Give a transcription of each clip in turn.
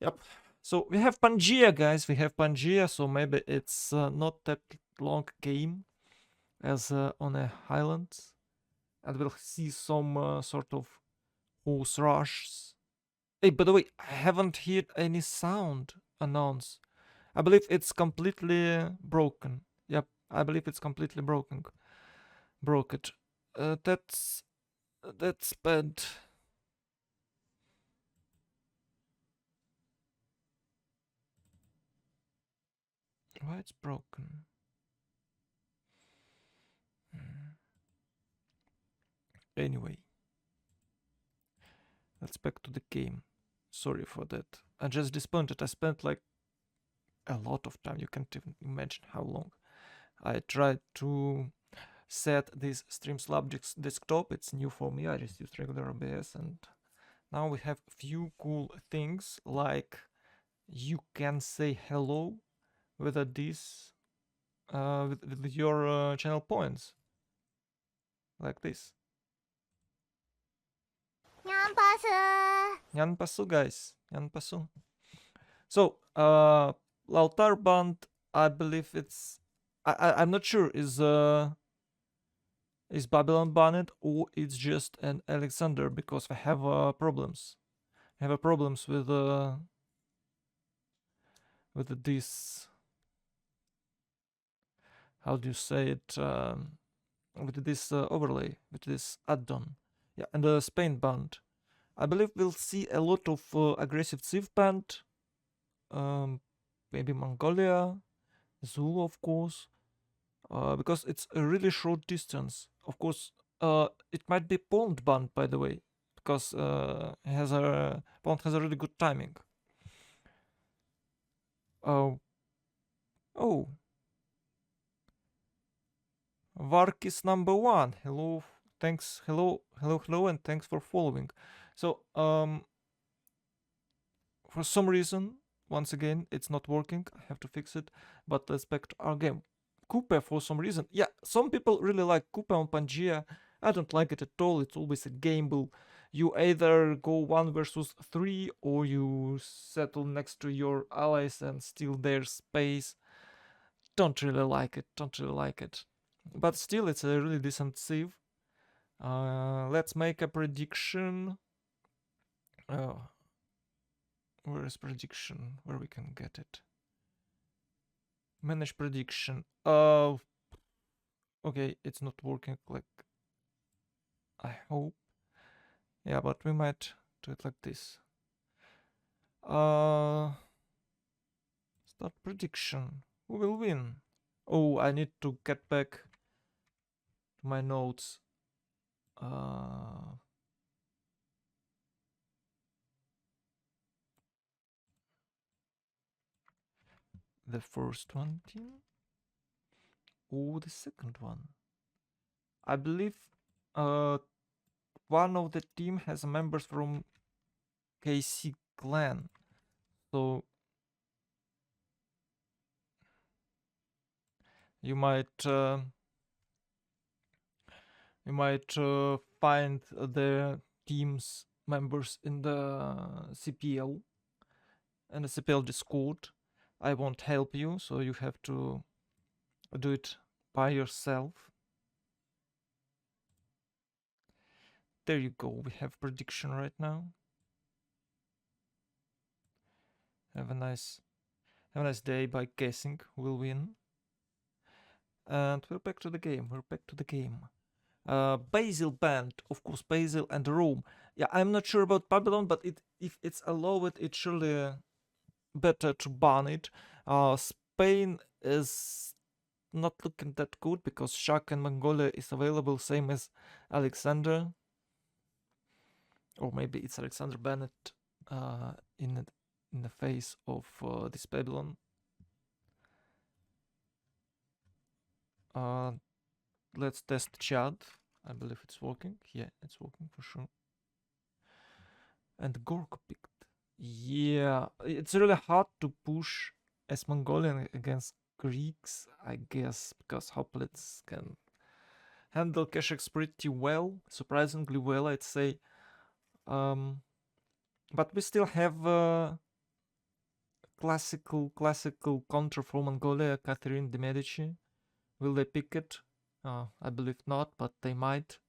Yep. So we have Pangea, guys. We have Pangea, so maybe it's not that long game as on a highland, and we'll see some sort of horse rushes. Hey, by the way, I haven't heard any sound announced. I believe it's completely broken. Yep, I believe it's completely broken. Broke it. That's bad. Why it's broken? Anyway, let's back to the game. Sorry for that. I just disappointed. I spent like a lot of time. You can't even imagine how long. I tried to set this Streamlabs desktop. It's new for me. I just used regular OBS, and now we have few cool things like you can say hello with this with your channel points like this. Nyanpasu, guys. Nyanpasu. So, Lautar Band, I believe it's. I'm not sure is Babylon banned or it's just an Alexander, because we have problems. I have problems with this. How do you say it? With this overlay, with this add-on. Yeah, and the Spain band. I believe we'll see a lot of aggressive Civ band. Maybe Mongolia, Zulu, of course, because it's a really short distance. Of course, it might be Poland band, by the way, because Poland has a really good timing. Oh, Varkis #1. Hello, thanks. Hello, and thanks for following. So, for some reason, once again, it's not working. I have to fix it. But let's back to our game. Coupe, for some reason. Yeah, some people really like Coupe on Pangea. I don't like it at all. It's always a gamble. You either go 1 versus 3 or you settle next to your allies and steal their space. Don't really like it. Don't really like it. But still, it's a really decent Civ. Let's make a prediction. Where is prediction? Where we can get it? Manage prediction. Okay, it's not working like I hope. Yeah, but we might do it like this. Start prediction. Who will win? Oh, I need to get back to my notes. The first one team? Oh, the second one. I believe one of the team has members from KC clan. So you might find the team's members in the CPL and the CPL Discord. I won't help you, so you have to do it by yourself. There you go. We have prediction right now. Have a nice day by guessing who will win. And we're back to the game. Basil band, of course, Basil and Rome. Yeah, I'm not sure about Babylon, but if it's allowed, it's surely better to ban it. Spain is not looking that good because Shak and Mongolia is available, same as Alexander. Or maybe it's Alexander Bennett in the face of this Babylon. Let's test Chad. I believe it's working. Yeah, it's working for sure. And Gorko picked. Yeah, it's really hard to push as Mongolian against Greeks, I guess, because hoplites can handle Keshex pretty well, surprisingly well, I'd say. But we still have classical counter from Mongolia, Catherine de Medici. Will they pick it? I believe not, but they might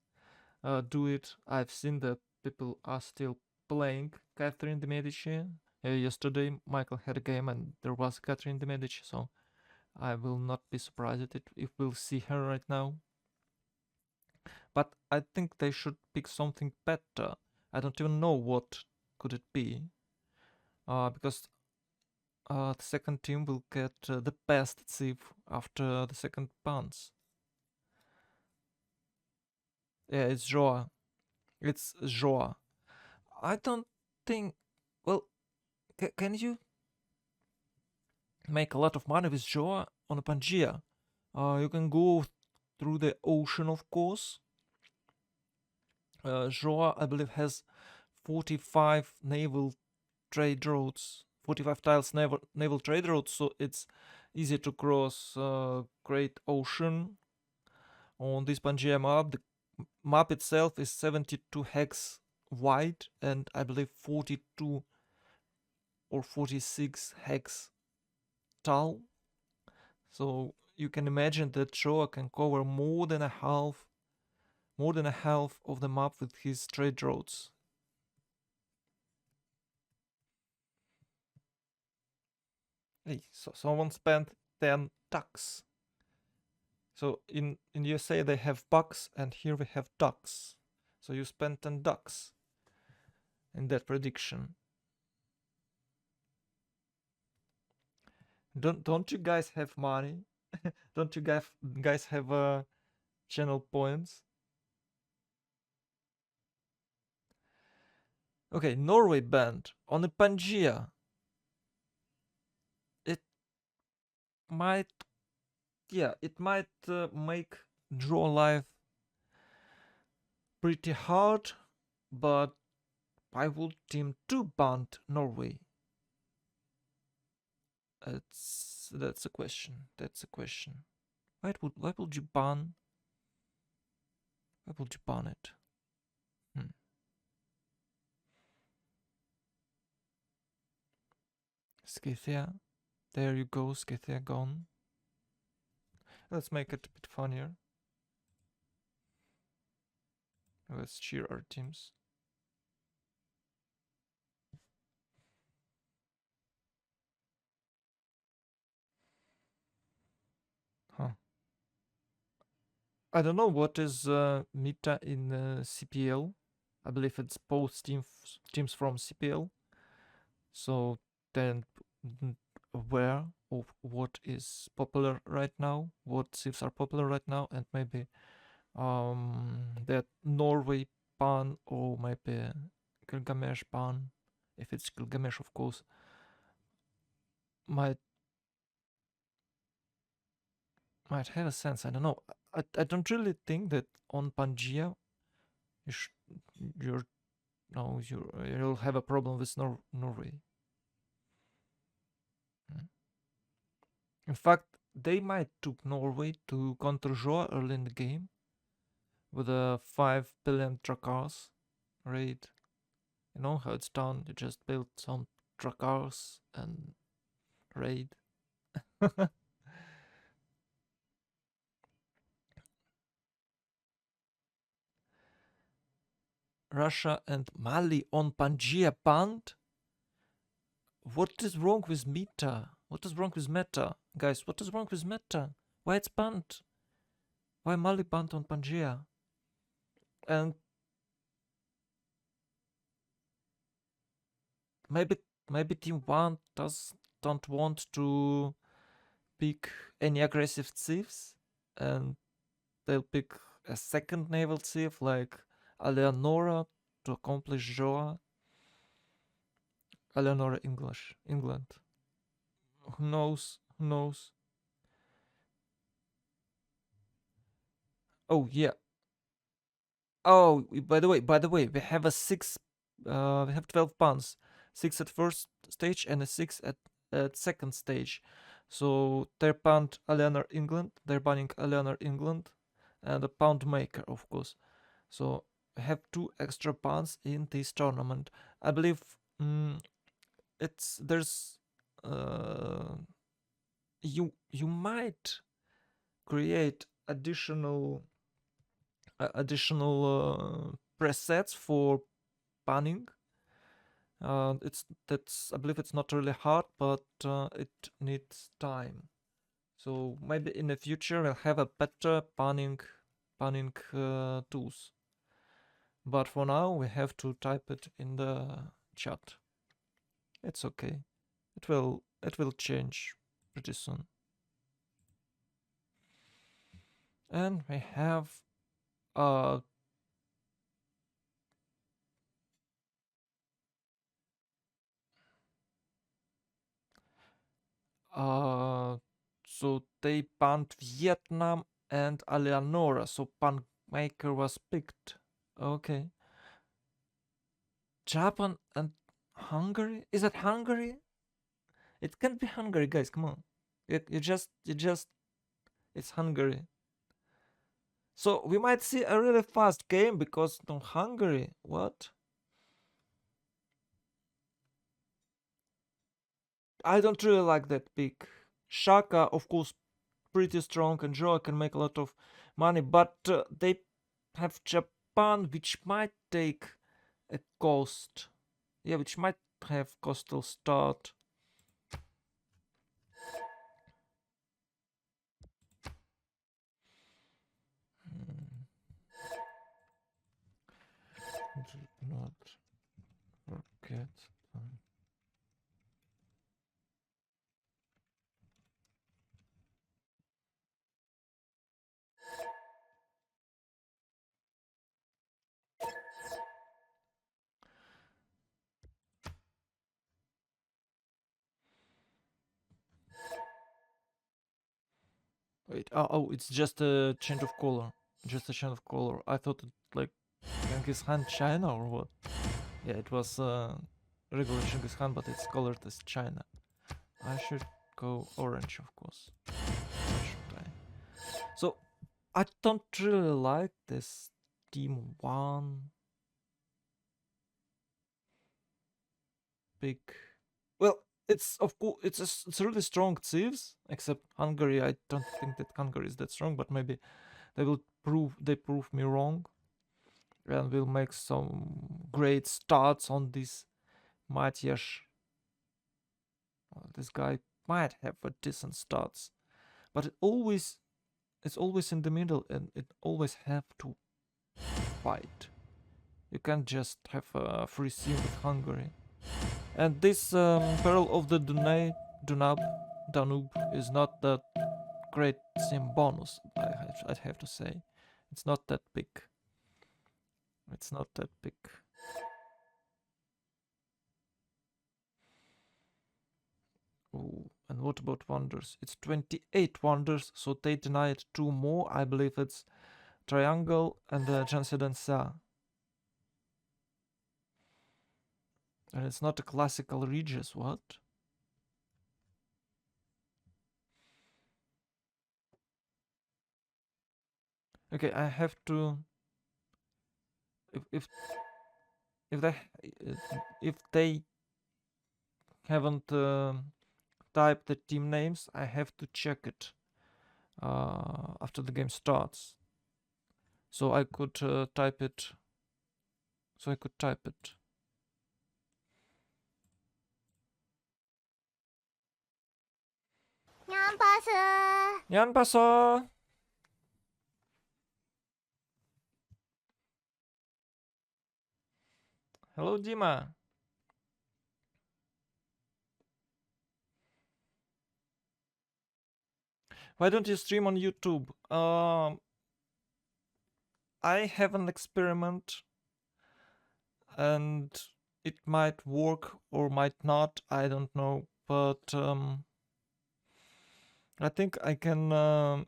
do it. I've seen that people are still playing Catherine de Medici. Yesterday, Michael had a game and there was Catherine de Medici, so I will not be surprised if we'll see her right now. But I think they should pick something better. I don't even know what could it be, because the second team will get the best thief after the second bounce. Yeah, it's Joa. It's Joa. I don't think. Well, can you make a lot of money with Joa on a Pangea? You can go through the ocean, of course. Joa, I believe, has 45 naval trade routes, 45 tiles naval trade routes, so it's easy to cross Great Ocean on this Pangea map. The map itself is 72 hex wide and I believe 42 or 46 hex tall. So you can imagine that Joa can cover more than a half of the map with his trade routes. Hey, so someone spent 10 ducks. So in USA they have bucks and here we have ducks. So you spent 10 ducks in that prediction. Don't you guys have money? Don't you guys have channel points? Okay, Norway banned on the Pangea. It might, yeah, it might make draw life pretty hard, but why would Team 2 ban Norway? That's a question. That's a question. Why would you ban? Why would you ban it? Scythia. There you go, Scythia gone. Let's make it a bit funnier. Let's cheer our teams. Huh. I don't know what is meta in CPL. I believe it's both teams from CPL. So then aware of what is popular right now, what civs are popular right now, and maybe that Norway ban or maybe Gilgamesh ban, if it's Gilgamesh, of course, might have a sense. I don't know. I don't really think that on Pangea you'll have a problem with Norway. In fact, they might took Norway to counter Joa early in the game with a 5 billion Drakars raid. You know how it's done. You just build some Drakars and raid. Russia and Mali on Pangea banned? What is wrong with meta? What is wrong with meta? Guys, what is wrong with meta? Why it's banned? Why Mali banned on Pangea? And maybe Team 1 don't want to pick any aggressive thieves and they'll pick a second naval thief like Eleonora to accomplish Joa. Eleonora England. Who knows? Who knows? Oh yeah. Oh, by the way, we have a 6. We have 12 pounds. 6 at first stage and a 6 at second stage. So they're pound Eleanor England. They're banning Eleanor England and a pound maker, of course. So we have 2 extra pounds in this tournament. I believe there's you might create additional presets for panning. I believe it's not really hard, but it needs time. So maybe in the future we'll have a better panning tools. But for now we have to type it in the chat. It's okay. It will change pretty soon. And we have so they banned Vietnam and Eleonora, so Maker was picked. Okay. Japan and Hungary? Is that Hungary? It can't be Hungary, guys, come on. You just it's Hungary. So we might see a really fast game because no Hungary. What? I don't really like that pick. Shaka, of course, pretty strong, and Joe can make a lot of money, but they have Japan, which might take a cost. Yeah, which might have coastal start. Not forget. Wait, oh, it's just a change of color. Just a change of color. I thought it like Genghis Khan China or what? Yeah, it was regular Genghis Khan, but it's colored as China. I should go orange, of course. Why should I? So, I don't really like this Team 1 big. Well, it's of course it's really strong thieves. Except Hungary, I don't think that Hungary is that strong, but maybe they prove me wrong, and will make some great starts on this Meier. This guy might have a decent starts, but it's always in the middle, and it always have to fight. You can't just have a free sim with Hungary. And this Peril of the Danube is not that great sim bonus, I'd have to say. It's not that big. It's not that big. Ooh, and what about wonders? It's 28 wonders, so they denied 2 more. I believe it's Triangle and Jansedensa. And it's not a classical Regis, what? Okay, I have to. If they haven't typed the team names, I have to check it after the game starts. So I could type it. So I could type it. Yanpaso! Hello, Dima. Why don't you stream on YouTube? I have an experiment, and it might work or might not. I don't know, but I think I can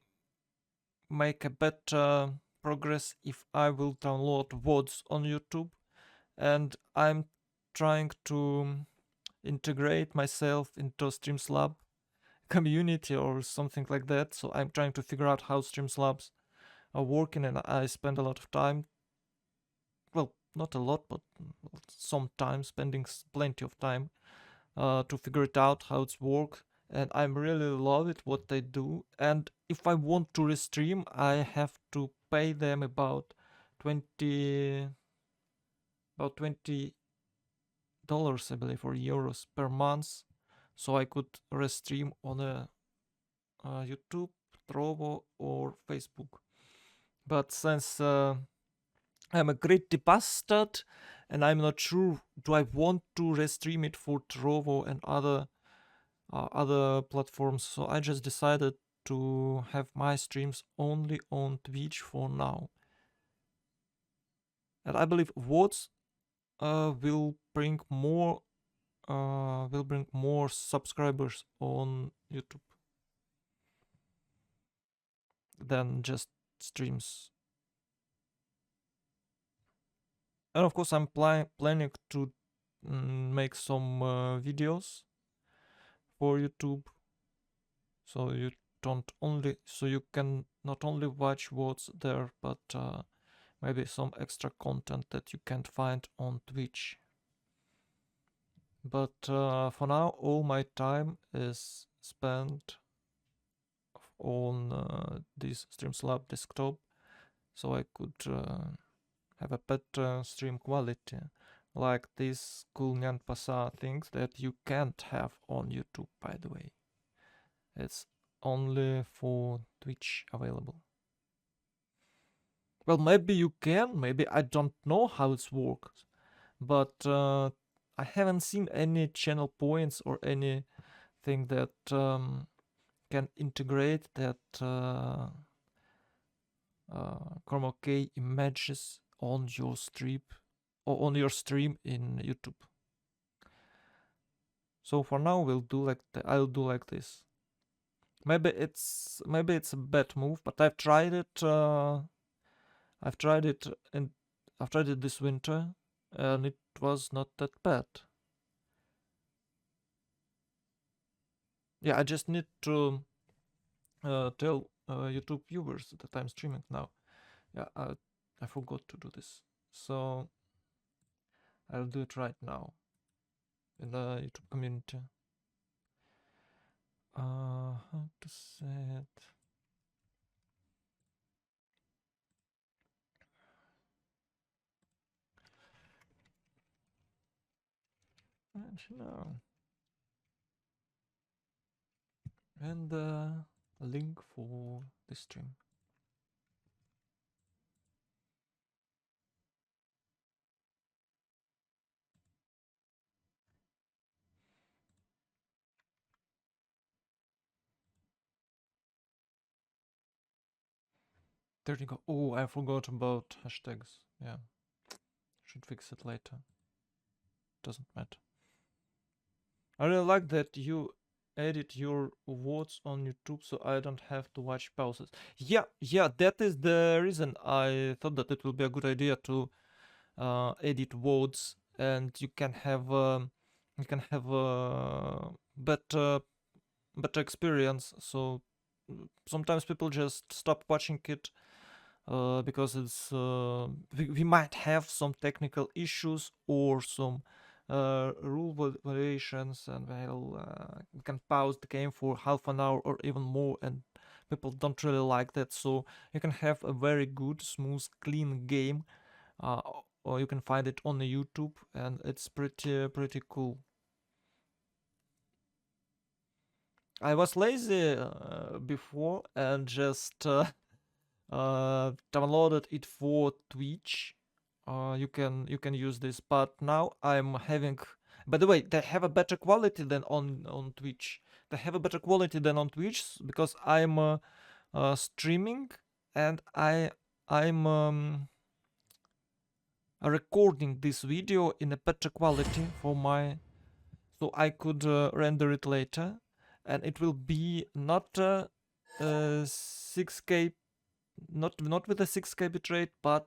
make a better progress if I will download VODs on YouTube, and I'm trying to integrate myself into Streamslab community or something like that. So I'm trying to figure out how Streamslabs are working, and I spend a lot of time. Well, not a lot, but some time, spending plenty of time to figure it out how it's work, and I really love it what they do. And if I want to restream, I have to pay them about 20 $20, I believe, or euros per month, so I could restream on a YouTube, Trovo, or Facebook. But since I'm a greedy bastard and I'm not sure do I want to restream it for Trovo and other platforms, so I just decided to have my streams only on Twitch for now. And I believe VODs will bring more subscribers on YouTube than just streams. And of course, I'm planning to make some videos for YouTube, so you can not only watch what's there, but maybe some extra content that you can't find on Twitch. But for now, all my time is spent on this Streamslab desktop, so I could have a better stream quality, like these cool Nyan Pasa things that you can't have on YouTube, by the way. It's only for Twitch available. Well, maybe you can, maybe I don't know how it works, but I haven't seen any channel points or anything that can integrate that chroma key images on your stream or on your stream in YouTube. So for now we'll do like I'll do like this. Maybe it's a bad move, but I've tried it. I've tried it this winter, and it was not that bad. Yeah, I just need to tell YouTube viewers that I'm streaming now. Yeah, I forgot to do this, so I'll do it right now in the YouTube community. How to say it? No. And a link for the stream. There you go. Oh, I forgot about hashtags. Yeah. Should fix it later. Doesn't matter. I really like that you edit your words on YouTube so I don't have to watch pauses. Yeah, that is the reason I thought that it will be a good idea to edit words, and you can have a better experience. So sometimes people just stop watching it because it's we might have some technical issues or some rule variations, and we can pause the game for half an hour or even more, and people don't really like that. So you can have a very good, smooth, clean game, or you can find it on the YouTube, and it's pretty cool. I was lazy before and just downloaded it for Twitch. You can use this, but now I'm having. By the way, they have a better quality than on Twitch. They have a better quality than on Twitch because I'm streaming and I'm recording this video in a better quality for my, so I could render it later, and it will be not 6K, not with a 6K bitrate, but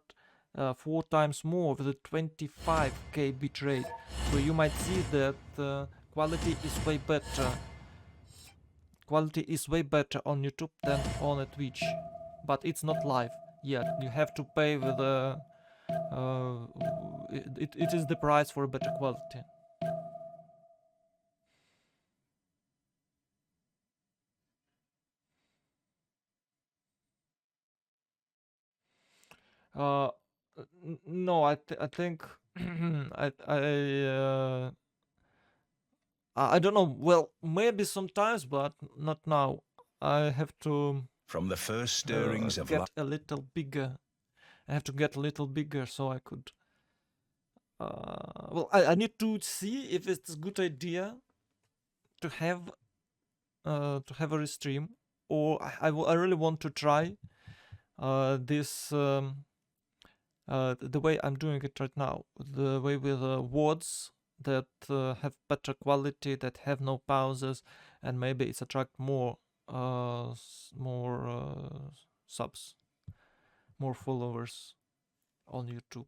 4 times more with a 25K bitrate. So you might see that quality is way better. Quality is way better on YouTube than on a Twitch, but it's not live yet. You have to pay with a. It is the price for a better quality. Uh, no, I think I don't know. Well, maybe sometimes, but not now. I have to From the first stirrings of get a little bigger. I have to get a little bigger so I could. Well, I need to see if it's a good idea to have a restream, or I really want to try this the way I'm doing it right now, the way with WODs that have better quality, that have no pauses, and maybe it's attract more subs, more followers on YouTube.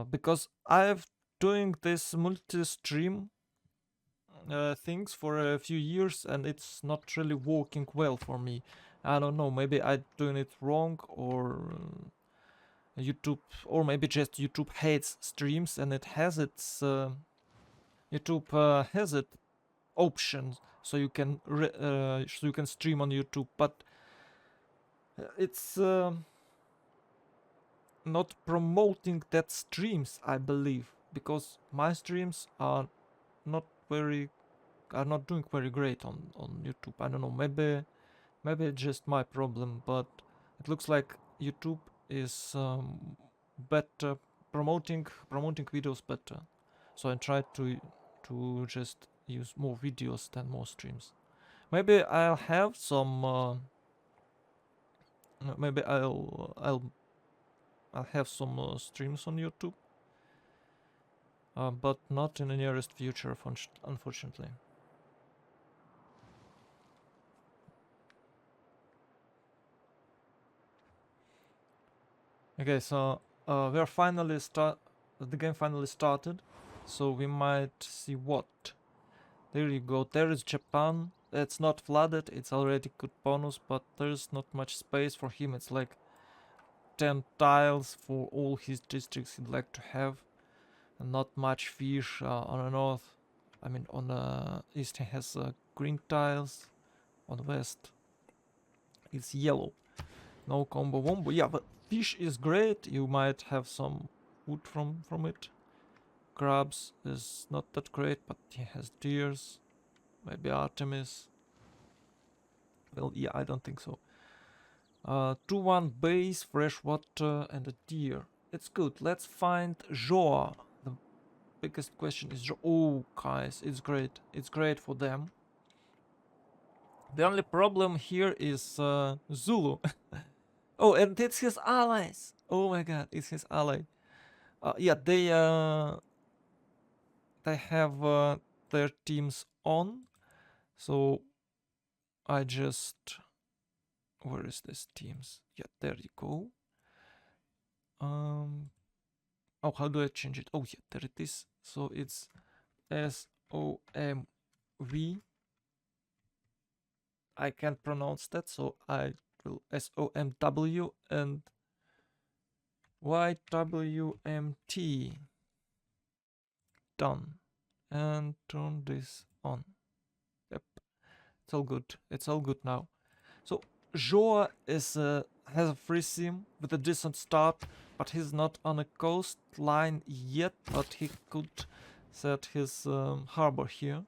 Because I've doing this multi-stream things for a few years and it's not really working well for me. I don't know, maybe I'm doing it wrong, or YouTube, or maybe just YouTube hates streams and it has its YouTube has it options so you can stream on YouTube, but it's not promoting that streams, I believe, because my streams are not doing very great on YouTube. I don't know, maybe it's just my problem, but it looks like YouTube is better promoting videos better. So I try to just use more videos than more streams. Maybe I'll have some. Maybe I'll have some streams on YouTube, but not in the nearest future, unfortunately. Okay, so we're finally the game finally started, so we might see what. There you go. There is Japan. It's not flooded. It's already good bonus, but there's not much space for him. It's like 10 tiles for all his districts he'd like to have, and not much fish on the north. I mean, on the east he has green tiles. On the west it's yellow. No combo wombo. Yeah, but fish is great. You might have some wood from it. Crabs is not that great, but he has deers. Maybe Artemis. Well, yeah, I don't think so. 2-1 base, fresh water, and a deer. It's good. Let's find Joa. The biggest question is Joa. Oh, guys, it's great. It's great for them. The only problem here is Zulu. Oh, and it's his allies. Oh my god, it's his ally. Yeah, they have their teams on. So I just, where is this teams? Yeah, there you go. Oh, how do I change it? Oh yeah, there it is. So it's SOMV. I can't pronounce that, so I will SOMW and YWMT. Done. And turn this on. Yep, it's all good. It's all good now. So Joa is has a free sim with a decent start, but he's not on a coastline yet. But he could set his harbor here,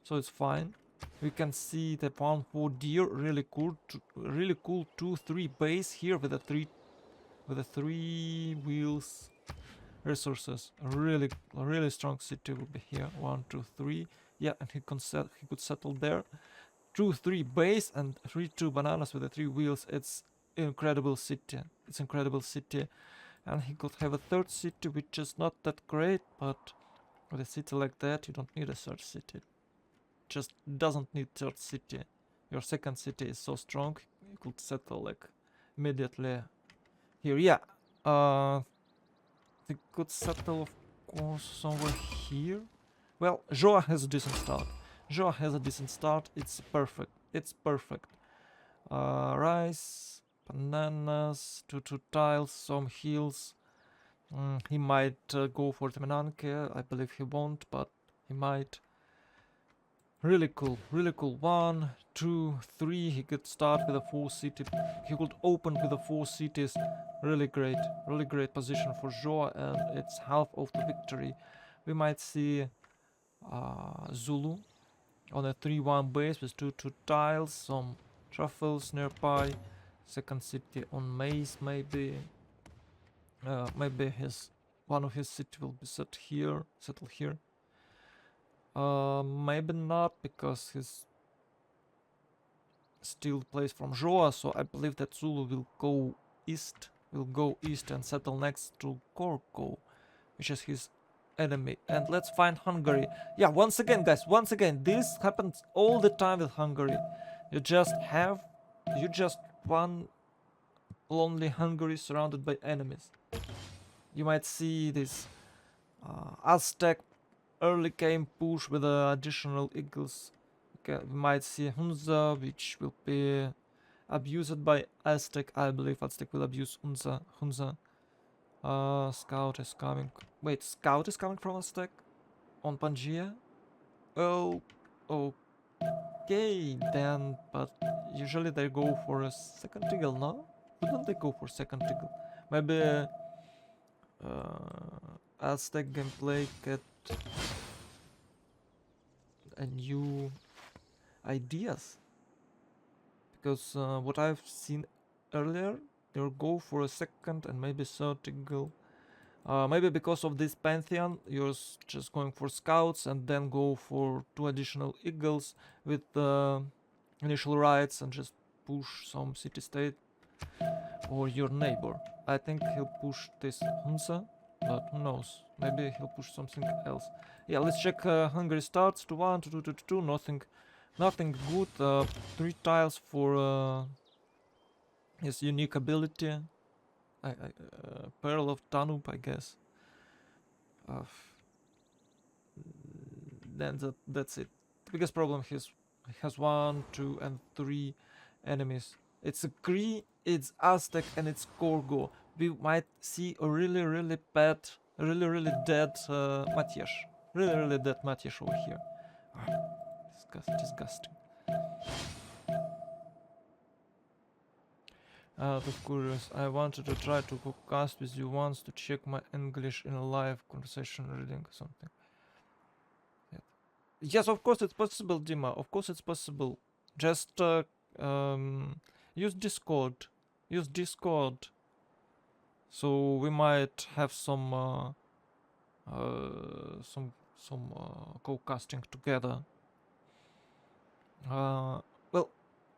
so it's fine. We can see the 1-4 deer, really cool, really cool 2-3 base here with a three wheels resources. Really strong city will be here. 1, 2, 3. Yeah, and he could settle there. 2-3 base and 3-2 bananas with the 3 wheels. It's incredible city. It's incredible city. And he could have a third city, which is not that great, but with a city like that, you don't need a third city. Just doesn't need third city. Your second city is so strong, you could settle like immediately here. Yeah, they could settle, of course, somewhere here. Well, Joa has a decent start. Joa has a decent start. It's perfect. It's perfect. Rice, bananas, 2 tiles, some hills. He might go for Temenanke. I believe he won't, but he might. Really cool. Really cool. 1, 2, 3. He could start with a 4 city. He could open with the 4 cities. Really great position for Joa, and it's half of the victory. We might see Zulu on a 3-1 base with 2-2 tiles, some truffles nearby. Second city on maze, maybe. Maybe one of his city will be settled here. Maybe not, because he's still plays from Joa, so I believe that Zulu will go east and settle next to Korko, which is his enemy. And let's find Hungary. Yeah, once again, guys, this happens all the time with Hungary. You just one lonely Hungary surrounded by enemies. You might see this Aztec early game push with additional eagles. Okay, we might see Hunza, which will be abused by Aztec. I believe Aztec will abuse Hunza. Scout is coming. Wait, Scout is coming from Aztec? On Pangaea? Oh, okay then, but usually they go for a second eagle, no? Wouldn't they go for second eagle? Maybe Aztec gameplay get a new ideas, because what I've seen earlier, they'll go for a second and maybe third eagle. Maybe because of this pantheon, you're just going for scouts and then go for 2 additional eagles with initial rights and just push some city-state or your neighbor. I think he'll push this Hunza, but who knows? Maybe he'll push something else. Yeah, let's check Hungary starts to 1, to 2, to 2, nothing good. 3 tiles for his unique ability. Pearl of Danube, I guess. Then that's it. The biggest problem he has 1, 2, and 3 enemies. It's a Cree, it's Aztec, and it's Korgo. We might see a really bad, really dead Matias. Really dead Matias over here. Disgusting. Out of curious, I wanted to try to cast with you once to check my English in a live conversation reading or something. Yeah. Yes, of course it's possible, Dima. Of course it's possible. Just use Discord. So we might have some co-casting together. Well,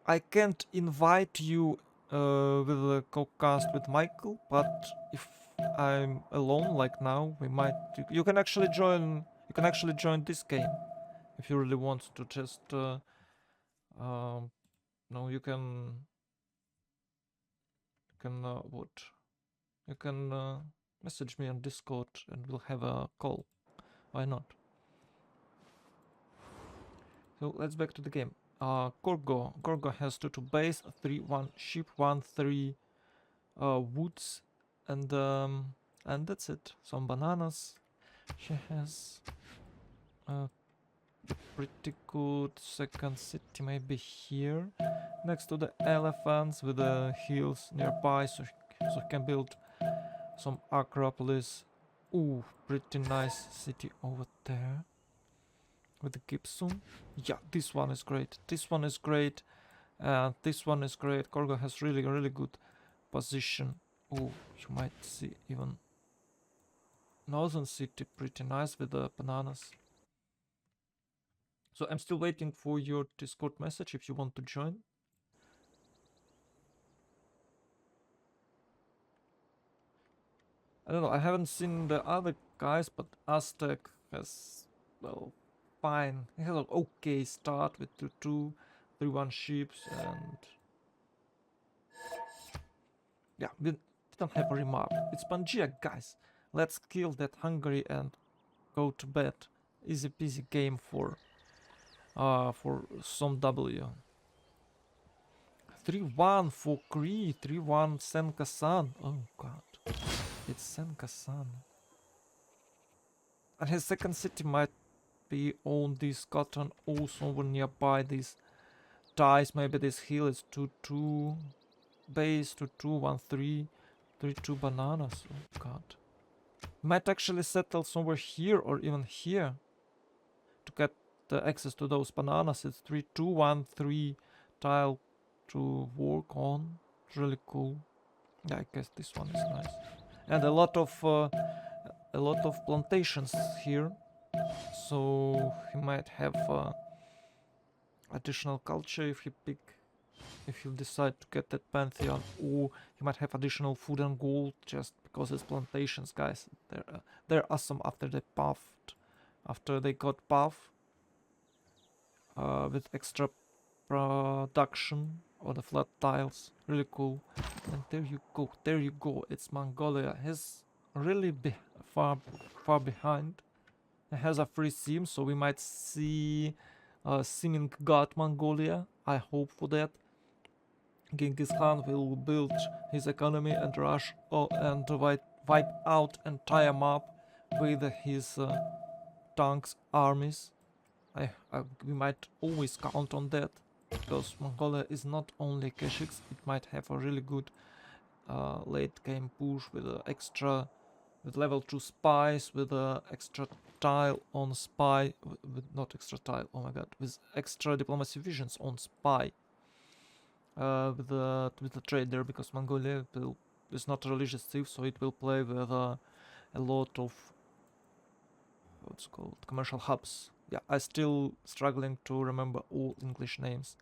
I can't invite you with a co-cast with Michael, but if I'm alone like now, we might. You can actually join. You can actually join this game if you really want to. Just no, you can. What? You can message me on Discord and we'll have a call. Why not? So let's back to the game. Gorgo has 2 base, 3-1 sheep, 1-3 woods, and that's it. Some bananas. She has a pretty good second city, maybe here, next to the elephants with the hills nearby, so he can build some Acropolis. Ooh, pretty nice city over there. With the Gibson. Yeah, this one is great. This one is great. This one is great. Korgo has really good position. Oh, you might see even Northern City pretty nice with the bananas. So I'm still waiting for your Discord message if you want to join. I don't know, I haven't seen the other guys, but Aztec has, well, fine. He has an okay start with 2-2, 3-1 ships, and yeah, we don't have a remark. It's Pangaea, guys. Let's kill that Hungary and go to bed. Easy peasy game for SOMW. 3-1 for Cree, 3-1 Senka-san. Oh god, it's Senka-san. And his second city might be on this cotton or somewhere nearby this ties. Maybe this hill is 2-2 base, 2-2, 1-3, 3-2 bananas. Oh god. Might actually settle somewhere here or even here to get the access to those bananas. It's 3-2, 1-3 tile to work on. It's really cool. Yeah, I guess this one is nice. And a lot of plantations here. So he might have additional culture if he decide to get that pantheon, or he might have additional food and gold just because his plantations, guys. They're awesome after they got buff with extra production on the flat tiles. Really cool. And there you go. It's Mongolia. He's really far behind. It has a free sim, so we might see Seeming God Mongolia. I hope for that. Genghis Khan will build his economy and rush and wipe out entire map with his tanks, armies. We might always count on that, because Mongolia is not only Keshix, it might have a really good late game push with level 2 spies, with extra tile on spy, not extra tile, oh my god, with extra diplomacy visions on spy. With the trader, because Mongolia is not a religious thief, so it will play with a lot of what's called commercial hubs. Yeah, I still struggling to remember all English names.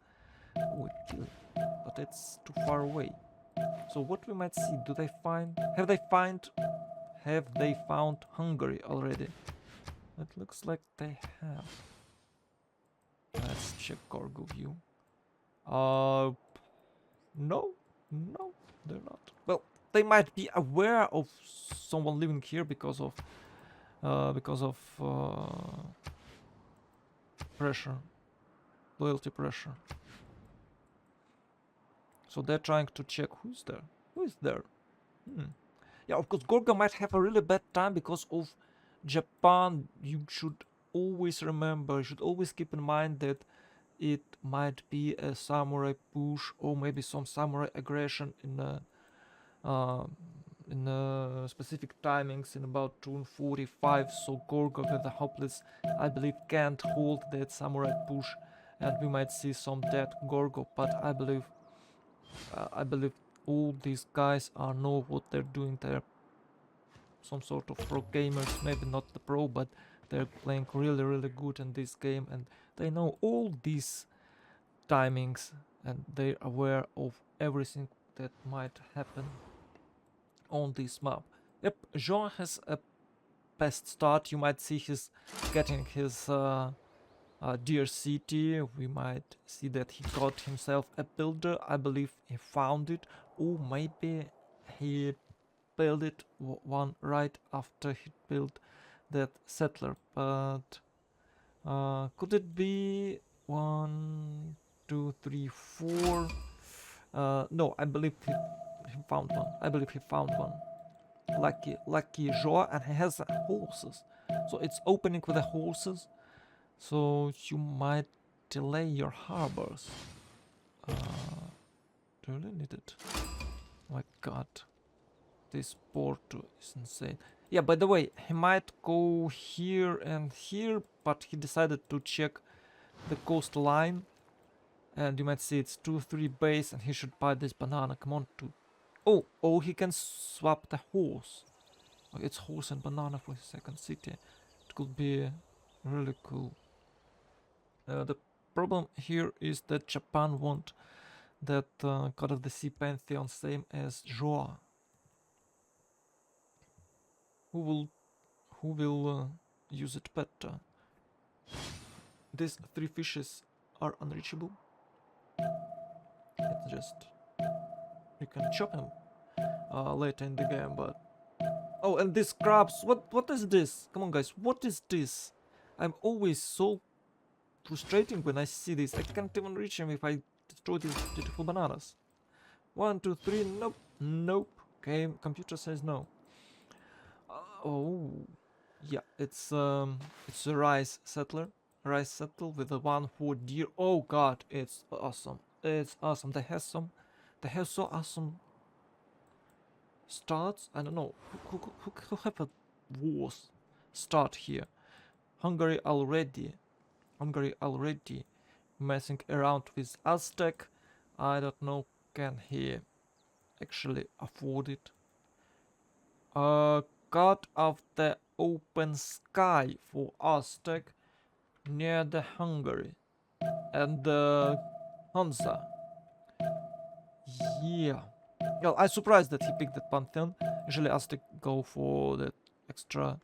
But it's too far away. So what we might see? Have they found Hungary already? It looks like they have. Let's check cargo view. No, they're not. Well, they might be aware of someone living here because of pressure, loyalty pressure. So they're trying to check who's there. Who is there? Yeah, of course, Gorga might have a really bad time because of Japan. You should always remember, you should always keep in mind that it might be a samurai push or maybe some samurai aggression in specific timings in about June 45. So Gorga with the hopeless, I believe, can't hold that samurai push, and we might see some dead Gorgo. But I believe all these guys know what they're doing. They're some sort of pro gamers, maybe not the pro, but they're playing really good in this game, and they know all these timings, and they're aware of everything that might happen on this map. Yep, Jean has a best start. You might see he's getting his dear city. We might see that he got himself a builder. I believe he found it, or maybe he built it one right after he built that settler. But could it be 1, 2, 3, 4? No, I believe he found one. Lucky Joa, and he has horses. So it's opening with the horses. So you might delay your harbors. Do you really need it? Oh my god. This port is insane. Yeah, by the way, he might go here and here, but he decided to check the coastline. And you might see it's 2-3 base, and he should buy this banana. Come on, to. Oh, he can swap the horse. Oh, it's horse and banana for his second city. It could be really cool. The problem here is that Japan want that God of the Sea Pantheon same as Joa. Who will use it better? These 3 fishes are unreachable. It's just, you can chop them later in the game, but oh, and these crabs, what is this? Come on guys, what is this? I'm always so frustrating when I see this. I can't even reach him if I destroy these beautiful bananas. 1, 2, 3, nope. Okay, computer says no. Oh, yeah, it's a rice settler, rice settle with the one for deer. Oh god, it's awesome. It's awesome. They have so awesome starts. I don't know who have a wars start here. Hungary already messing around with Aztec. I don't know, can he actually afford it? God of the open sky for Aztec near the Hungary and the Hansa. Yeah. Well, I'm surprised that he picked that Pantheon. Usually Aztec go for that extra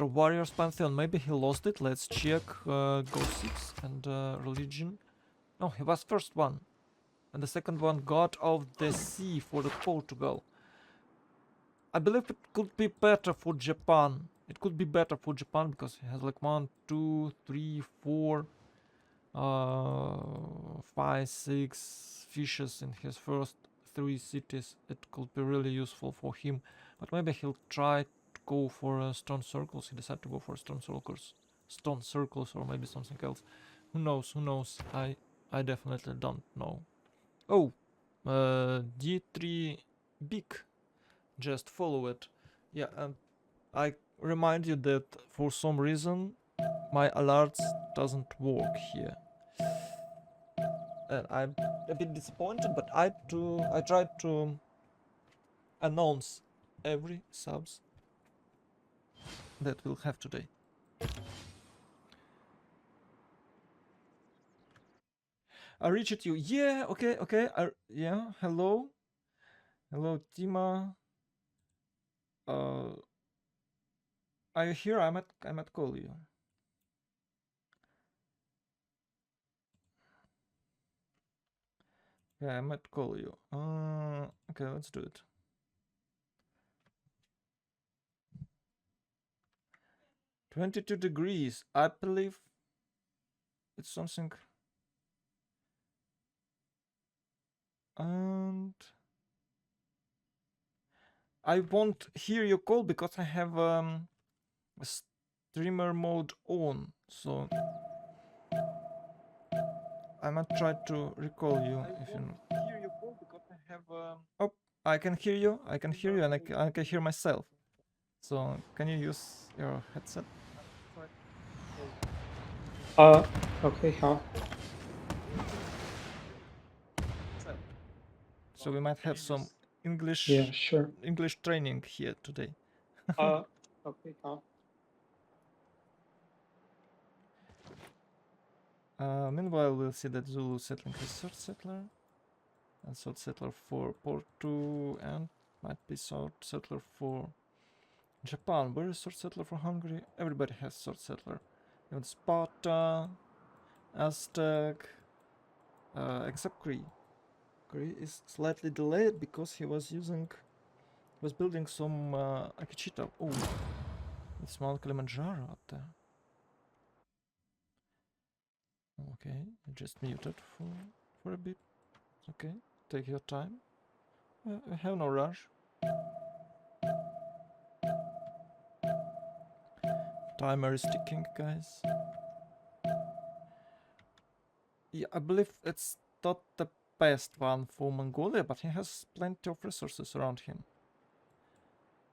warriors Pantheon. Maybe he lost it. Let's check. Go 6 and religion. No, he was first one. And the second one, God of the Sea for the Portugal. I believe it could be better for Japan. It could be better for Japan because he has like 1, 2, 3, 4, 5, 6 fishes in his first 3 cities. It could be really useful for him. But maybe he'll try to go for stone circles. He decided to go for stone circles or maybe something else. Who knows? I definitely don't know. Oh, D3 big. Just follow it. Yeah, and I remind you that for some reason my alerts doesn't work here. And I'm a bit disappointed, but I tried to announce every subs that we'll have today. I reached you. Yeah, okay. Yeah, hello, Tima. Are you here? I might call you. Yeah, I might call you. Okay, let's do it. 22 degrees. I believe it's something. And I won't hear your call because I have a streamer mode on, so I might try to recall you if you know. Hear your call because I have oh, I can hear you, and I can hear myself. So can you use your headset? Okay, how? So we might have some English sure. English training here today. Okay, how? Meanwhile, we'll see that Zulu settling his third settler. And third settler for Porto, and might be third settler for Japan. Where is third settler for Hungary? Everybody has third settler. Even Sparta, Aztec, except Cree. Cree is slightly delayed because he was building some Akishita. Oh, it's Mount Kilimanjaro up there. Okay, I just muted for a bit. Okay, take your time. I have no rush. Timer is ticking, guys. Yeah, I believe it's not the best one for Mongolia, but he has plenty of resources around him.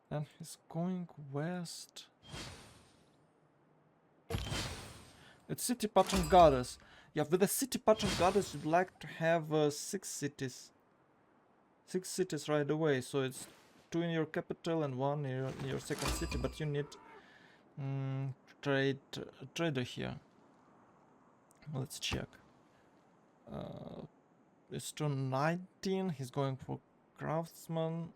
And he's going west. It's city patron goddess. Yeah, with the city patron goddess, you'd like to have 6 cities. 6 cities right away, so it's 2 in your capital and 1 in your second city, but you need trader here. Let's check. It's turn 19, he's going for craftsman.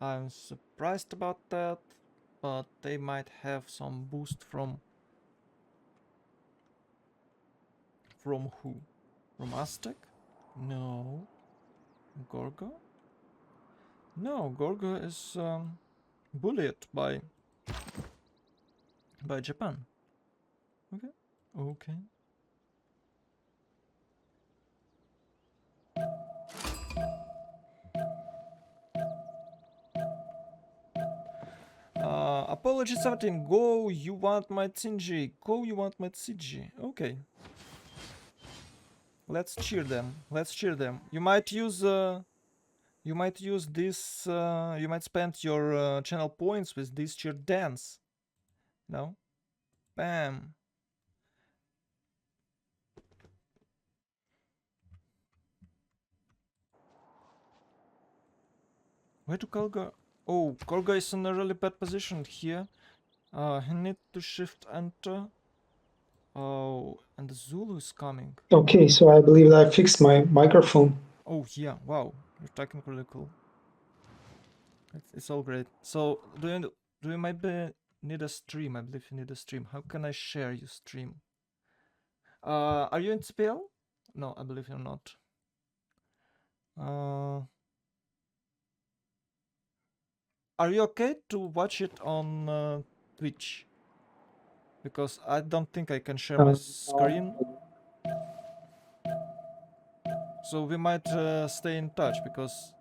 I'm surprised about that, but they might have some boost from who? From Aztec? No. Gorgo? No, Gorgo is bullied by Japan. Okay. Apology 17, go, you want my Tsinji. Go, you want my Tsiji. Okay. Let's cheer them. Let's cheer them. You might use this, you might spend your channel points with this cheer dance. No? Bam. Where to Kolga? Oh, Kolga is in a really bad position here. He need to shift enter. Oh, and the Zulu is coming. Okay, so I believe I fixed my microphone. Oh yeah, wow, you're talking really cool. It's all great. So do you maybe need a stream? I believe you need a stream. How can I share your stream? Are you in CPL? No, I believe you're not. Are you okay to watch it on Twitch? Because I don't think I can share my screen. So we might stay in touch because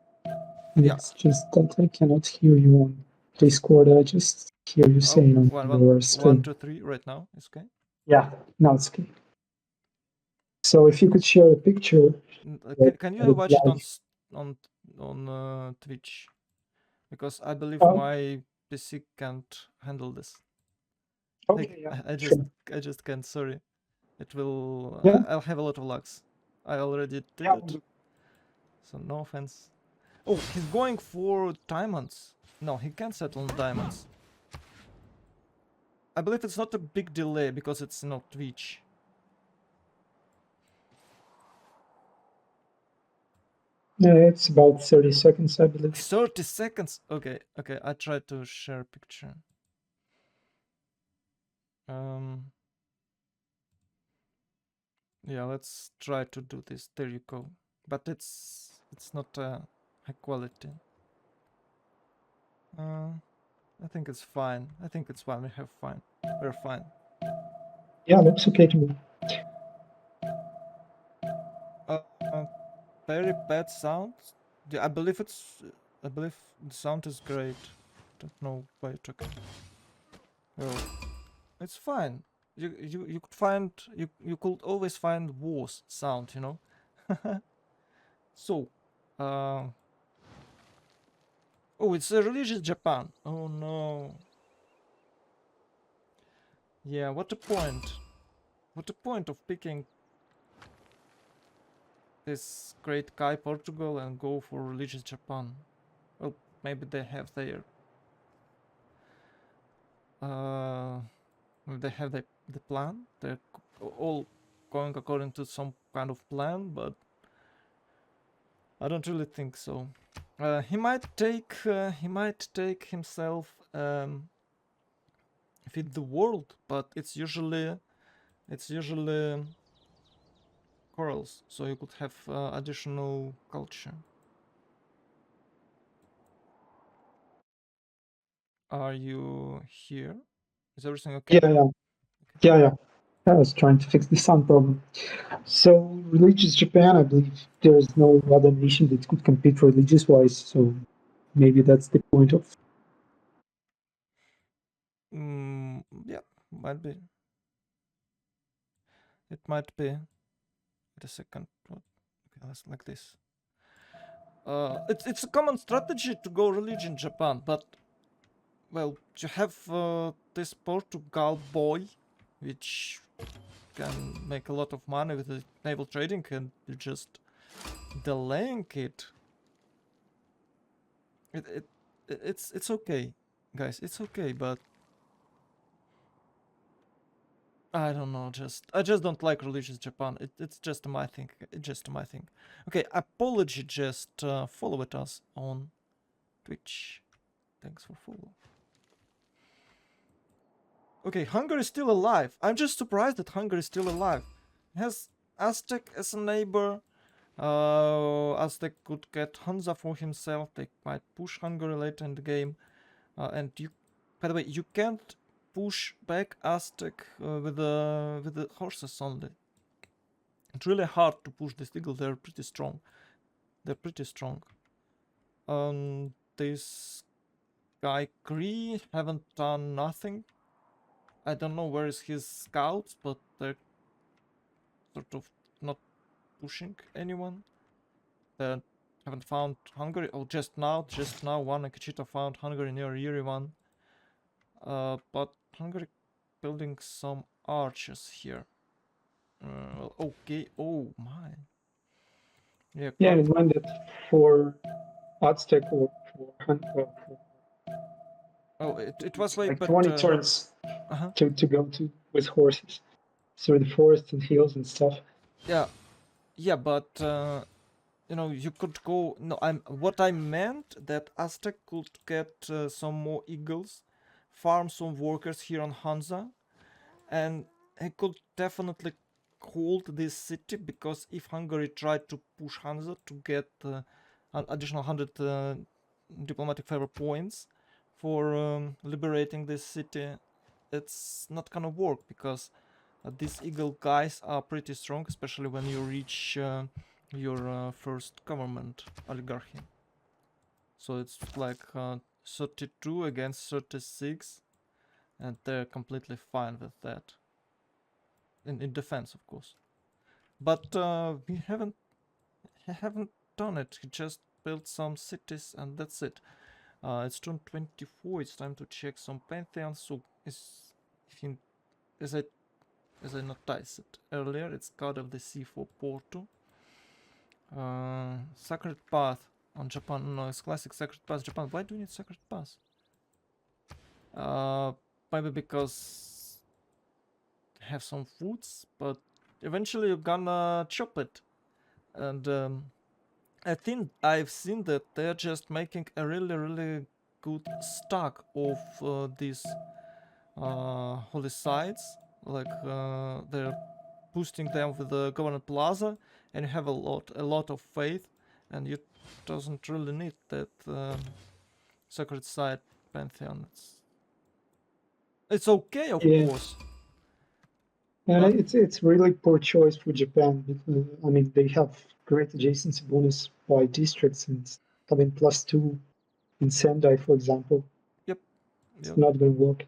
It's just that I cannot hear you on Discord. I just hear you saying on your screen. 1, 2, 3 right now is okay. Yeah, now it's okay. So if you could share a picture, Can you watch it on Twitch? Because I believe my PC can't handle this. Okay, yeah, I just can't. Sorry, it will. Yeah. I'll have a lot of lags. I already did Yeah. it, so no offense. Oh, he's going for diamonds. No, he can't settle on diamonds. I believe it's not a big delay because it's not Twitch. Yeah, it's about 30 seconds, I believe. 30 seconds? Okay, okay, I tried to share a picture. Yeah, let's try to do this. There you go. But it's not high quality. I think it's fine. I think it's fine. We're fine. Yeah, looks okay to me. Very bad sound. Yeah, I believe the sound is great. Don't know why you're talking. Well, it's fine. You could find you could always find worse sound, you know. So, oh, it's a religious Japan. Oh no. Yeah, what the point? What the point of picking this great guy Portugal and go for religious Japan? Well, maybe they have their they have the plan. They're all going according to some kind of plan, but I don't really think so. He might take himself feed the world, but it's usually corals, so you could have additional culture. Are you here? Is everything okay? Yeah. I was trying to fix the sound problem. So, religious Japan, I believe there is no other nation that could compete religious-wise. So, maybe that's the point of. Yeah, might be. It might be. Wait a second. What? Okay, let's like this. It's a common strategy to go religion Japan, but well, you have this Portugal boy, which can make a lot of money with the naval trading, and you're just delaying it. It's okay, guys. It's okay, but I don't know. I just don't like religious Japan. It's just my thing. It's just my thing. Okay, apology. Just follow us on Twitch. Thanks for follow. Okay, Hungary is still alive. I'm just surprised that Hungary is still alive. It has Aztec as a neighbor. Aztec could get Hansa for himself. They might push Hungary later in the game. And you, by the way, you can't push back Aztec with the horses only. It's really hard to push this eagle. They're pretty strong. This guy Kree haven't done nothing. I don't know where is his scouts, but they're sort of not pushing anyone. They haven't found Hungary. Oh, just now, one Akachita found Hungary near Yerevan. But Hungary building some arches here. Well, okay. Oh my. Yeah, Yeah, quite. and mind that for Aztec or for Oh, it was like, like but 20 turns uh-huh. to go to with horses through the forest and hills and stuff. Yeah, but you know, you could go. No, what I meant that Aztec could get some more eagles, farm some workers here on Hansa, and he could definitely hold this city, because if Hungary tried to push Hansa to get an additional 100 diplomatic favor points for liberating this city, it's not gonna work, because these eagle guys are pretty strong, especially when you reach your first government oligarchy. So it's like 32 against 36, and they're completely fine with that. In defense, of course. But we haven't done it. He just built some cities, and that's it. It's turn 24. It's time to check some pantheons. So is he, as I noticed it earlier, it's God of the Sea for Porto. Sacred Path on Japan. No, it's classic Sacred Path Japan. Why do you need Sacred Path? Maybe because have some foods, but eventually you're gonna chop it. And I think I've seen that they're just making a really good stock of these holy sites. Like they're boosting them with the government plaza, and you have a lot of faith, and you doesn't really need that sacred site pantheon. It's okay, of Yeah, course, and but it's really poor choice for Japan. Because, I mean, they have great adjacency bonus by districts and having +2 in Sendai, for example. yep, It's yep. not going to work.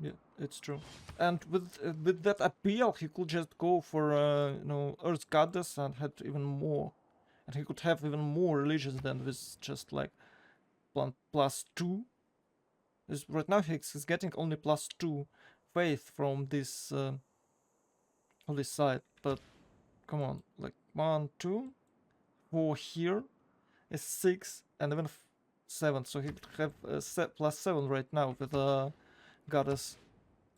Yeah, it's true. And with that appeal, he could just go for you know, Earth Goddess and had even more, and he could have even more religions than with just like +2. Right now he's getting only +2 faith from this holy site. But come on, like 1, 2, 4 here is 6, and even 7. So he could have +7 right now with goddess,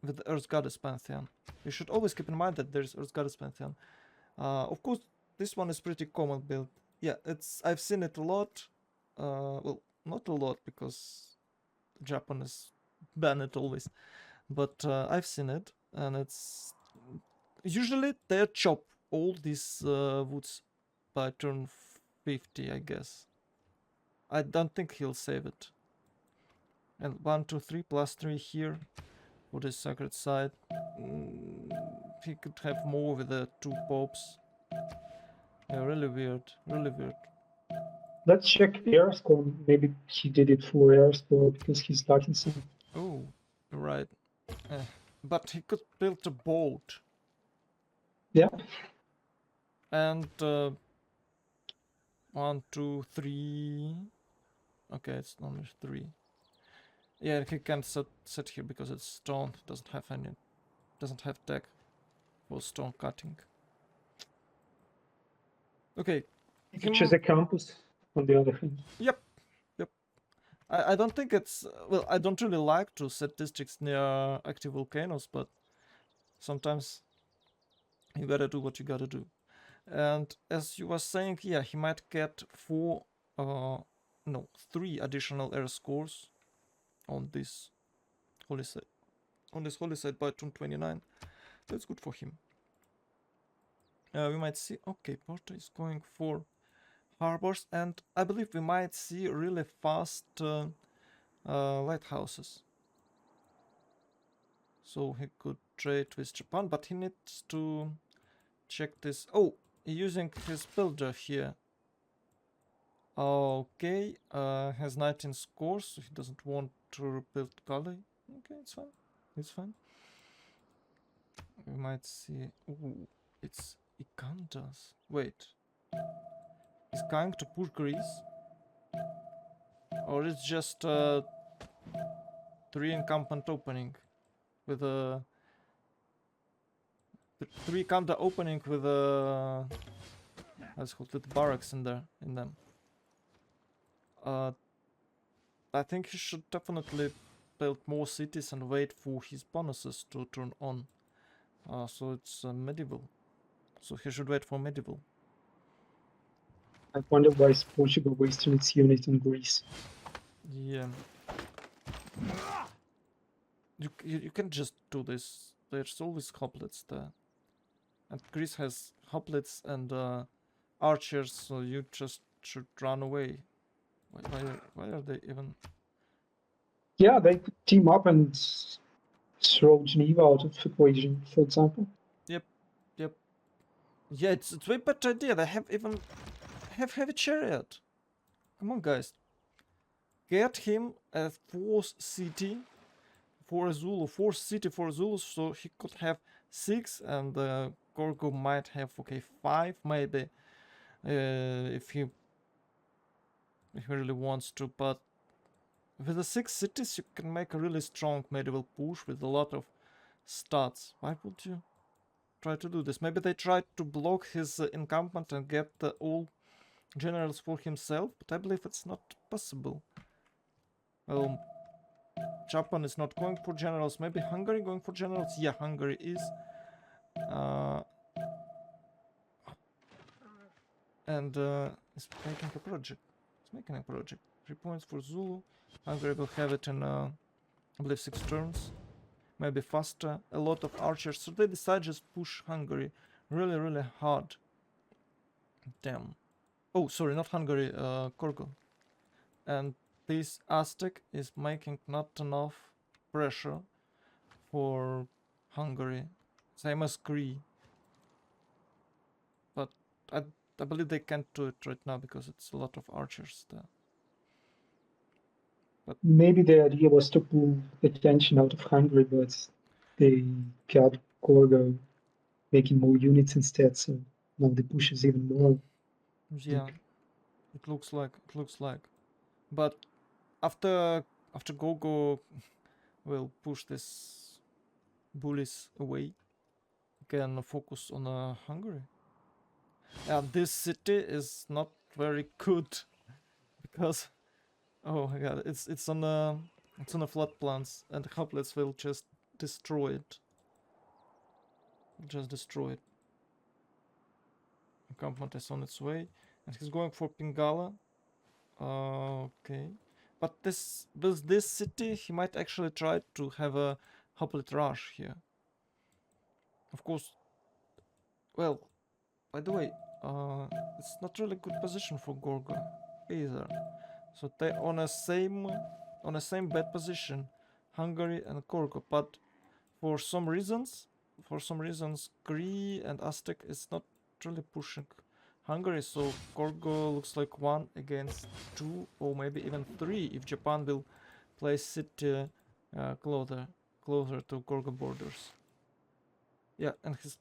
with the Earth Goddess Pantheon. You should always keep in mind that there's Earth Goddess Pantheon. Of course, this one is pretty common build. Yeah, I've seen it a lot. Well, not a lot, because Japan is ban it always. But I've seen it, and it's usually they chop all these woods by turn 50, I guess. I don't think he'll save it. And 1, 2, 3 +3 here for the sacred site. He could have more with the 2 popes. Yeah, really weird. Really weird. Let's check air score. Maybe he did it for air score because he's lacking some. Oh, right. But he could build a boat. Yeah. And 1, 2, 3. Okay, it's only 3. Yeah, he can't sit here because it's stone. Doesn't have tech for stone cutting. Okay. You can choose a campus on the other hand. Yep. I don't think it's well. I don't really like to set districts near active volcanoes, but sometimes you gotta do what you gotta do. And as you were saying, yeah, he might get 3 additional air scores on this holy site. On this holy site by turn 29. That's good for him. We might see. Okay, Porto is going for harbors, and I believe we might see really fast lighthouses. So he could trade with Japan, but he needs to check this. Oh, using his builder here. Okay, has 19 scores, so he doesn't want to rebuild Kali. Okay, it's fine. It's fine. We might see. Ooh, it's Ikantas. Wait. Is going to push Greece? Or it's just 3 encampment opening with a 3 counter opening with a let's call it barracks in there in them. I think he should definitely build more cities and wait for his bonuses to turn on. So it's medieval. So he should wait for medieval. I wonder why is Portugal wasting its unit on Greece. Yeah. You can just do this. There's always hoplites there. And Greece has hoplites and archers, so you just should run away. Why are they even... Yeah, they could team up and throw Geneva out of equation, for example. Yep. Yeah, it's way better idea. They have heavy chariot. Come on, guys. Get him a fourth city for a Zulu, fourth city for Zulu, so he could have 6, and Gorgo might have 5 maybe, if he really wants to. But with the 6 cities, you can make a really strong medieval push with a lot of stats. Why would you try to do this? Maybe they tried to block his encampment and get all generals for himself, but I believe it's not possible. Well, Japan is not going for generals. Maybe Hungary going for generals? Yeah, Hungary is. And it's making a project. It's making a project. 3 points for Zulu. Hungary will have it in, I believe, 6 turns. Maybe faster. A lot of archers. So they decide just push Hungary really hard. Damn. Oh, sorry, not Hungary, Korgo. And this Aztec is making not enough pressure for Hungary. Same as Cree. But I believe they can't do it right now because it's a lot of archers there. But maybe the idea was to pull attention out of Hungary, but they got Gorgo making more units instead, so now the push is even more. yeah, it looks like. But after Gogo will push this bullies away, we can focus on Hungary. And this city is not very good because, oh my god, it's on a flood plants, and hoplites will just destroy it. Just destroy it. Encampment is on its way, and he's going for Pingala. Okay, but with this city, he might actually try to have a hoplet rush here. Of course. Well, by the way, it's not really good position for Gorgo either. So they on a same bad position, Hungary and Gorgo. But for some reasons, Cree and Aztec is not really pushing Hungary. So Gorgo looks like 1 against 2, or maybe even 3 if Japan will place city closer to Gorgo borders. Yeah, and he's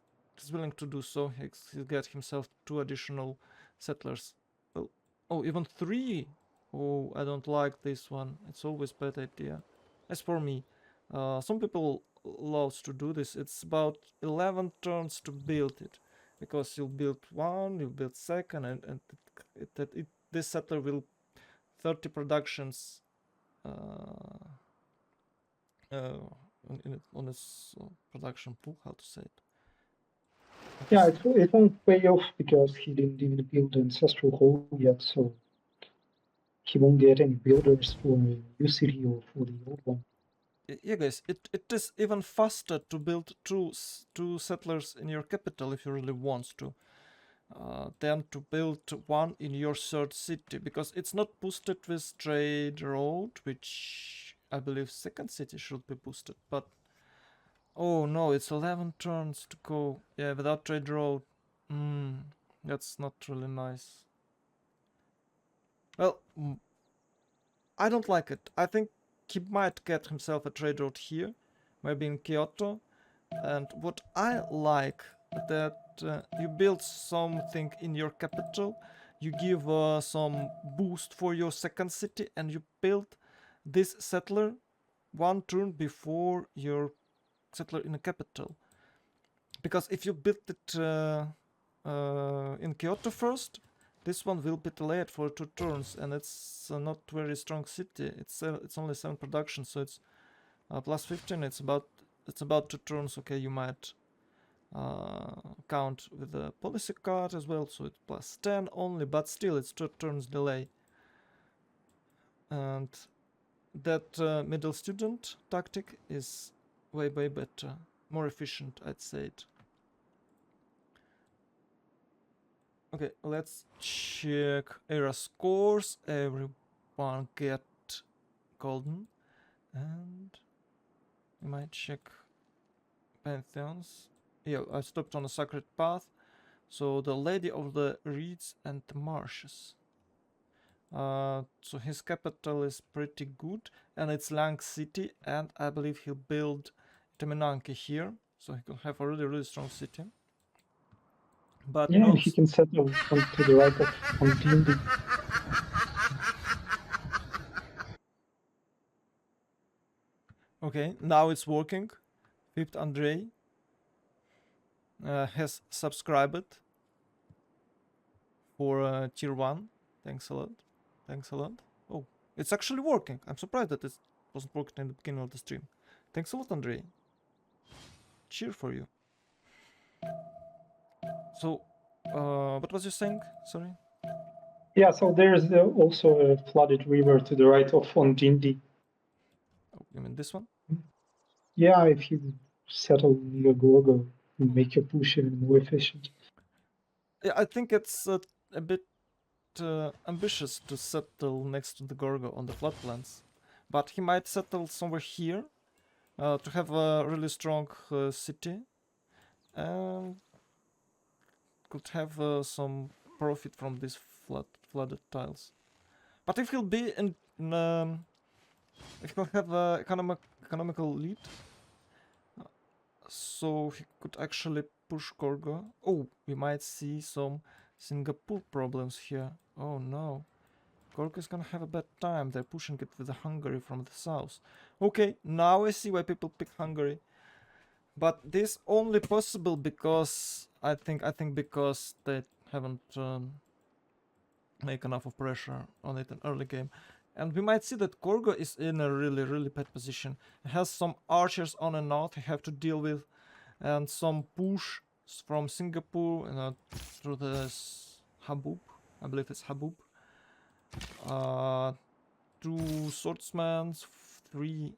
willing to do so. He'll get himself 2 additional settlers. Well, oh, even 3. Oh, I don't like this one. It's always bad idea. As for me, some people loves to do this. It's about 11 turns to build it, because you'll build 1, you'll build 2nd, and this settler will 30 productions on his production pool. How to say it? Yeah, it won't pay off because he didn't even build the ancestral hall yet, so he won't get any builders for the new city or for the old one. Yeah, guys, it is even faster to build two settlers in your capital if you really want to, than to build 1 in your 3rd city, because it's not boosted with trade road, which I believe 2nd city should be boosted. But oh no, it's 11 turns to go. Yeah, without trade road. That's not really nice. Well, I don't like it. I think he might get himself a trade route here, maybe in Kyoto. And what I like that you build something in your capital, you give some boost for your second city, and you build this settler one turn before your settler in the capital. Because if you build it in Kyoto first, this one will be delayed for 2 turns, and it's not very strong city. It's only 7 production, so it's plus 15. It's about 2 turns. Okay, you might count with the policy card as well, so it's plus 10 only, but still it's 2 turns delay. And that middle student tactic is way better, more efficient, I'd say it. Okay, let's check era scores. Everyone get golden, and we might check pantheons. Yeah, I stopped on a sacred path. So the Lady of the Reeds and the Marshes. So his capital is pretty good, and it's Lang City, and I believe he'll build Temenanke here, so he can have a really strong city. But yeah, he can settle to the right of Ondindi. Okay, now it's working. Fifth Andrei has subscribed for tier 1. Thanks a lot. Thanks a lot. Oh, it's actually working. I'm surprised that it wasn't working in the beginning of the stream. Thanks a lot, Andrei. Cheer for you. So, what was you saying? Sorry. Yeah, so there's also a flooded river to the right of Ondindi. Oh, you mean this one? Yeah, if you settle your Gorgo, you make your push even more efficient. Yeah, I think it's a bit ambitious to settle next to the Gorgo on the floodlands, but he might settle somewhere here to have a really strong city, and could have some profit from these flooded tiles. But if he'll be if he'll have economical lead, so he could actually push Gorgo. Oh, we might see some Singapore problems here. Oh no. Gorgo is gonna have a bad time. They're pushing it with the Hungary from the south. Okay, now I see why people pick Hungary. But this only possible because I think because they haven't make enough of pressure on it in early game. And we might see that Gorgo is in a really bad position. He has some archers on and north he have to deal with, and some push from Singapore through this Habub. I believe it's Habub. 2 swordsmen, 3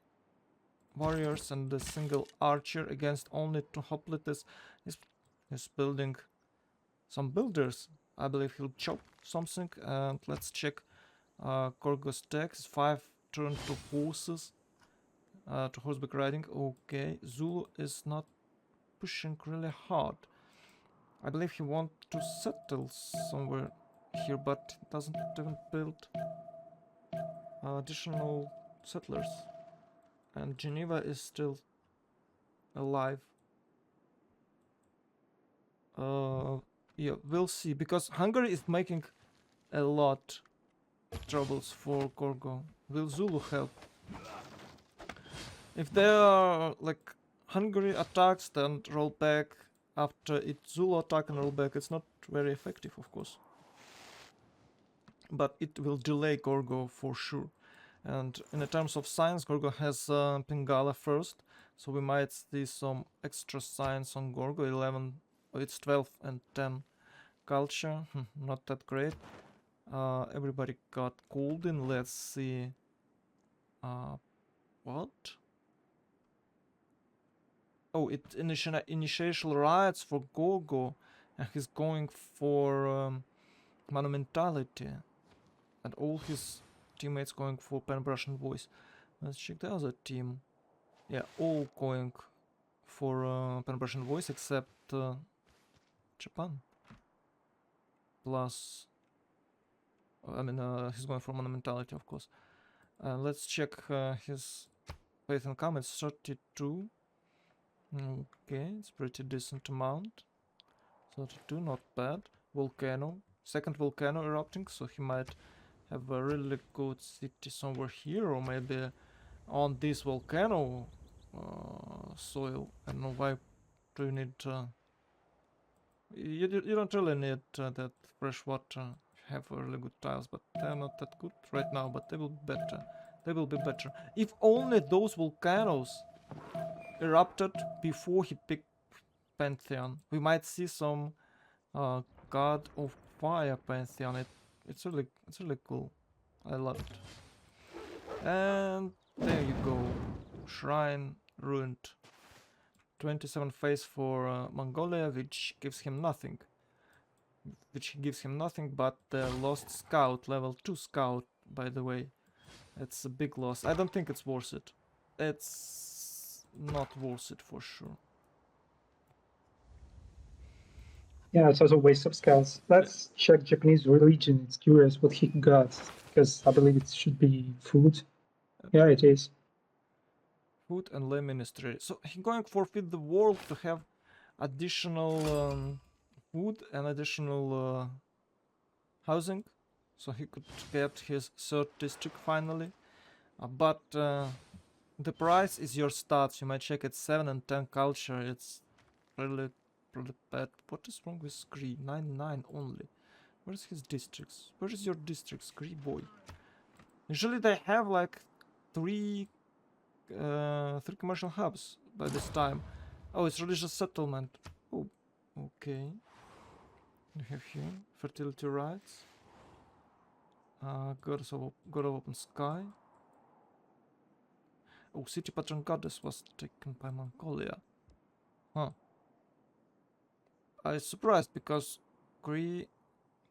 warriors, and a single archer against only 2 hoplites. He's building some builders. I believe he'll chop something, and let's check Gorgo's tax. 5 turn to horses, to horseback riding. Okay, Zulu is not pushing really hard. I believe he wants to settle somewhere here, but doesn't even build additional settlers. And Geneva is still alive. Yeah, we'll see, because Hungary is making a lot troubles for Gorgo. Will Zulu help? If there are like Hungary attacks then roll back after it Zulu attack and roll back, it's not very effective, of course. But it will delay Gorgo for sure. And in terms of science, Gorgo has Pingala first, so we might see some extra science on Gorgo. 11, it's 12 and 10 culture, not that great. Everybody got golden. Let's see. What? Oh, it initial riots for Gorgo, and he's going for monumentality, and all his teammates going for Pan-Russian voice. Let's check the other team. Yeah, all going for Pan-Russian voice except Japan. Plus I mean, he's going for monumentality, of course. Let's check his faith income. It's 32. Okay, it's pretty decent amount. 32, not bad. Volcano. Second volcano erupting, so he might have a really good city somewhere here, or maybe on this volcano soil. I don't know why do you need... you don't really need that fresh water. You have really good tiles, but they're not that good right now, but they will be better. They will be better. If only those volcanoes erupted before he picked Pantheon, we might see some God of Fire Pantheon. It's really cool. I love it. And there you go. Shrine ruined. 27 phase for Mongolia, which gives him nothing. Which gives him nothing but the lost scout, level 2 scout, by the way. It's a big loss. I don't think it's worth it. It's not worth it for sure. Yeah, it's also a waste of scouts. Let's check Japanese religion. It's curious what he got, because I believe it should be food. Yeah, it is. Food and lay ministry. So he's going to forfeit the world to have additional food and additional housing. So he could get his third district finally. But the price is your stats. You might check it 7 and 10 culture. It's really bad. What is wrong with Scree? 9 only. Where's his districts? Where is your district, Scree boy? Usually they have like three commercial hubs by this time. Oh, it's religious settlement. Oh, okay. You have here fertility rights. God of Open Sky. Oh, City Patron Goddess was taken by Mongolia. Huh. I was surprised because Kree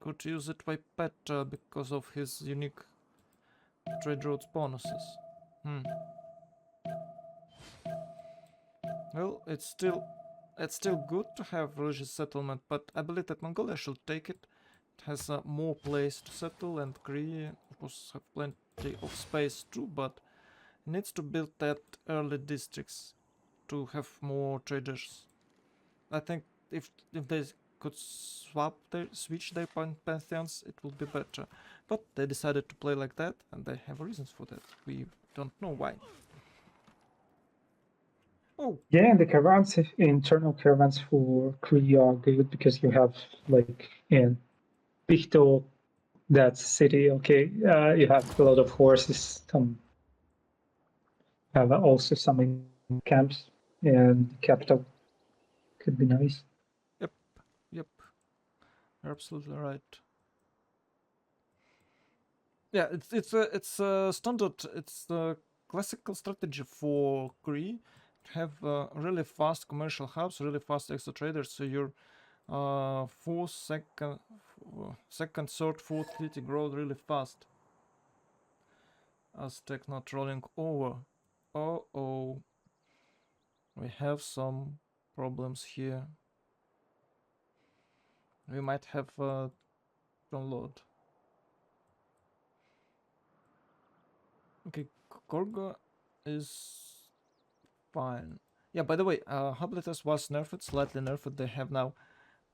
could use it way better because of his unique trade routes bonuses. Well, it's still good to have religious settlement, but I believe that Mongolia should take it. It has more place to settle, and Kree, of course, have plenty of space too, but needs to build that early districts to have more traders. I think if they could switch their pantheons, it would be better. But they decided to play like that, and they have reasons for that. We don't know why. Oh. Yeah, and the caravans, internal caravans for Kree are good because you have like in Picto, that city. Okay, you have a lot of horses. Some have also some in camps, and the capital could be nice. Yep. You're absolutely right. Yeah, it's a standard. It's the classical strategy for Kree. Have really fast commercial hubs, really fast extra traders, so your second, third, fourth city grow really fast. Aztec not rolling over. Oh, we have some problems here. We might have download. Okay, Gorgo is fine. Yeah, by the way, Hubletters was nerfed, slightly nerfed. They have now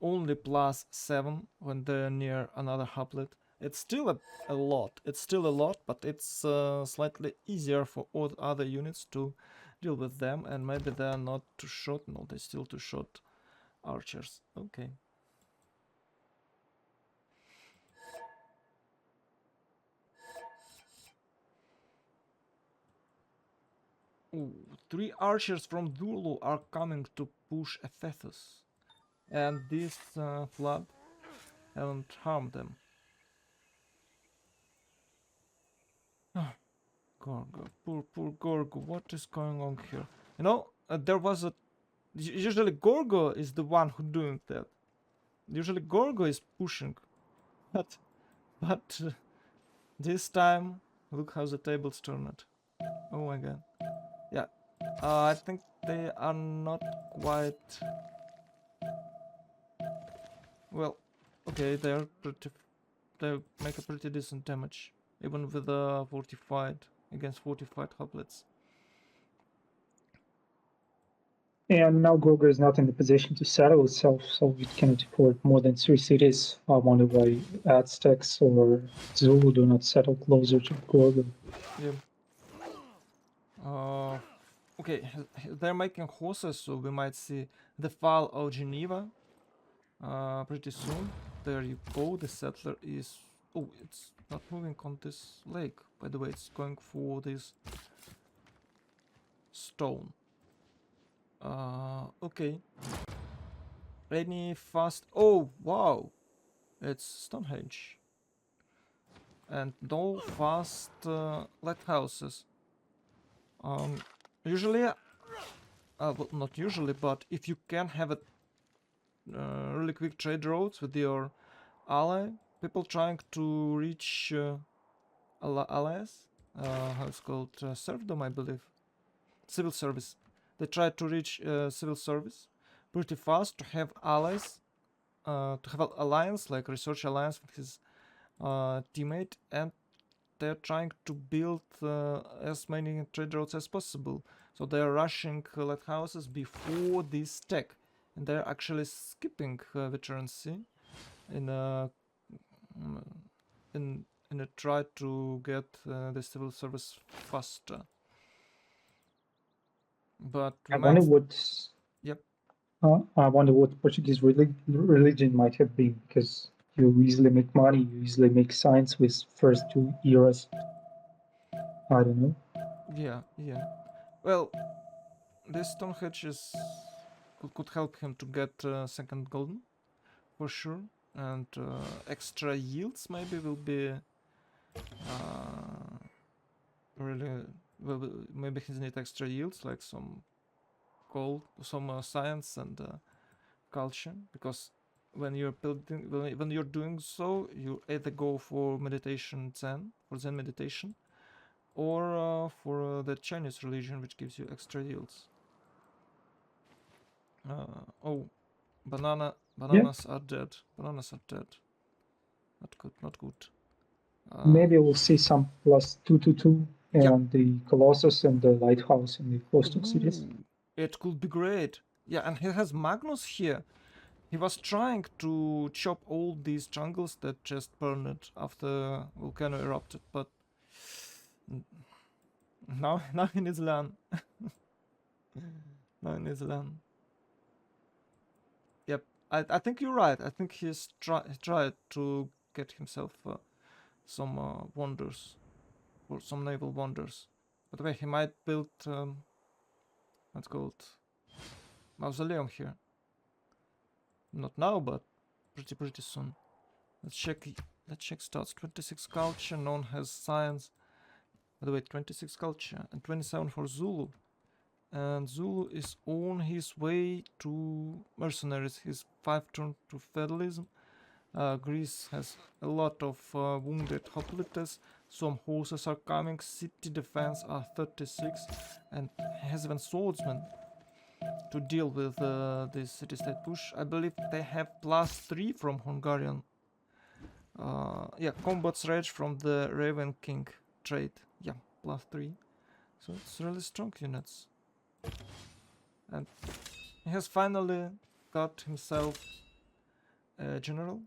only +7 when they're near another Hublet. It's still a lot. It's still a lot, but it's slightly easier for all other units to deal with them, and maybe they're not too short. No, they're still too short archers. Okay. Ooh, 3 archers from Dulu are coming to push Ephesus. And this flood haven't harmed them. Gorgo, poor Gorgo, what is going on here? You know, there was a... Usually Gorgo is the one who doing that. Usually Gorgo is pushing. But this time, look how the tables turned. Oh my god. Yeah, I think they are not quite... Well, okay, they're pretty they make a pretty decent damage, even with the fortified against fortified hoplites. And now Gorgo is not in the position to settle itself, so it cannot afford more than 3 cities. I wonder why Aztecs or Zulu do not settle closer to Gorgo. Yeah. Okay, they're making horses, so we might see the fall of Geneva pretty soon. There you go, the settler is... Oh, it's not moving on this lake. By the way, it's going for this stone. Okay. Any fast... Oh, wow! It's Stonehenge. And no fast lighthouses. Usually... well, not usually, but if you can have a really quick trade routes with your ally, people trying to reach allies, how it's called, serfdom, I believe, civil service. They try to reach civil service pretty fast to have allies, to have an alliance, like research alliance with his teammate, and they're trying to build as many trade routes as possible. So they're rushing lighthouses before this tech, and they're actually skipping veterancy in a try to get the civil service faster. But we I might... wonder what. Yep. I wonder what Portuguese religion might have been, because you easily make money, you easily make science with first 2 eras. I don't know. Yeah, yeah. Well, this Stonehenge is could help him to get second golden, for sure, and extra yields maybe will be really... Well, maybe he needs extra yields, like some gold, some science and culture, because when you're building, when you're doing so, you either go for meditation Zen, for Zen meditation, or for the Chinese religion, which gives you extra yields. Oh, bananas are dead. Bananas are dead. Not good, not good. Maybe we'll see some +222 and the Colossus and the Lighthouse in the coastal cities. It could be great. Yeah, and he has Magnus here. He was trying to chop all these jungles that just burned after volcano erupted, but now he needs land. Now he needs land. Yep, I think you're right. I think he's tried to get himself some wonders, or some naval wonders. By the way, he might build what's called mausoleum here. Not now, but pretty soon. Let's check stats. 26 culture, known as science. By the way, 26 culture and 27 for Zulu. And Zulu is on his way to mercenaries. He's 5 turn to feudalism. Greece has a lot of wounded hoplites. Some horses are coming. City defense are 36, and has even swordsmen to deal with this city-state push. I believe they have +3 from Hungarian. Yeah, combat's rage from the Raven King trade. Yeah, +3. So it's really strong units. And he has finally got himself a general.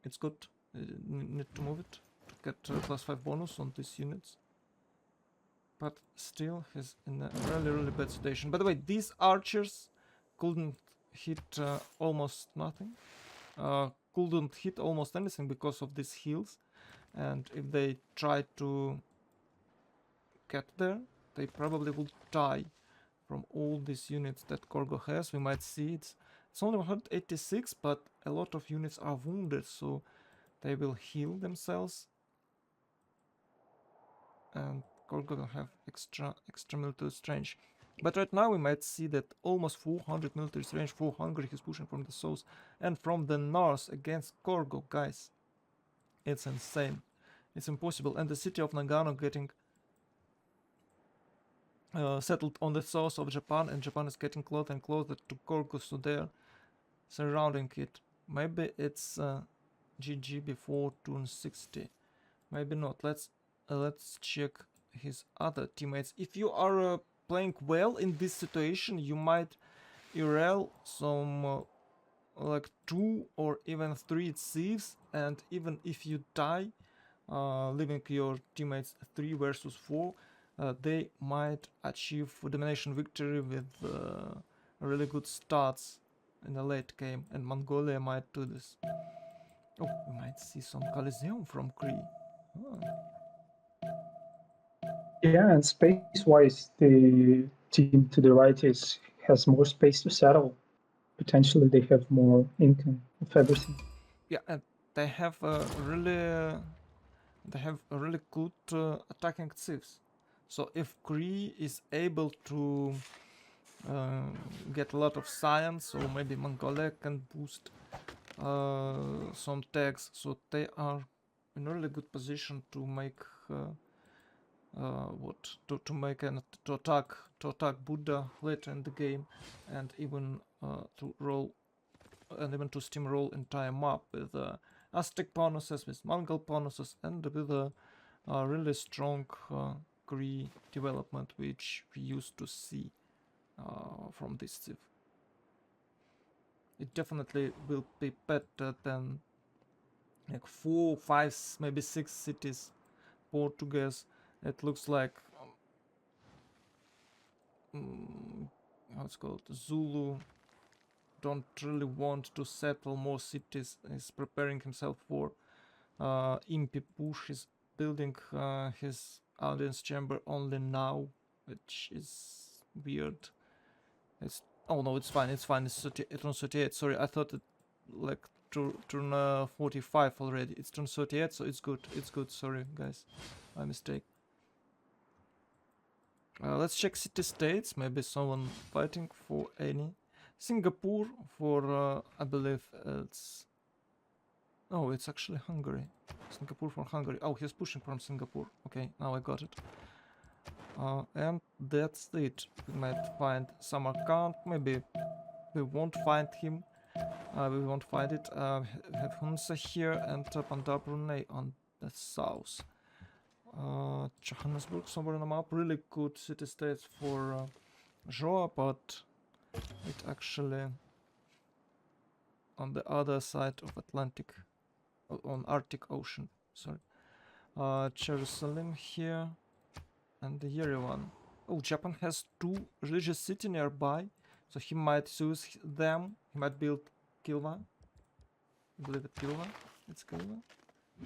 It's good. Need to move it to get +5 bonus on these units. But still, he's in a really bad situation. By the way, these archers couldn't hit almost nothing. Couldn't hit almost anything because of these heals. And if they try to get there, they probably will die from all these units that Gorgo has. We might see it's only 186, but a lot of units are wounded, so they will heal themselves. And Gorgo will have extra military strength. But right now we might see that almost 400 military strength for Hungary is pushing from the south and from the north against Gorgo, guys. It's insane. It's impossible. And the city of Nagano getting settled on the south of Japan, and Japan is getting closer and closer to Gorgo, so they're surrounding it. Maybe it's GG before turn 60. Maybe not. Let's check his other teammates. If you are playing well in this situation, you might IRL some like 2 or even 3 thieves, and even if you die, leaving your teammates 3 versus 4, they might achieve domination victory with really good stats in the late game, and Mongolia might do this. Oh, we might see some Coliseum from Cree. Oh. Yeah, and space-wise, the team to the right has more space to settle. Potentially, they have more income of everything. Yeah, and they have a really good attacking thieves. So if Cree is able to get a lot of science, or maybe Mongolia can boost some tags, so they are in a really good position to make to attack Buddha later in the game, and even to steamroll entire map with Aztec bonuses, with Mongol bonuses, and with a really strong Cree development, which we used to see from this civ. It definitely will be better than like 4, 5, maybe 6 cities Portuguese. It looks like how it's called, Zulu don't really want to settle more cities. He's preparing himself for Impi push. He's building his audience chamber only now, which is weird. It's oh no, it's fine. It's fine. It's 38. Sorry, I thought it like turn 45 already. It's turn 38, so it's good. It's good. Sorry, guys, my mistake. Let's check city states. Maybe someone fighting for any. Singapore for I believe it's. Oh, it's actually Hungary. Singapore for Hungary. Oh, he's pushing from Singapore. Okay, now I got it. And that's it. We might find some account. Maybe we won't find him. We won't find it. We have Hunza here and Pandab Brunei on the south. Johannesburg somewhere on the map. Really good city states for Joa, but it actually on the other side of Atlantic, on Arctic Ocean. Sorry. Jerusalem here. And the Yerevan. Oh, Japan has 2 religious cities nearby, so he might use them. He might build Kilva. I believe it's Kilva. It's Kilva.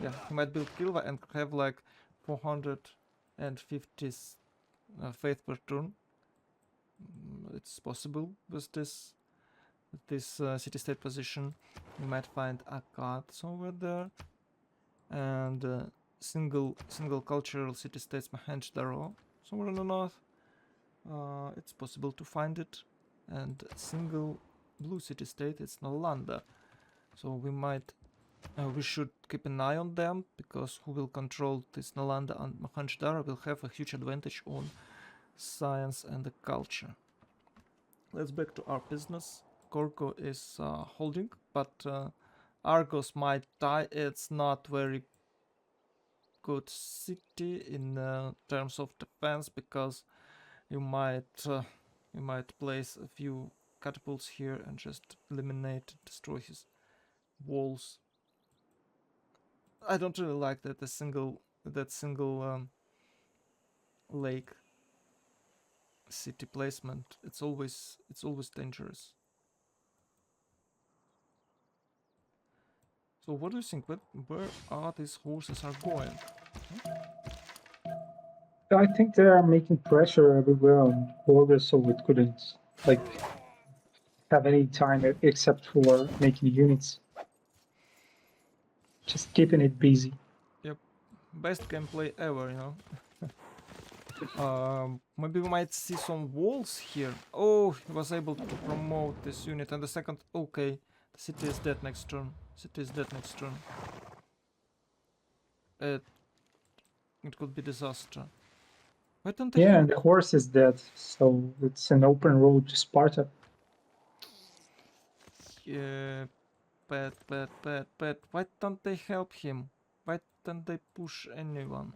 Yeah, he might build Kilva and have like 450 faith per turn. It's possible with this city-state position. You might find Akkad somewhere there, and single cultural city-states Mohenjo-Daro somewhere in the north. It's possible to find it, and single blue city-state, it's Nalanda. So we should keep an eye on them, because who will control this Nalanda and Mohenjo-Daro will have a huge advantage on science and the culture. Let's back to our business. Korko is holding, but Argos might die. It's not very good city in terms of defense, because you might place a few catapults here and just eliminate, destroy his walls. I don't really like that single lake city placement. It's always dangerous. So what do you think? Where are these horses are going? I think they are making pressure everywhere on borders, so it couldn't like have any time except for making units. Just keeping it busy. Yep, best gameplay ever, you know. Maybe we might see some walls here. Oh, he was able to promote this unit, and the second. Okay, the city is dead next turn. City is dead next turn. It could be disaster. Why don't they? Yeah, and the horse is dead, so it's an open road to Sparta. Yeah, bad, bad, bad, bad. Why don't they help him? Why don't they push anyone?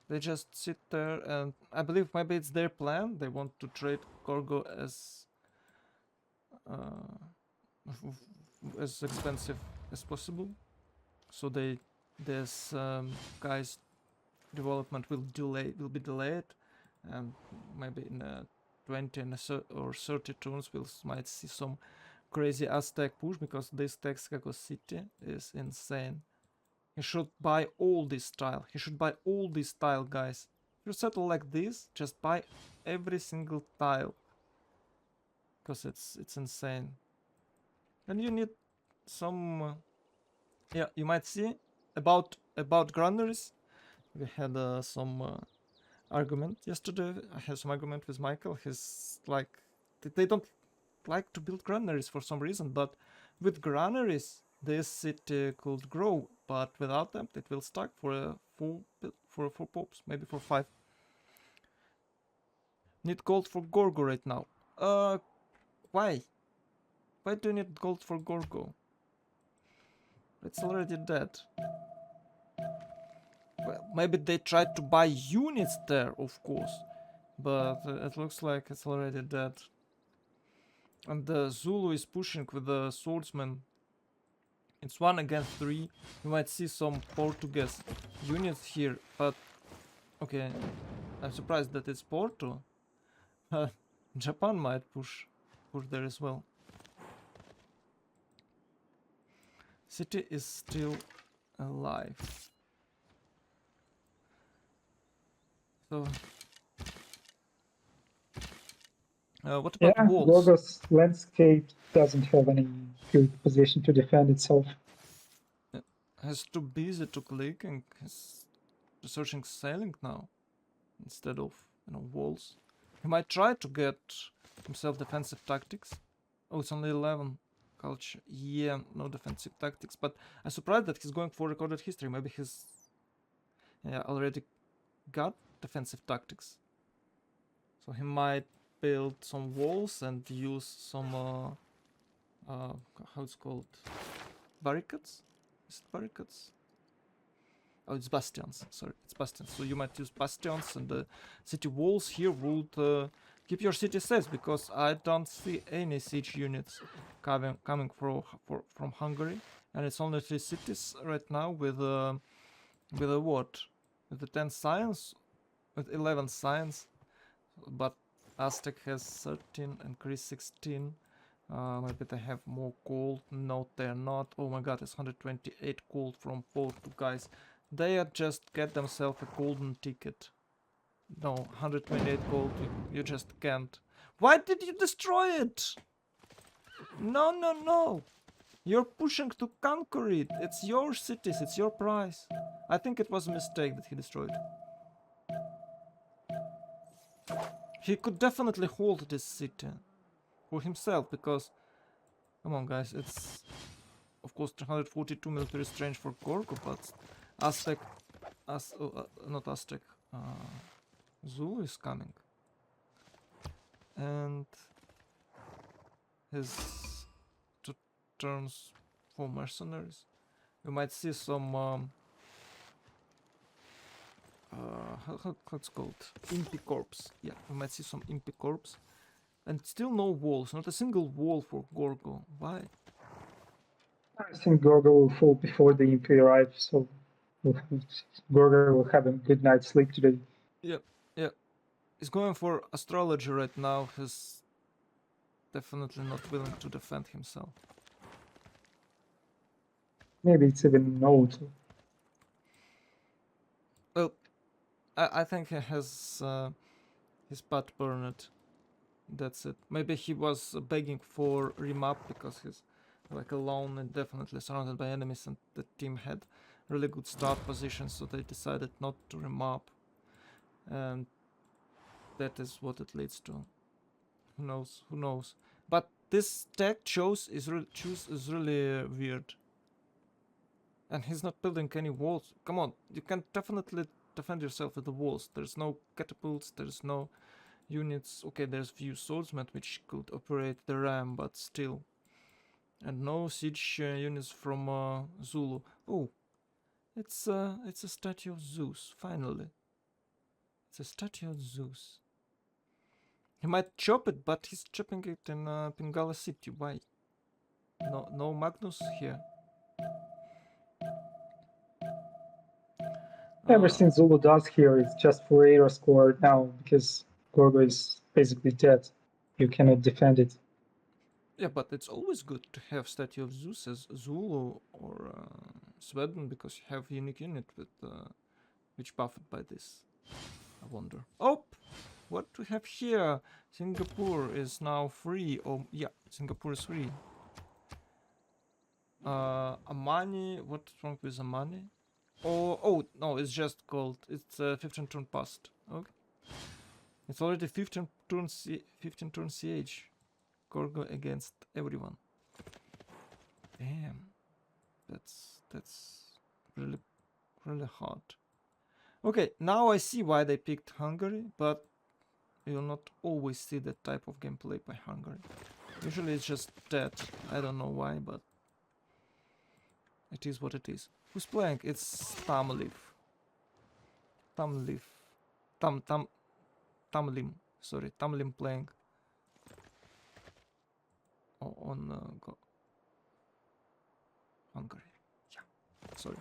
They just sit there and I believe maybe it's their plan. They want to trade Gorgo as as expensive as possible. So this guy's development will be delayed, and maybe in 20 or 30 turns we might see some crazy Aztec push, because this Texaco city is insane. He should buy all this tile. He should buy all this tile, guys. If you settle like this, just buy every single tile, because it's insane. And you need some yeah, you might see about granaries. We had some argument yesterday. I had some argument with Michael. He's like, they don't like to build granaries for some reason, but with granaries this city could grow, but without them it will stuck for four popes, maybe for 5. Need gold for Gorgo right now. Why? Why do you need gold for Gorgo? It's already dead. Well, maybe they tried to buy units there, of course, but it looks like it's already dead. And the Zulu is pushing with the swordsman. It's 1 against 3. You might see some Portuguese units here, but okay, I'm surprised that it's Porto. Japan might push there as well. City is still alive. So, what about walls? Gorgo's landscape doesn't have any good position to defend itself. He's too busy to clicking. He's researching sailing now instead of, walls. He might try to get himself defensive tactics. Oh, it's only 11 culture. Yeah, no defensive tactics. But I'm surprised that he's going for recorded history. Maybe he's already got defensive tactics. So he might build some walls and use some how it's called, barricades? Is it barricades? Oh, it's bastions. Sorry, it's bastions. So you might use bastions, and the city walls here would keep your city safe, because I don't see any siege units coming from Hungary, and it's only 3 cities right now with a what? With the 10 science, with 11 science, but Aztec has 13 and Greece 16. Maybe they have more gold. No, they're not. Oh my god, it's 128 gold from both guys. They just get themselves a golden ticket. No, 128 gold, you just can't. Why did you destroy it? No, no, no. You're pushing to conquer it. It's your cities, it's your prize. I think it was a mistake that he destroyed. He could definitely hold this city for himself, because, come on guys, it's of course 342 military strength for Gorgo, but Aztec, not Aztec, Zulu is coming, and his 2 turns for mercenaries. You might see some how it's called, Impi Corps. Yeah, we might see some Impi Corps, and still no walls, not a single wall for Gorgo. Why? I think Gorgo will fall before the Imp arrives, so Gorgo will have a good night's sleep today. Yeah, yeah. He's going for astrology right now. He's definitely not willing to defend himself. Maybe it's even no too. Well, I think he has his butt burned. That's it. Maybe he was begging for remap because he's like alone and definitely surrounded by enemies, and the team had really good start position, so they decided not to remap, and that is what it leads to. Who knows? Who knows? But this tech choose is really weird, and he's not building any walls. Come on, you can definitely defend yourself with the walls. There's no catapults. There's no units. Okay, there's few swordsmen which could operate the ram, but still, And no siege units from Zulu. Oh, it's a statue of Zeus. Finally, it's a statue of Zeus. He might chop it, but he's chopping it in Pingala City. Why? No Magnus here. Everything Zulu does here is just for era score now because Gorgo is basically dead. You cannot defend it. Yeah, but it's always good to have statue of Zeus as Zulu or Sweden because you have unique unit with which buffed by this. I wonder. Oh, what we have here? Singapore is now free. Oh, yeah, Singapore is free. Amani, what's wrong with Amani? Oh no, it's just gold. It's 15 turn past. Okay. It's already 15 turn CH. Gorgo against everyone. Damn. That's really hard. Okay, now I see why they picked Hungary, but you'll not always see that type of gameplay by Hungary. Usually it's just that. I don't know why, but it is what it is. Who's playing? It's Tamliv. Tamlim. Sorry, Tamlim playing. On Hungary. Yeah, sorry.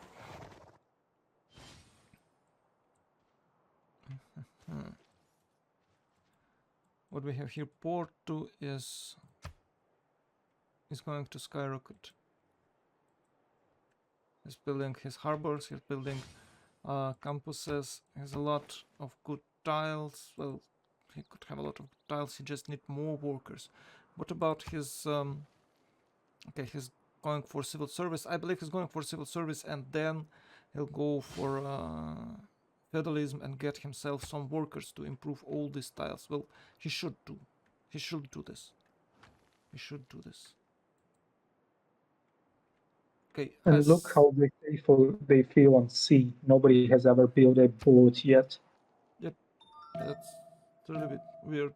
What we have here, Porto is going to skyrocket. He's building his harbors, he's building campuses, he has a lot of good tiles. Well, he could have a lot of tiles, he just need more workers. What about his okay, he's going for civil service. I believe he's going for civil service and then he'll go for feudalism and get himself some workers to improve all these tiles. Well, he should do. He should do this. He should do this. Okay. And look how they feel on sea. Nobody has ever built a boat yet. Yep, that's a little bit weird.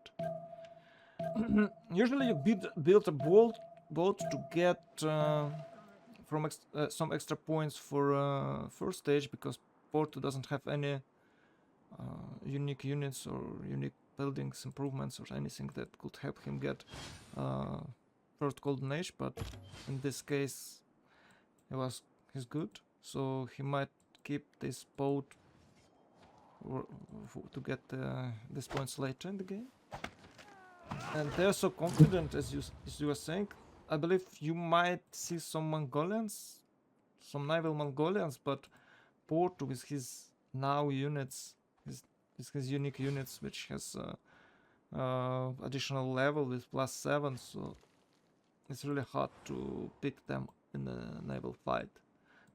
Usually you build a boat to get some extra points for first stage because Porto doesn't have any unique units or unique buildings improvements or anything that could help him get first golden age, but in this case he's good, so he might keep this boat to get these points later in the game. And they're so confident, as you were saying. I believe you might see some Mongolians, some naval Mongolians, but Porto with his now units, his unique units, which has additional level with +7, so it's really hard to pick them in a naval fight.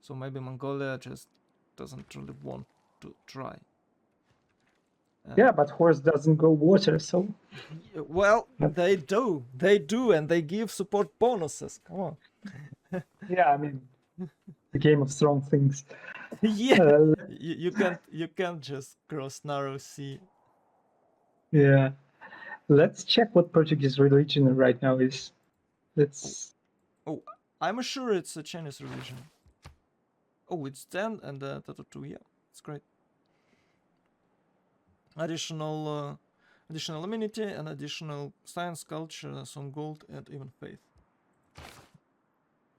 So maybe Mongolia just doesn't really want to try. Yeah, but horse doesn't go water, so... Well, they do, and they give support bonuses. Come on. Yeah, I mean, the Game of Thrones things. Yeah, you can't just cross narrow sea. Yeah, let's check what Portuguese religion right now is. Let's. Oh, I'm sure it's a Chinese religion. Oh, it's 10 and Tattoo. Yeah, it's great. Additional immunity and additional science, culture, some gold, and even faith.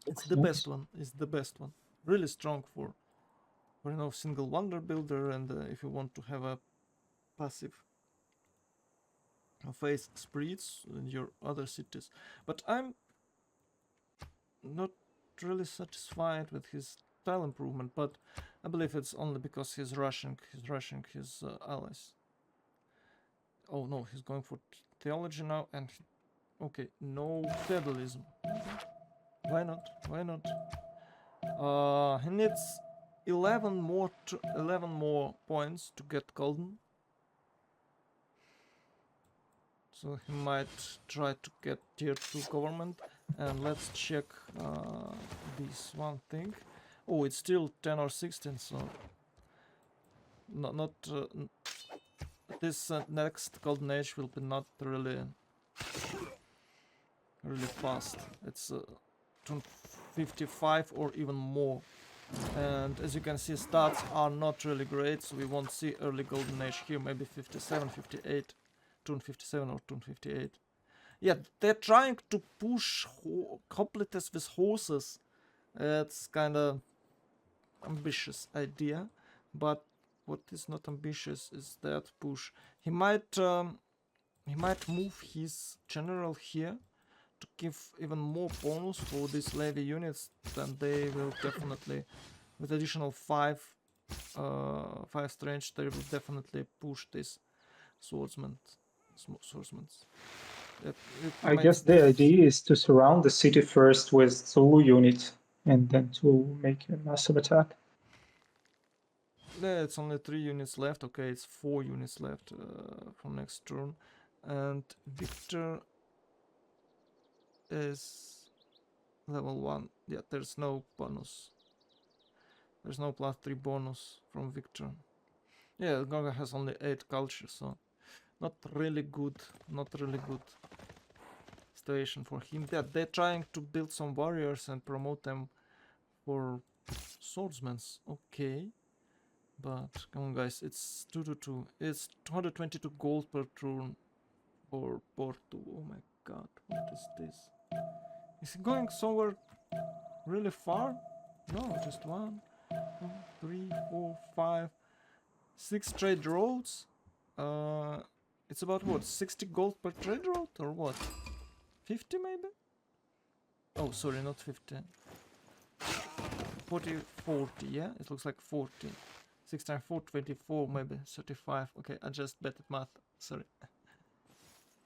It's the best one. It's the best one. Really strong for single wonder builder, and if you want to have a passive faith spreads in your other cities. But I'm not really satisfied with his tile improvement, but I believe it's only because he's rushing his allies. Oh no, he's going for theology now, and okay, no feudalism. Why not? He needs 11 more points to get golden. So he might try to get tier 2 government. And let's check this one thing. Oh, it's still 10 or 16, so not this next golden age will be not really fast. It's turn 55 or even more. And as you can see, stats are not really great, so we won't see early golden age here. Maybe 57, 58, turn 57 or turn 58. Yeah, they're trying to push completers with horses. It's kind of ambitious idea, but what is not ambitious is that push. He might move his general here to give even more bonus for these levy units. Then they will definitely, with additional 5 strange, they will definitely push this swordsmen. I guess the idea is to surround the city first with Zulu units and then to make a massive attack. Yeah, it's only 3 units left. Okay, it's 4 units left for next turn. And Victor is level 1. Yeah, there's no bonus. There's no +3 bonus from Victor. Yeah, Gaga has only 8 culture, so not really good. Not really good situation for him. Yeah, they're trying to build some warriors and promote them for swordsmen. Okay. But come on, guys, it's 2-2. It's 222 gold per turn for Porto. Oh my god, what is this? Is he going somewhere really far? No, just 1, 2, 3, 4, 5, 6 trade roads. It's about what? 60 gold per trade road or what? 50 maybe? Oh, sorry, not 50. 40, yeah? It looks like 40. 6 times 4, 24, maybe 35. Okay, I just bet at math. Sorry.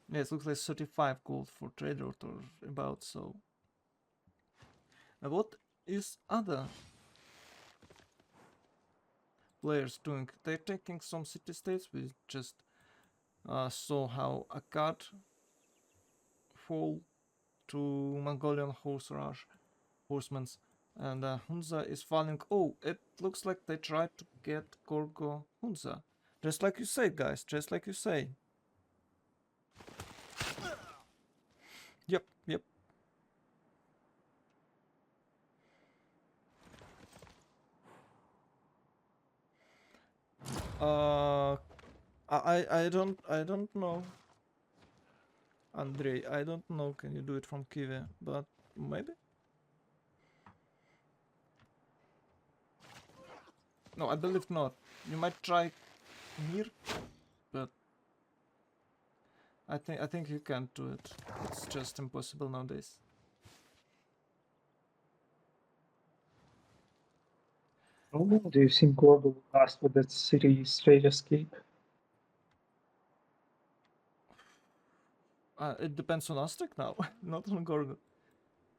Yeah, it looks like 35 gold for trade route or about so. Now what is other players doing? They're taking some city states. We just saw how Akkad fall to Mongolian horsemen, and Hunza is falling. Oh, it looks like they tried to get Gorgo Hunza. Just like you say, guys, just like you say. Yep, yep. I don't know. Andrei, I don't know, can you do it from Kiev? But maybe? No, I believe not. You might try Mir, but I think you can't do it. It's just impossible nowadays. How long do you think Gorgo will last with that city straight escape? It depends on Aztec now, not on Gorgo.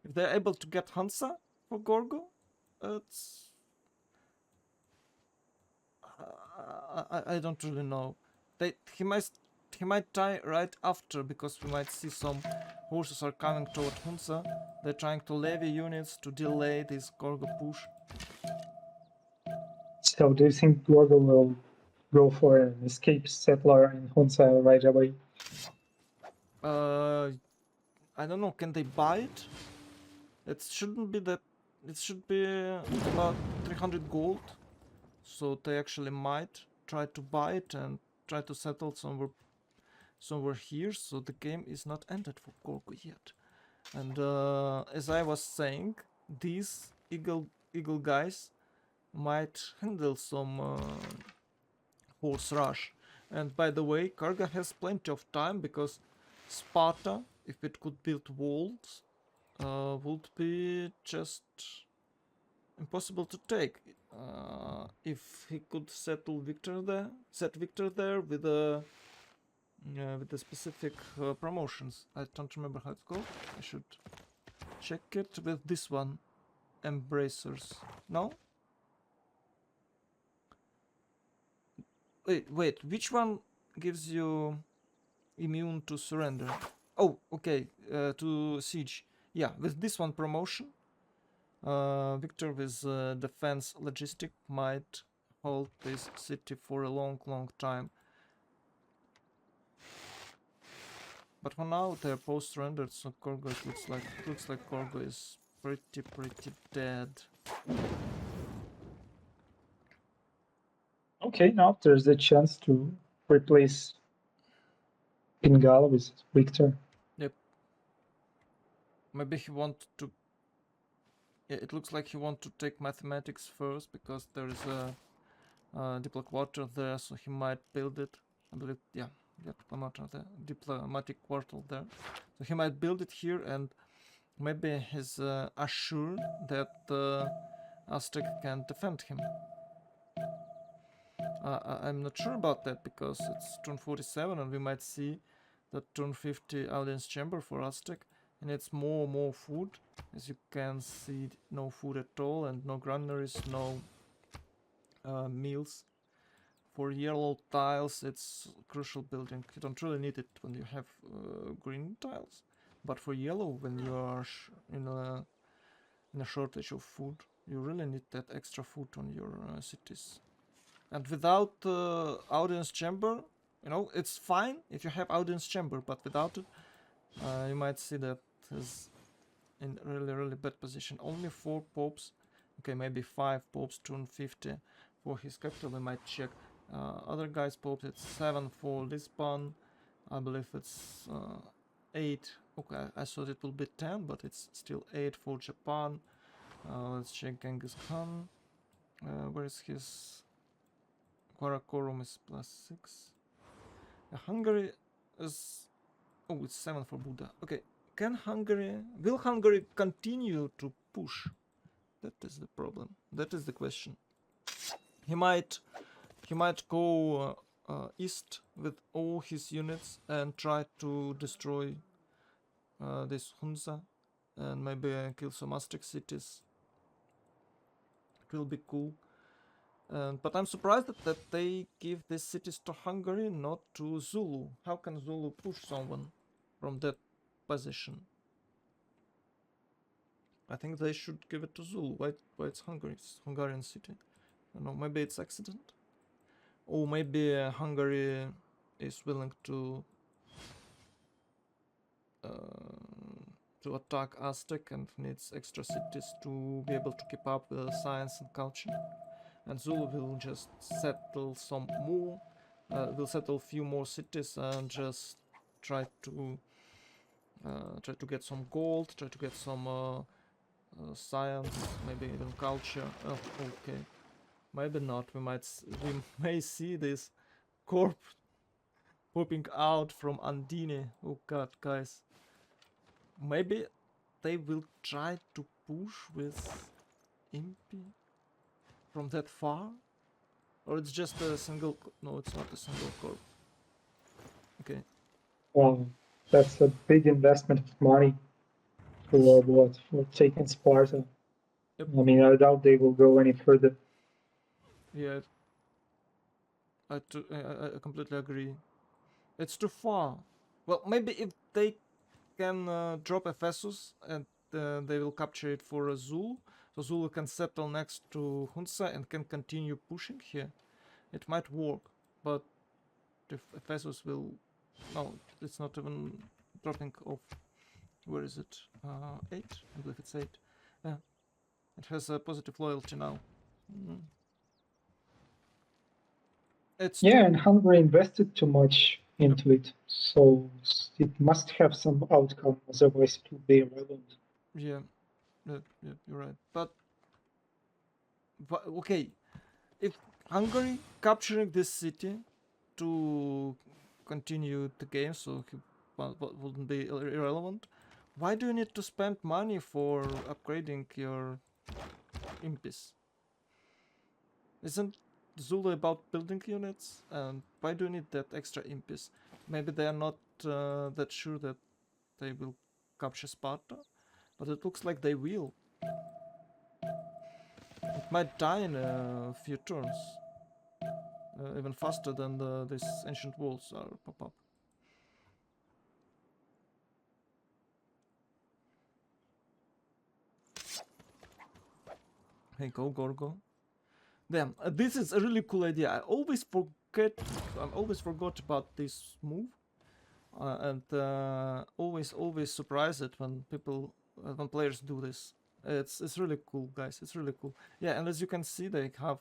If they're able to get Hansa for Gorgo, it's... I don't really know. He might die right after, because we might see some horses are coming toward Hunza. They're trying to levy units to delay this Gorgo push. So do you think Gorgo will go for an escape settler in Hunza right away? I don't know, can they buy it? It shouldn't be that... It should be about 300 gold. So they actually might try to buy it and try to settle somewhere here. So the game is not ended for Gorgo yet. And as I was saying, these eagle guys might handle some horse rush. And by the way, Karga has plenty of time, because Sparta, if it could build walls, would be just impossible to take. If he could set Victor there with the specific promotions. I don't remember how it's called. I should check it with this one. Embracers. No? Wait, which one gives you immune to surrender? Oh, okay, to siege. Yeah, with this one promotion, Victor with defense logistic might hold this city for a long time. But for now they're post-rendered, so Korgo looks like Korgo is pretty dead. Okay, now there's a chance to replace Bengala with Victor. Yep. Maybe he want to. Yeah, it looks like he want to take mathematics first because there is a diplomatic quarter there, so he might build it. I believe, yeah, diplomatic quarter there. So he might build it here, and maybe he's assured that Aztec can defend him. I'm not sure about that because it's turn 47 and we might see that turn 50 audience chamber for Aztec, and it's more food. As you can see, no food at all and no granaries, no meals. For yellow tiles, it's crucial building. You don't really need it when you have green tiles, but for yellow, when you are in a shortage of food, you really need that extra food on your cities. And without audience chamber, you know, it's fine if you have audience chamber, but without it, you might see that is in really bad position. Only 4 popes, okay, maybe 5 popes turn 50 for his capital. We might check other guys' popes. It's 7 for Lisbon. I believe it's 8. Okay, I thought it will be 10, but it's still 8 for Japan. Let's check Genghis Khan. Where is his Karakorum is +6. Hungary is... Oh, it's 7 for Buddha. Okay, will Hungary continue to push? That is the problem. That is the question. He might go east with all his units and try to destroy this Hunza and maybe kill some Aztec cities. It will be cool. But I'm surprised that they give these cities to Hungary, not to Zulu. How can Zulu push someone from that position? I think they should give it to Zulu. Why it's Hungary? It's Hungarian city. I don't know, maybe it's accident? Or maybe Hungary is willing to attack Aztec and needs extra cities to be able to keep up with science and culture. And Zulu will just settle some more, will settle a few more cities and just try to get some gold, try to get some science, maybe even culture. Oh, okay, maybe not. We may see this corp popping out from Andine. Oh god, guys. Maybe they will try to push with Impi from that far? Or it's just a single... No, it's not a single corp. Okay. That's a big investment of money for what? For taking Sparta. Yep. I mean, I doubt they will go any further. Yeah. I completely agree. It's too far. Well, maybe if they can drop Ephesus and they will capture it for a Zulu, so Zulu can settle next to Hunza and can continue pushing here. It might work, but if Ephesus will... No, it's not even dropping off. Where is it? 8? I believe it's 8. Yeah. It has a positive loyalty now. It's and Hungary invested too much into it, so it must have some outcome, otherwise it will be irrelevant. Yeah, you're right. But okay, if Hungary capturing this city to continue the game, so he wouldn't be irrelevant, why do you need to spend money for upgrading your impis? Isn't Zulu about building units? And why do you need that extra impis? Maybe they are not that sure that they will capture Sparta, but it looks like they will. It might die in a few turns, even faster than these ancient walls are pop up. Hey, go Gorgo. Damn, this is a really cool idea. I always forgot about this move, and always surprised it when players do this. It's really cool, guys. It's really cool. Yeah, and as you can see, they have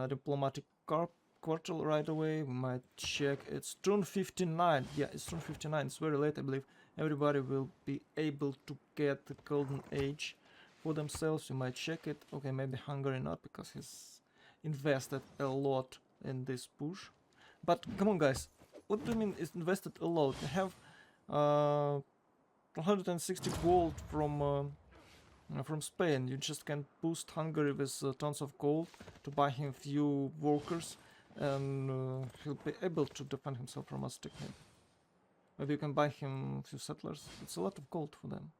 diplomatic quarter right away. We might check. It's turn 59. Yeah, it's turn 59. It's very late, I believe. Everybody will be able to get the golden age for themselves. You might check it. Okay, maybe Hungary not, because he's invested a lot in this push. But come on, guys. What do you mean it's invested a lot? You have 160 gold from Spain. You just can boost Hungary with tons of gold to buy him few workers, and he'll be able to defend himself from Aztec. Maybe you can buy him few settlers. It's a lot of gold for them.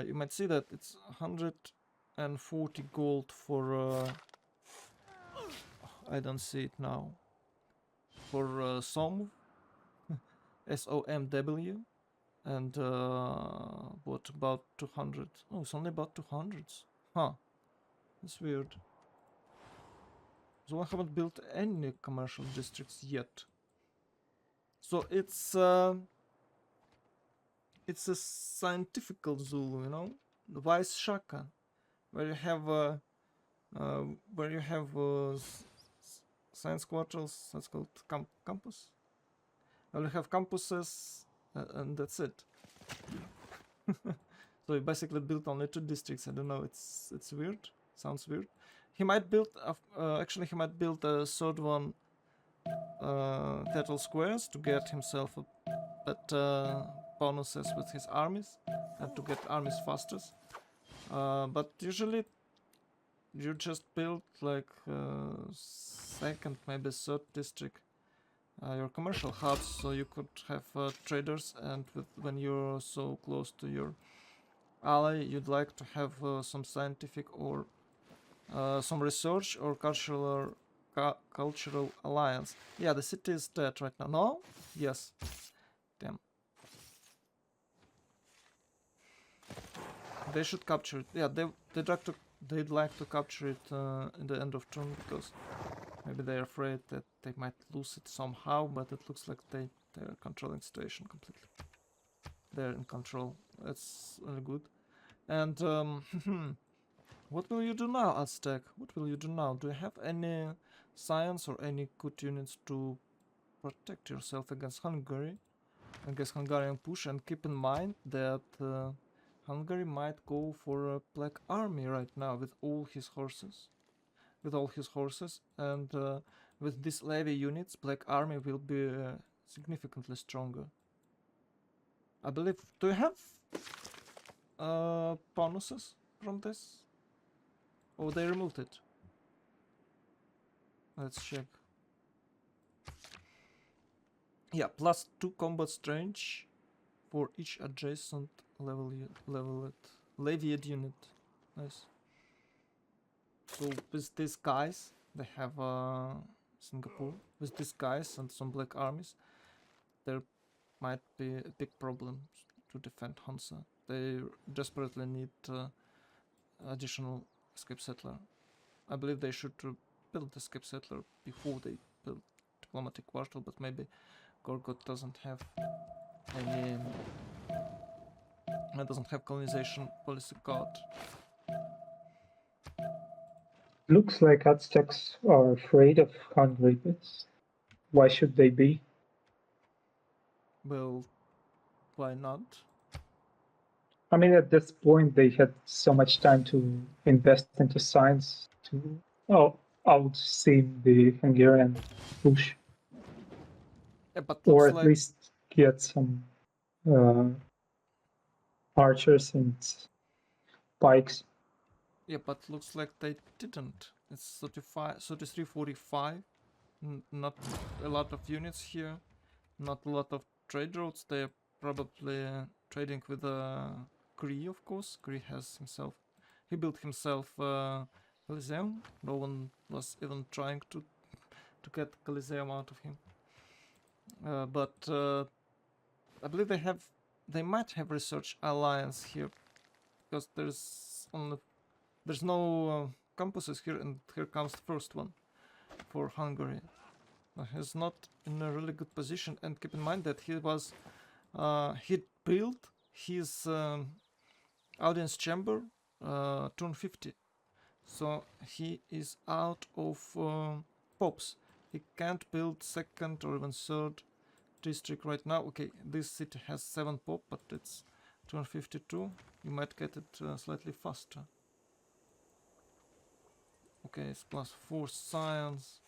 You might see that it's 140 gold for I don't see it now. For SOMW, SOMW, and what about 200? Oh, it's only about 200s. Huh, that's weird. So I haven't built any commercial districts yet. So it's a scientific Zulu, you know, the Vice Shaka, where you have science quarters. That's called campus. Well, you have campuses, and that's it. So you basically built only 2 districts. I don't know. It's weird. Sounds weird. He might build. Actually, he might build a third one. Theater squares to get himself better bonuses with his armies and to get armies faster. But usually you just build like second, maybe third district, your commercial hubs, so you could have traders, and when you're so close to your ally, you'd like to have some scientific or some research or cultural alliance. Yeah, the city is dead right now. No? Yes. Damn. They should capture it. Yeah, they'd like to capture it in the end of turn, because maybe they're afraid that they might lose it somehow, but it looks like they're controlling the situation completely. They're in control. That's really good. And what will you do now, Aztec? What will you do now? Do you have any science or any good units to protect yourself against Hungary, against Hungarian push? And keep in mind that Hungary might go for a Black Army right now with all his horses. And with these levy units, Black Army will be significantly stronger. I believe. Do you have bonuses from this? Oh, they removed it. Let's check. Yeah, +2 combat strength for each adjacent levied unit. Nice. So with these guys, they have Singapore. With these guys and some black armies, there might be a big problem to defend Hansa. They desperately need additional escape settler. I believe they should build escape settler before they build diplomatic quarter, but maybe Gorgot doesn't have any. Doesn't have colonization policy card. Looks like Aztecs are afraid of Hungary, but why should they be? Well, why not? I mean, at this point, they had so much time to invest into science to outsee the Hungarian push, Yeah, but or looks at like least get some archers and pikes. yeah, but looks like they didn't. It's 33, 45. Not a lot of units here. Not a lot of trade routes. They're probably trading with Kree, of course. Kree has himself. He built himself Coliseum. No one was even trying to get Coliseum out of him. But I believe they might have research alliance here, because there's no campuses here, and here comes the first one for Hungary. He's not in a really good position, and keep in mind that he built his audience chamber, turn 50. So he is out of pops. He can't build second or even third district right now. Okay, this city has 7 pop, but it's turn 52. You might get it slightly faster. Okay, it's +4 science.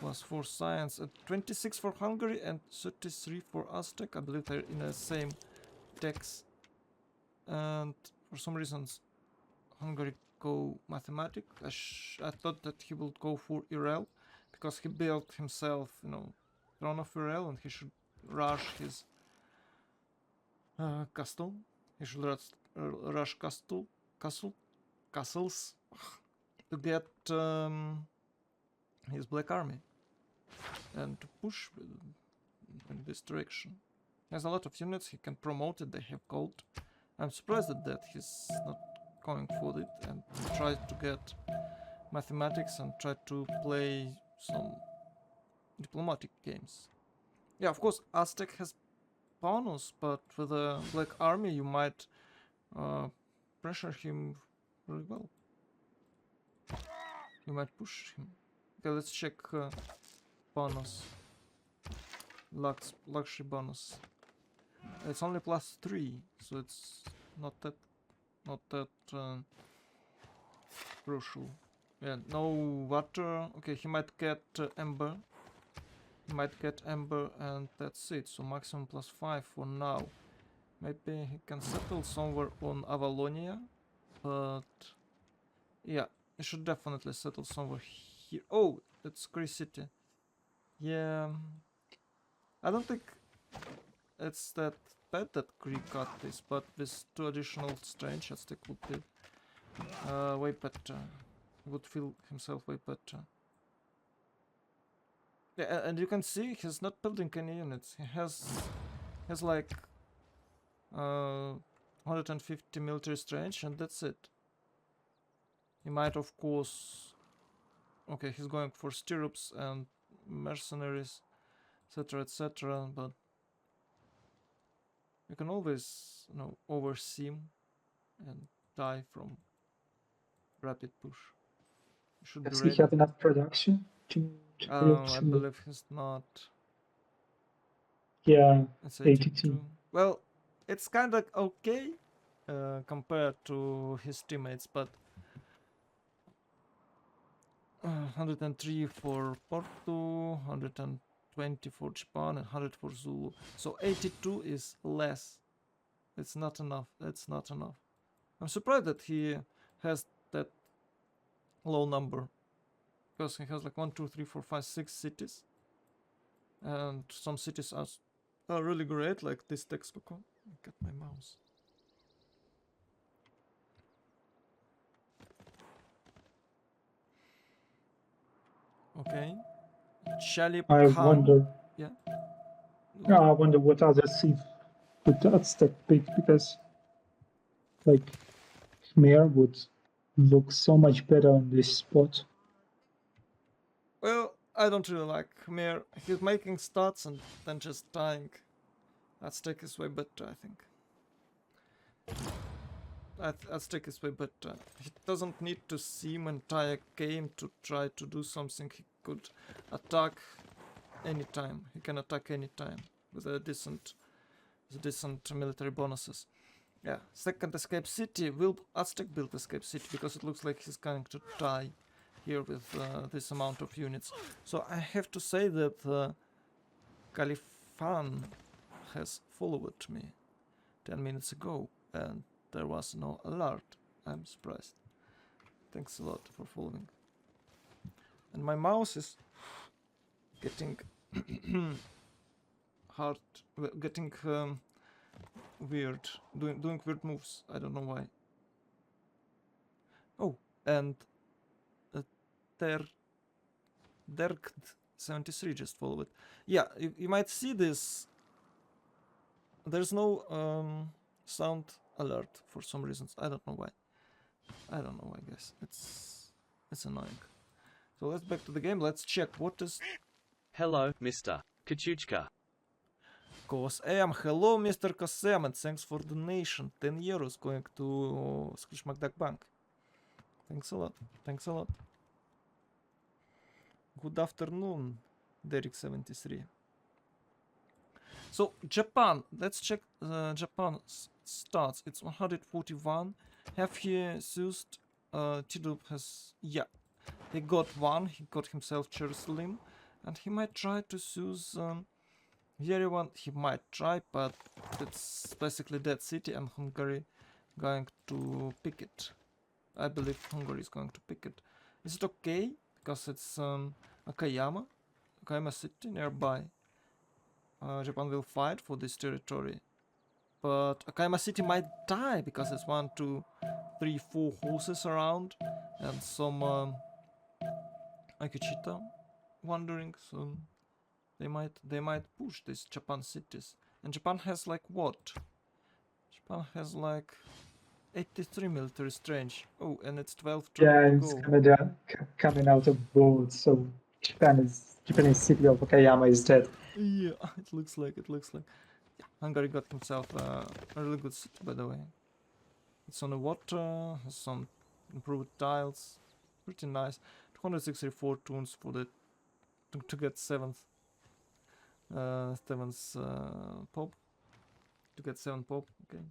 +4 science. 26 for Hungary and 33 for Aztec. I believe they're in the same decks. And for some reasons, Hungary go mathematics. I thought that he would go for Irel, because he built himself, you know, Throne of Irel, and he should rush his castle. He should rush castles to get his Black Army and to push in this direction. He has a lot of units. He can promote it. They have gold. I'm surprised at that he's not going for it and try to get mathematics and try to play some diplomatic games. Yeah, of course, Aztec has bonus, but with a Black Army you might pressure him really well. You might push him. Okay, let's check bonus. Luxury bonus. It's only +3, so it's not that crucial. Yeah, no water. Okay, he might get ember. He might get ember, and that's it. So maximum +5 for now. Maybe he can settle somewhere on Avalonia, but yeah, he should definitely settle somewhere here. Oh, it's Greece City. Yeah, I don't think it's that bad that Greek got this, but with 2 additional strange, Aztec would be way better. He would feel himself way better. Yeah, and you can see he's not building any units. He has like 150 military strange, and that's it. He might, of course. Okay, he's going for stirrups and mercenaries, etc., etc. But you can always, you know, oversee him and die from rapid push. You should Does be he ready. have enough production to I believe he's not. Yeah, It's 82. 82. Well, it's kind of okay compared to his teammates, but 103 for Porto, 120 for Japan, and 100 for Zulu. So 82 is less. It's not enough. That's not enough. I'm surprised that he has that low number, because he has like 1, 2, 3, 4, 5, 6 cities, and some cities are really great, like this Texcoco. Get my mouse. Okay. Shalip I Khan. wonder. Yeah. Yeah, I wonder what others see with the Aztec pick, because like Meier would look so much better on this spot. Well, I don't really like Meier. He's making stats and then just dying. Aztec is way better, I think. Aztec is way better. He doesn't need to see an entire game to try to do something. He could attack anytime. He can attack anytime with a decent military bonuses. Yeah, second escape city. Will Aztec build escape city? Because it looks like he's going to die here with this amount of units. So I have to say that Califan has followed me 10 minutes ago, and there was no alert. I'm surprised. Thanks a lot for following. And my mouse is getting hard, getting weird, doing weird moves. I don't know why. Oh, and Derkt73 just followed. Yeah, you might see this. There's no sound alert for some reasons. I don't know why. I don't know why, guys. It's annoying. So let's back to the game. Let's check what is. Hello, Mr. Kachuchka. Kosem, hello Mr. Kosem, and thanks for donation. 10 euros going to Scratch McDuck Bank. Thanks a lot. Thanks a lot. Good afternoon, Derek73. So Japan, let's check Japan stats. It's 141. Have he used Tidub has, yeah, he got one. He got himself Jerusalem, and he might try to use Yerevan. He might try, but it's basically that city, and Hungary going to pick it. I believe Hungary is going to pick it. Is it okay? Because it's Akayama city nearby. Japan will fight for this territory, but Akayama city might die because there's 1, 2, 3, 4 horses around, and some Akishita wandering. So they might push these Japan cities. And Japan has like what? Japan has like 83 military strength. Oh, and it's 12 to Yeah, it's go. Canada coming out of boats, so Japanese city of Okayama is dead. Yeah, it looks like. Yeah, Hungary got himself a really good city, by the way. It's on the water, has some improved tiles, pretty nice. 264 tunes for the to get 7th pop. To get 7 pop, okay.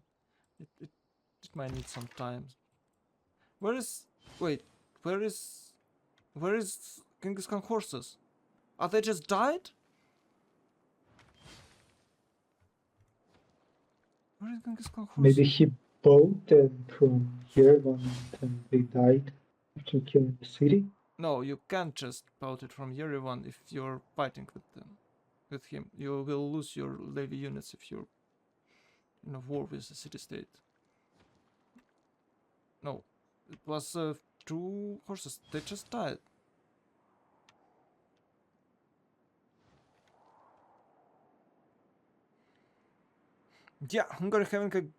It might need some time. Where is Genghis Khan horses? Are they just died? Where is Genghis Khan horses? Maybe he bought them from here when they died after killing the city. No, you can't just pout it from Yerevan if you're fighting with him. You will lose your levy units if you're in a war with the city-state. No, it was 2 horses. They just died. Yeah, Hungary having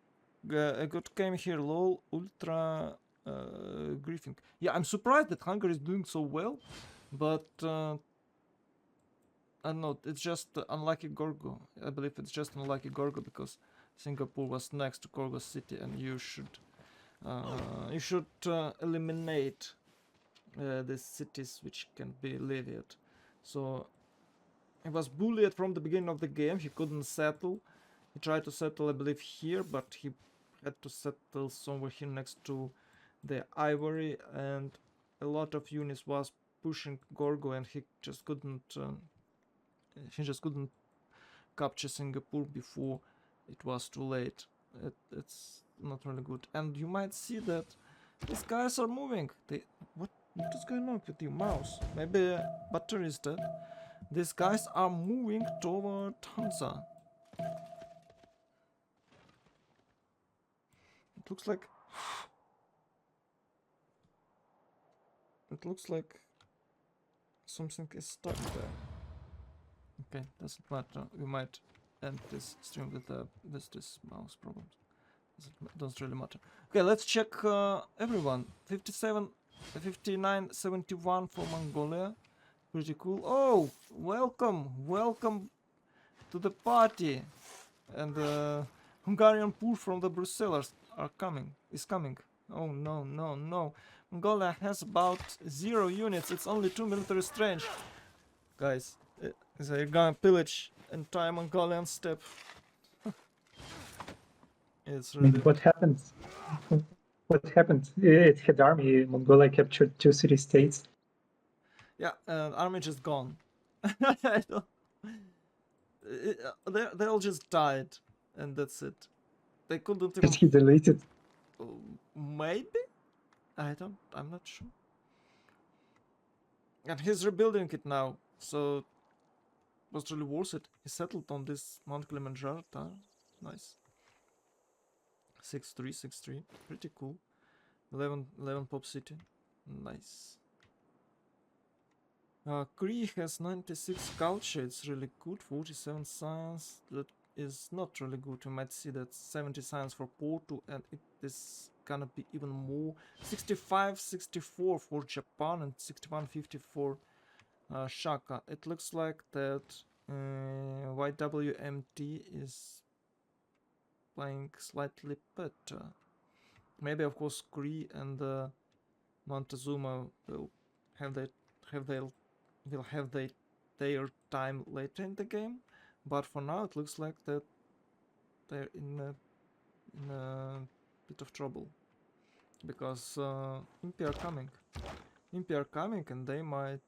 a good game here. Lol, ultra griefing. Yeah, I'm surprised that Hungary is doing so well, but I don't know. It's just unlucky Gorgo. I believe it's just unlucky Gorgo because Singapore was next to Gorgo City, and you should eliminate the cities which can be levied. So he was bullied from the beginning of the game. He couldn't settle. He tried to settle, I believe, here, but he had to settle somewhere here next to the Ivory, and a lot of units was pushing Gorgo, and he just couldn't capture Singapore before it was too late. It's not really good. And you might see that these guys are moving. What is going on with your mouse? Maybe battery is dead. These guys are moving toward Hansa. It looks like something is stuck there. Okay, doesn't matter. We might end this stream with this mouse problem. Doesn't really matter. Okay, let's check everyone. 5971 for Mongolia. Pretty cool. Oh, welcome to the party. And Hungarian push from the Brussels is coming. Oh no. Mongolia has about 0 units. It's only 2 military strength. Guys, they're gonna pillage entire Mongolian steppe. It's I mean, really... what happens? What happened? It had army. Mongolia captured 2 city-states. Yeah, army just gone. I don't... They all just died, and that's it. They couldn't even... Did he delete it? Maybe? I'm not sure. And he's rebuilding it now, so it was really worth it. He settled on this Mount Kilimanjaro tower. Nice. 6-3, pretty cool. 11 pop city. Nice. Cree has 96 culture, it's really good. 47 science, that is not really good. You might see that 70 science for Porto, and it is gonna be even more. 65-64 for Japan and 61-50 for Shaka. It looks like that YWMT is playing slightly better. Maybe of course Cree and Montezuma will have their time later in the game, but for now it looks like that they're in a bit of trouble because Impi are coming. Impi are coming, and they might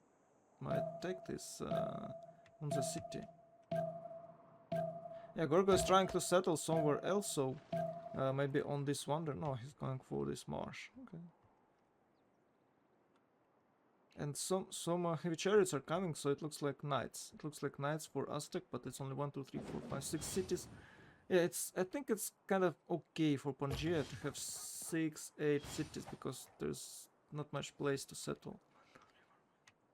take this on the city. Yeah, Gorgo is trying to settle somewhere else, so maybe on this wonder. No, he's going for this marsh. Okay. And some heavy chariots are coming, so it looks like knights. It looks like knights for Aztec, but it's only 1, 2, 3, 4, 5, 6 cities. Yeah, I think it's kind of okay for Pangaea to have 6, 8 cities because there's not much place to settle.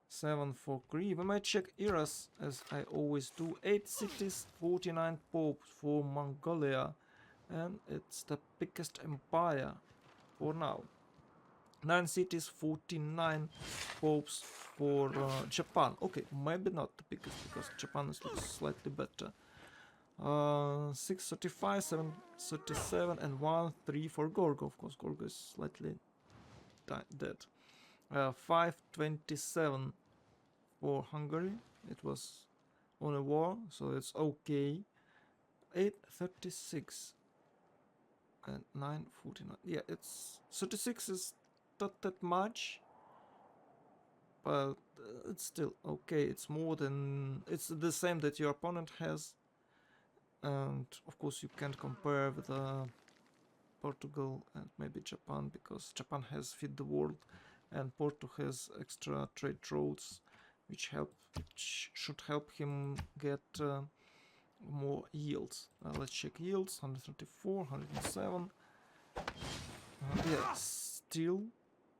7 for Cree. We might check eras as I always do. 8 cities, 49 popes for Mongolia, and it's the biggest empire for now. 9 cities, 49 popes for Japan. Okay, maybe not the biggest because Japan looks slightly better. 635, 737, and 1, 3 for Gorgo. Of course, Gorgo is slightly dead. 527 for Hungary. It was on a war, so it's okay. 836 and 949. Yeah, it's 36 is not that much, but it's still okay. It's more than it's the same that your opponent has, and of course you can't compare with Portugal and maybe Japan because Japan has feed the world, and Porto has extra trade routes, which should help him get more yields. Let's check yields. 134, 107. Yeah,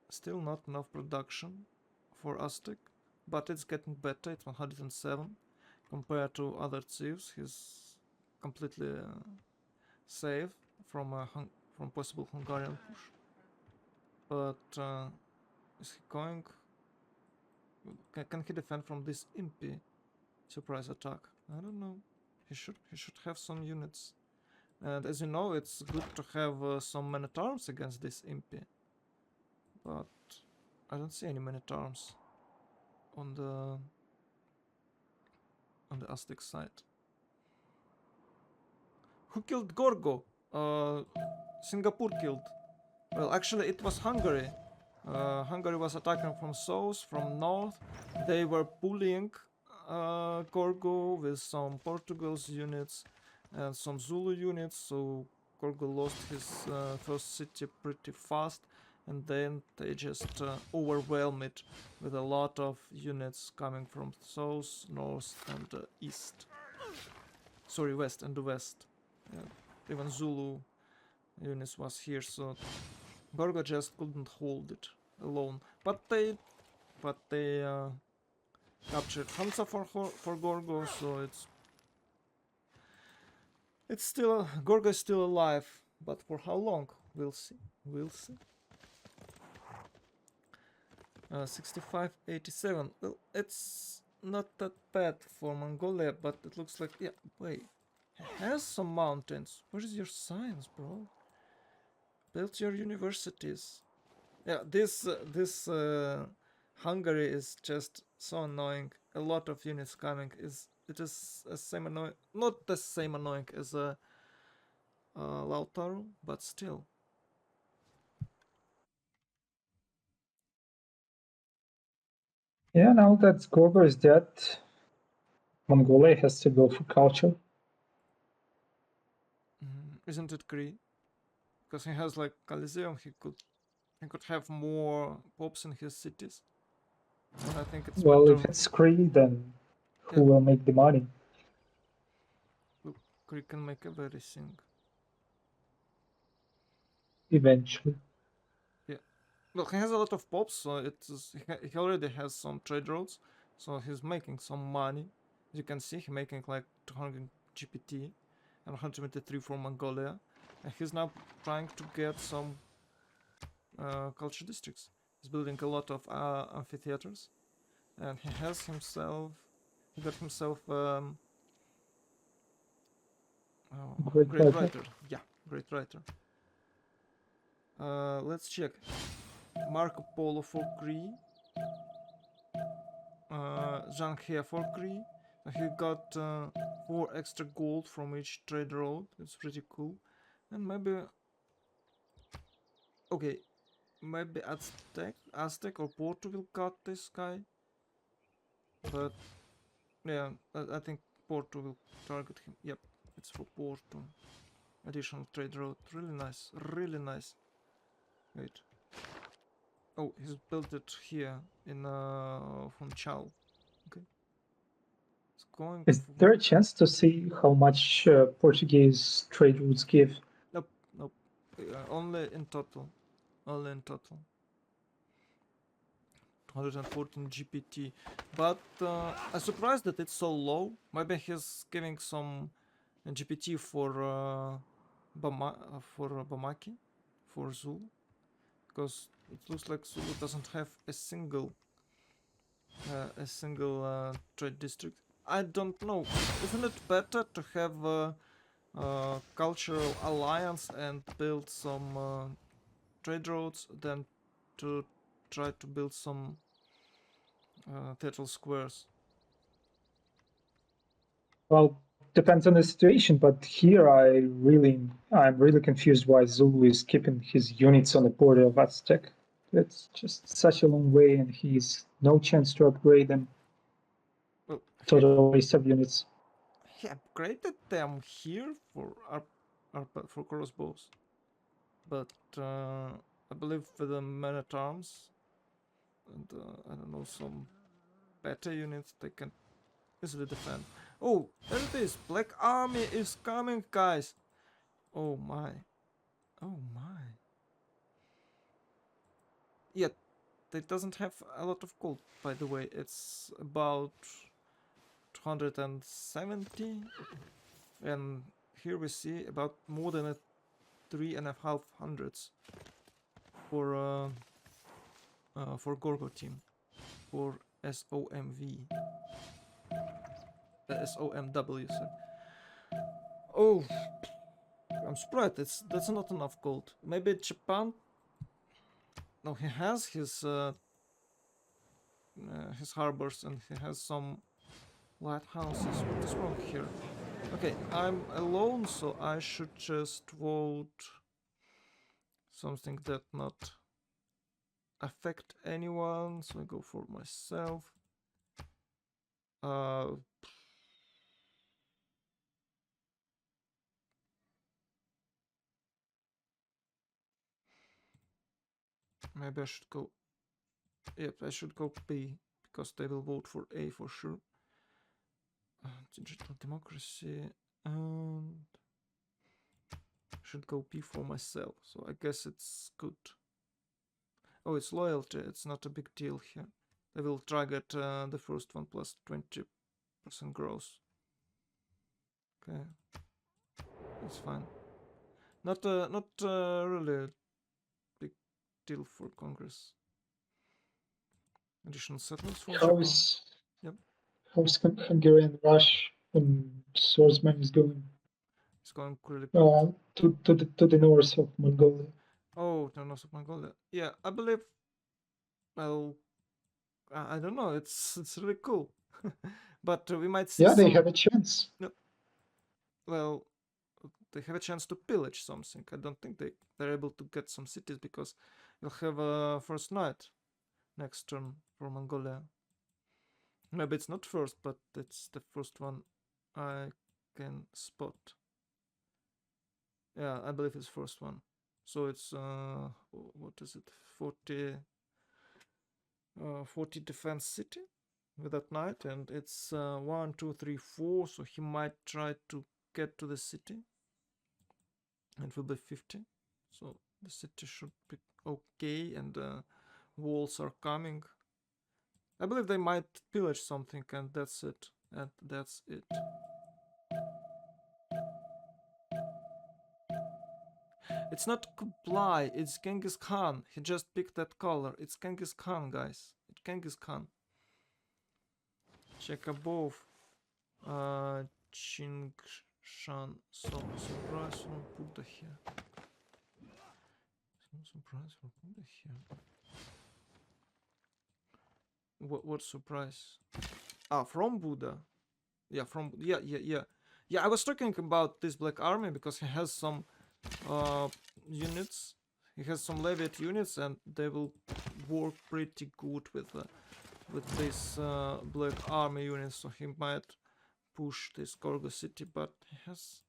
still not enough production for Aztec, but it's getting better. It's 107 compared to other thieves. He's completely safe from possible Hungarian push. But is he going? Can he defend from this Impi surprise attack? I don't know. He should have some units. And as you know, it's good to have some men-at-arms against this Impi. But I don't see any men-at-arms on the Aztec side. Who killed Gorgo? Singapore killed. Well, actually it was Hungary. Hungary was attacking from south, from north. They were bullying Gorgo with some Portugal's units and some Zulu units, so Gorgo lost his first city pretty fast, and then they just overwhelmed it with a lot of units coming from south, north, and east. Sorry, west and the west. Even Zulu units was here, so Gorgo just couldn't hold it alone. But they captured Hansa for Gorgo, so it's still Gorgo is still alive, but for how long? We'll see. 6587. Well, it's not that bad for Mongolia, but it looks like wait, it has some mountains. Where is your science, bro? Build your universities. Yeah, this Hungary is just so annoying. A lot of units coming. It is the same annoying, not the same annoying as Lautaro, but still. Yeah, now that Gorgo is dead, Mongolia has to go for culture. Isn't it Cree? Because he has like Coliseum, he could have more popes in his cities. And I think it's well, better. if it's Cree, then who will make the money? Well, Cree can make everything. Eventually. Yeah. Well, he has a lot of popes, so he already has some trade routes, so he's making some money. As you can see, he's making like 200 GPT and 123 for Mongolia. And he's now trying to get some culture districts. He's building a lot of amphitheaters. And he has himself He got himself Great great writer. writer. Yeah, great writer. Let's check. Marco Polo for Cree. Zhang He for Cree. He got 4 extra gold from each trade road. It's pretty cool. And maybe... Okay, maybe Aztec or Porto will cut this guy. But yeah, I think Porto will target him. Yep, it's for Porto. Additional trade road. Really nice. Really nice. Wait. Oh, he's built it here in Funchal. Okay. It's going Is for... there a chance to see how much Portuguese trade routes give? Nope, nope. Only in total. Only in total. 214 GPT. But I'm surprised that it's so low. Maybe he's giving some GPT for Bamaki, for Zulu, because it looks like Zulu doesn't have a single trade district. I don't know. Isn't it better to have a cultural alliance and build some trade roads than to try to build some theatrical squares? Well, depends on the situation, but here I'm really confused why Zulu is keeping his units on the border of Aztec. It's just such a long way, and he's no chance to upgrade them. Well, Total waste of units. he upgraded them here for crossbows, but I believe for the men at arms and I don't know, some better units they can easily defend. Oh, there it is! Black Army is coming, guys! Oh my! Oh my! Yeah, it doesn't have a lot of gold, by the way. It's about 270, and here we see about more than a 3,500 for Gorgo team, for SOMV, SOMW. Sorry. Oh, I'm surprised. That's not enough gold. Maybe Japan. No, he has his harbors and he has some lighthouses. What is wrong here? Okay, I'm alone, so I should just vote something that not affect anyone. So I go for myself. Maybe I should go. Yep, I should go B because they will vote for A for sure. Digital democracy, and should go P for myself. So I guess it's good. Oh, it's loyalty. It's not a big deal here. They will target the first one plus 20% growth. Okay, that's fine. Not really a big deal for Congress. Additional settlements for How Japan. is Yep. how's Hungarian Rush when swordsman is going It's going really good. to the north of Mongolia? Oh, the north of Mongolia. Yeah, I believe. Well, I don't know. It's really cool, but we might see. Yeah, they some... have a chance. No, well, they have a chance to pillage something. I don't think they're able to get some cities because you'll have a first night next turn for Mongolia. Maybe it's not first, but it's the first one I can spot. Yeah, I believe it's first one. So it's what is it? 40 defense city with that knight, and it's 1, 2, 3, 4. So he might try to get to the city, and it will be 50. So the city should be okay, and walls are coming. I believe they might pillage something, and that's it. And that's it. It's not Kublai, it's Genghis Khan. He just picked that color. It's Genghis Khan, guys. It's Genghis Khan. Check above. Chingshan. Surprise from Buddha here. No surprise from Buddha here. What surprise? Ah, from Buddha. Yeah, from yeah. I was talking about this Black Army because he has some units. He has some Leviat units, and they will work pretty good with this Black Army units. So he might push this Gorgo city, but he has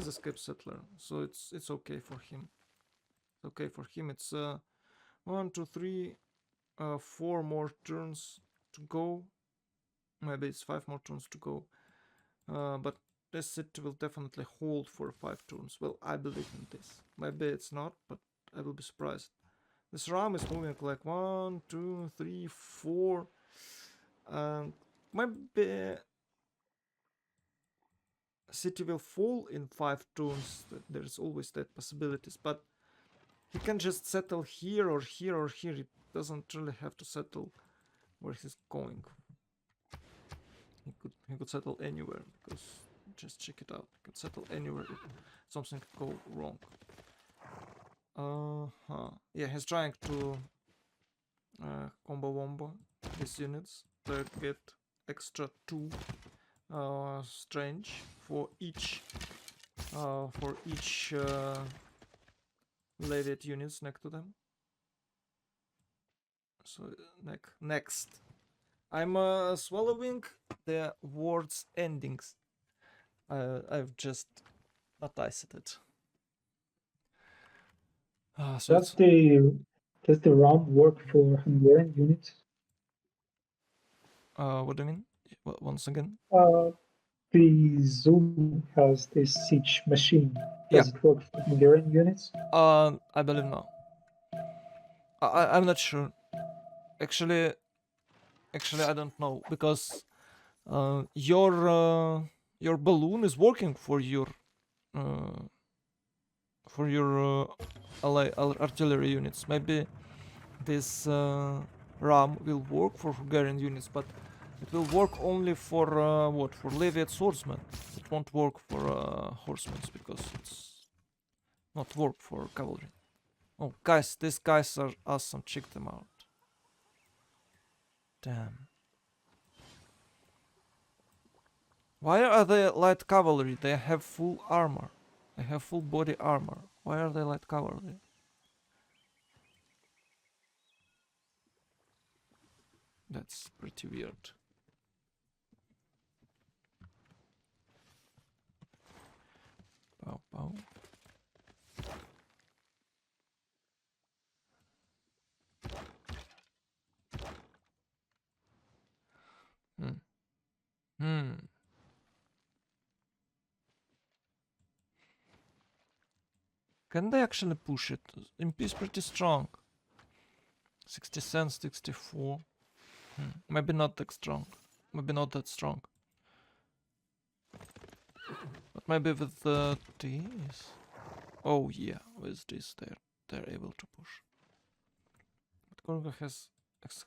escape settler, so it's okay for him. It's okay for him. It's 1, 2, 3, 4 more turns to go. Maybe it's 5 more turns to go. But this city will definitely hold for 5 turns. Well, I believe in this. Maybe it's not, but I will be surprised. This ram is moving like 1, 2, 3, 4. Maybe city will fall in 5 turns. There's always that possibilities, but he can just settle here or here or here. It doesn't really have to settle where he's going. He could settle anywhere, because just check it out. He could settle anywhere if something could go wrong. Yeah, he's trying to combo wombo these units to get extra 2 strange for each Leviat units next to them. So next. I'm swallowing the words endings. I've just noticed it. So Does the RAM work for Hungarian units? what do you mean? Once again? The Zulu has this siege machine. Does it work for Hungarian units? I believe no. I'm not sure. Actually, I don't know, because your balloon is working for your artillery units. Maybe this RAM will work for Hungarian units, but it will work only for for Leviat swordsmen. It won't work for horsemen, because it's not work for cavalry. Oh, guys, these guys are awesome. Check them out. Damn. Why are they light cavalry? They have full armor. They have full body armor. Why are they light cavalry? That's pretty weird. Pow pow. Can they actually push it? MP is pretty strong. 60 cents, 64. Maybe not that strong. Maybe not that strong. But maybe with these. Oh yeah, with this they're able to push. But Gorgo has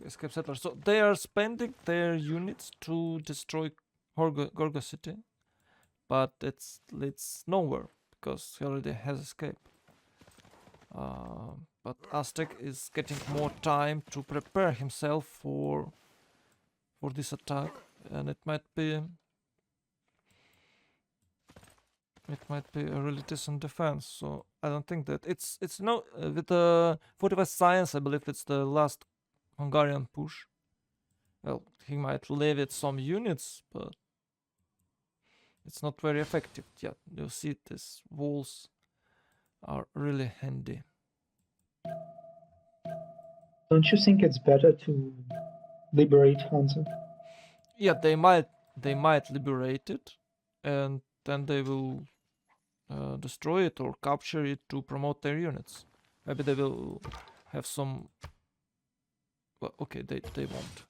escape settlers, so they are spending their units to destroy Gorgo city, but it leads nowhere because he already has escape. But Aztec is getting more time to prepare himself for this attack, and it might be a really decent defense. So I don't think that it's no with the 45 science. I believe it's the last Hungarian push. Well, he might leviate some units, but it's not very effective yet. You see, these walls are really handy. Don't you think it's better to liberate Hansa? Yeah, they might liberate it, and then they will destroy it or capture it to promote their units. Maybe they will have some. Well, okay, they won't.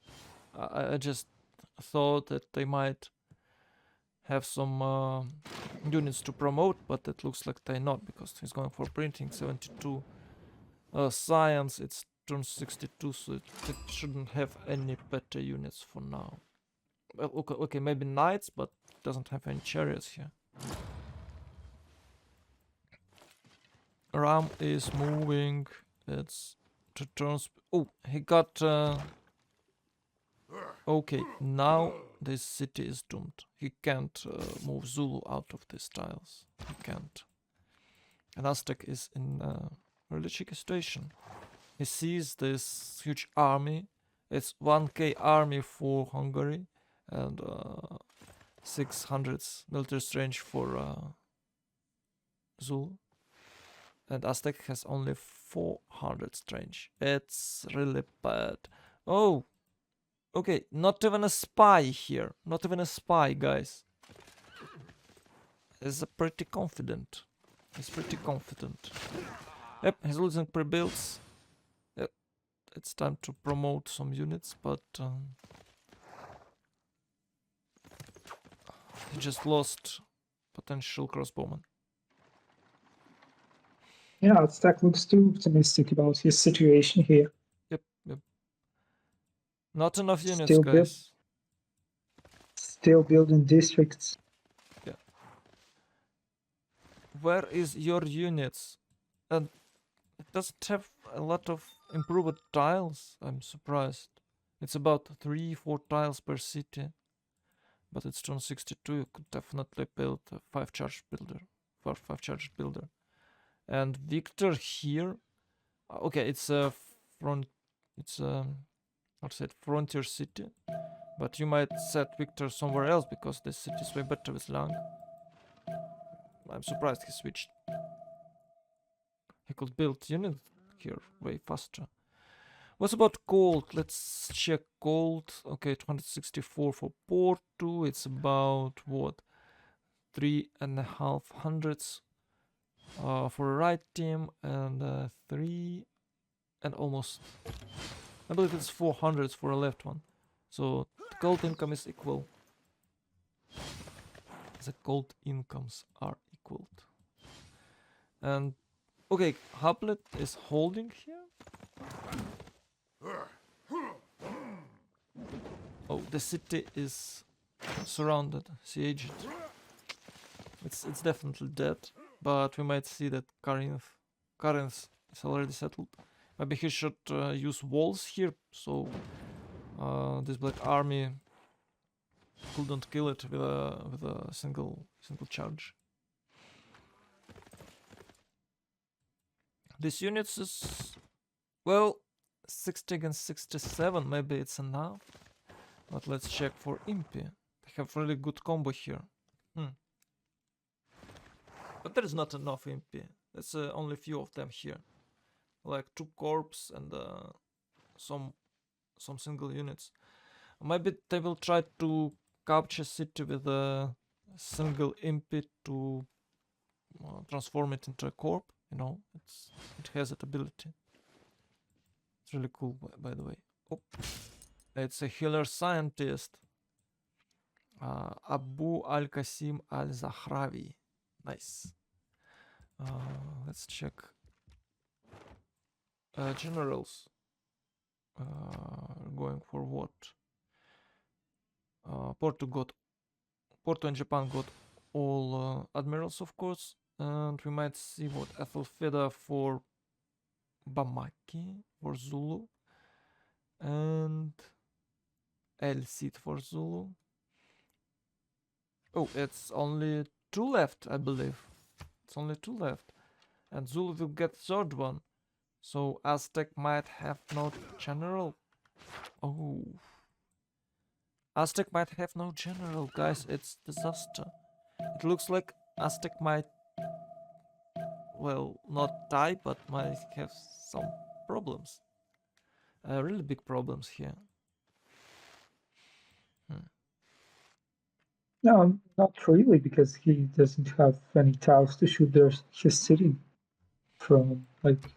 I just thought that they might have some units to promote, but it looks like they're not, because he's going for printing 72 science. It's turn 62, so it shouldn't have any better units for now. Well, okay, maybe knights, but it doesn't have any chariots here. Ram is moving. It's to turns. Oh, he got. Okay, now this city is doomed. He can't move Zulu out of these tiles. He can't. And Aztec is in a really tricky situation. He sees this huge army. It's 1k army for Hungary and 600 military strength for Zulu. And Aztec has only 400 strength. It's really bad. Oh! Okay, not even a spy here. Not even a spy, guys. He's pretty confident. He's pretty confident. Yep, he's losing pre-builds. Yep, it's time to promote some units, but he just lost potential crossbowman. Yeah, Stack looks too optimistic about his situation here. Yep. Not enough units, Still guys. Still building districts. Yeah. Where is your units? And it doesn't have a lot of improved tiles. I'm surprised. It's about 3-4 tiles per city. But it's turn 62. You could definitely build a 5-charged builder. 5-charged builder. And Victor here. Okay, it's a front. It's a frontier city. But you might set Victor somewhere else because this city is way better with Lang. I'm surprised he switched. He could build unit here way faster. What's about gold? Let's check gold. Okay, 264 for Porto. It's about what? 3,500 for a right team and 3 and almost. I believe it's 400 for a left one. So the gold income is equal. The gold incomes are equaled. And okay, Haplet is holding here. Oh, the city is surrounded, sieged. It's definitely dead, but we might see that Corinth is already settled. Maybe he should use walls here, so this black army couldn't kill it with a single charge. This units is, well, 60 against 67, maybe it's enough. But let's check for Impy. They have really good combo here. But there is not enough Impy. There's only few of them here. Like 2 corps and some single units. Maybe they will try to capture city with a single Impy to transform it into a corp. You know, it has that ability. It's really cool, by the way. Oh, it's a healer scientist. Abu Al-Qasim Al-Zahrawi. Nice. Let's check. Generals. Going for what? Porto and Japan got all admirals, of course. And we might see what Ethelfeda for Bamaki for Zulu. And El Cid for Zulu. Oh, it's only 2 left, I believe. It's only 2 left. And Zulu will get 3rd one. So Aztec might have no general. Oh. Aztec might have no general, guys. It's disaster. It looks like Aztec might, well, not die, but might have some problems. Really big problems here. No, not really, because he doesn't have any tiles to shoot his city from. Like,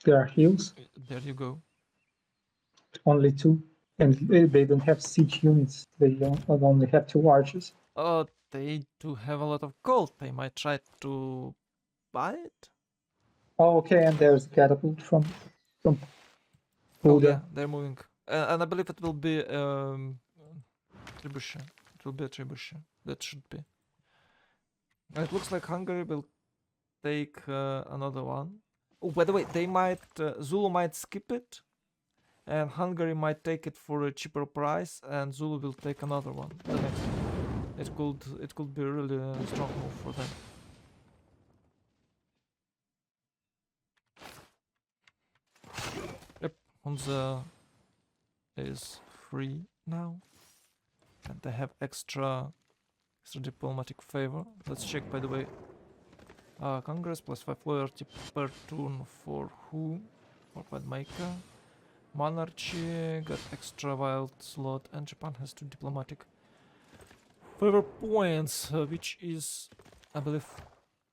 there are hills. There you go. Only 2. And they don't have siege units. They only have 2 archers. They do have a lot of gold. They might try to buy it. Oh, okay, and there's a catapult from Oh Oder. yeah, they're moving. And I believe it will be trebuchet. It will be a trebuchet. That should be. And it looks like Hungary will take another one. Oh, by the way, they might Zulu might skip it, and Hungary might take it for a cheaper price, and Zulu will take another one. The next one. It could be a really strong move for them. Yep, Hunza is free now, and they have extra diplomatic favor. Let's check, by the way. Congress plus 5 loyalty per turn for who? For Maker. Monarchy got extra wild slot, and Japan has 2 diplomatic favor points, which is, I believe,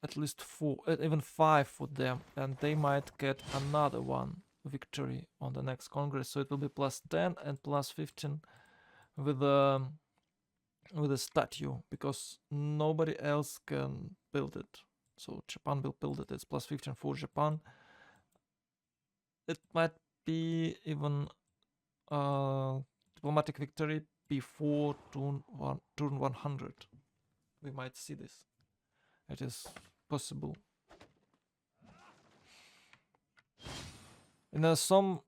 at least 4, even 5 for them, and they might get another one victory on the next Congress. So it will be plus 10 and plus 15 with a statue, because nobody else can build it. So Japan will build it. It's plus 15 for Japan. It might be even diplomatic victory before turn 100. We might see this. It is possible. In some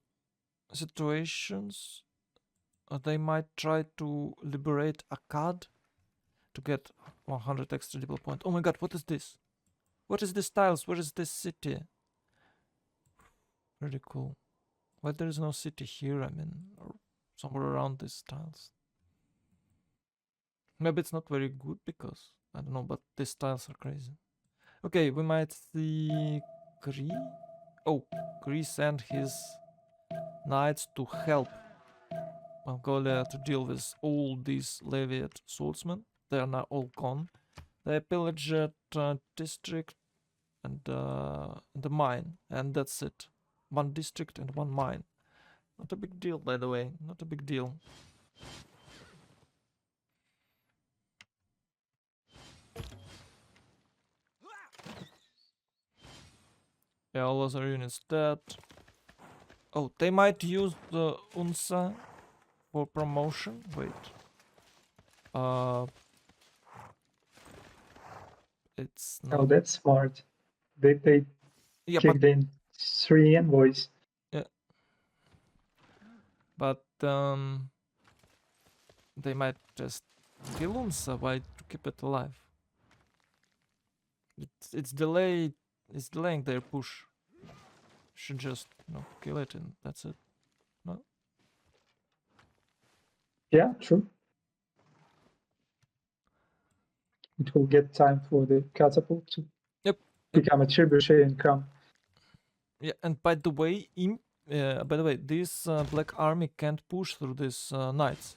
situations, they might try to liberate Akkad to get 100 extra diplo points. Oh my god, what is this? What is this tiles? Where is this city? Really cool. Why there is no city here? I mean, or somewhere around these tiles. Maybe it's not very good because, I don't know, but these tiles are crazy. Okay, we might see Kree. Oh, Kree sent his knights to help Mongolia to deal with all these Leviat swordsmen. They are now all gone. They pillaged district and the mine, and that's it. 1 district and 1 mine. Not a big deal, by the way. Not a big deal. Yeah, all other units dead. Oh, they might use the UNSA for promotion. Wait. It's not. Oh, that's smart. They Yeah, but kicked in 3 envoys. yeah, but they might just kill UNSA. Why to keep it alive? It's delayed. It's delaying their push. Should just kill it and that's it. No. Yeah, true. It will get time for the catapult to Yep. become a trebuchet and come. Yeah, and by the way, this Black Army can't push through these knights.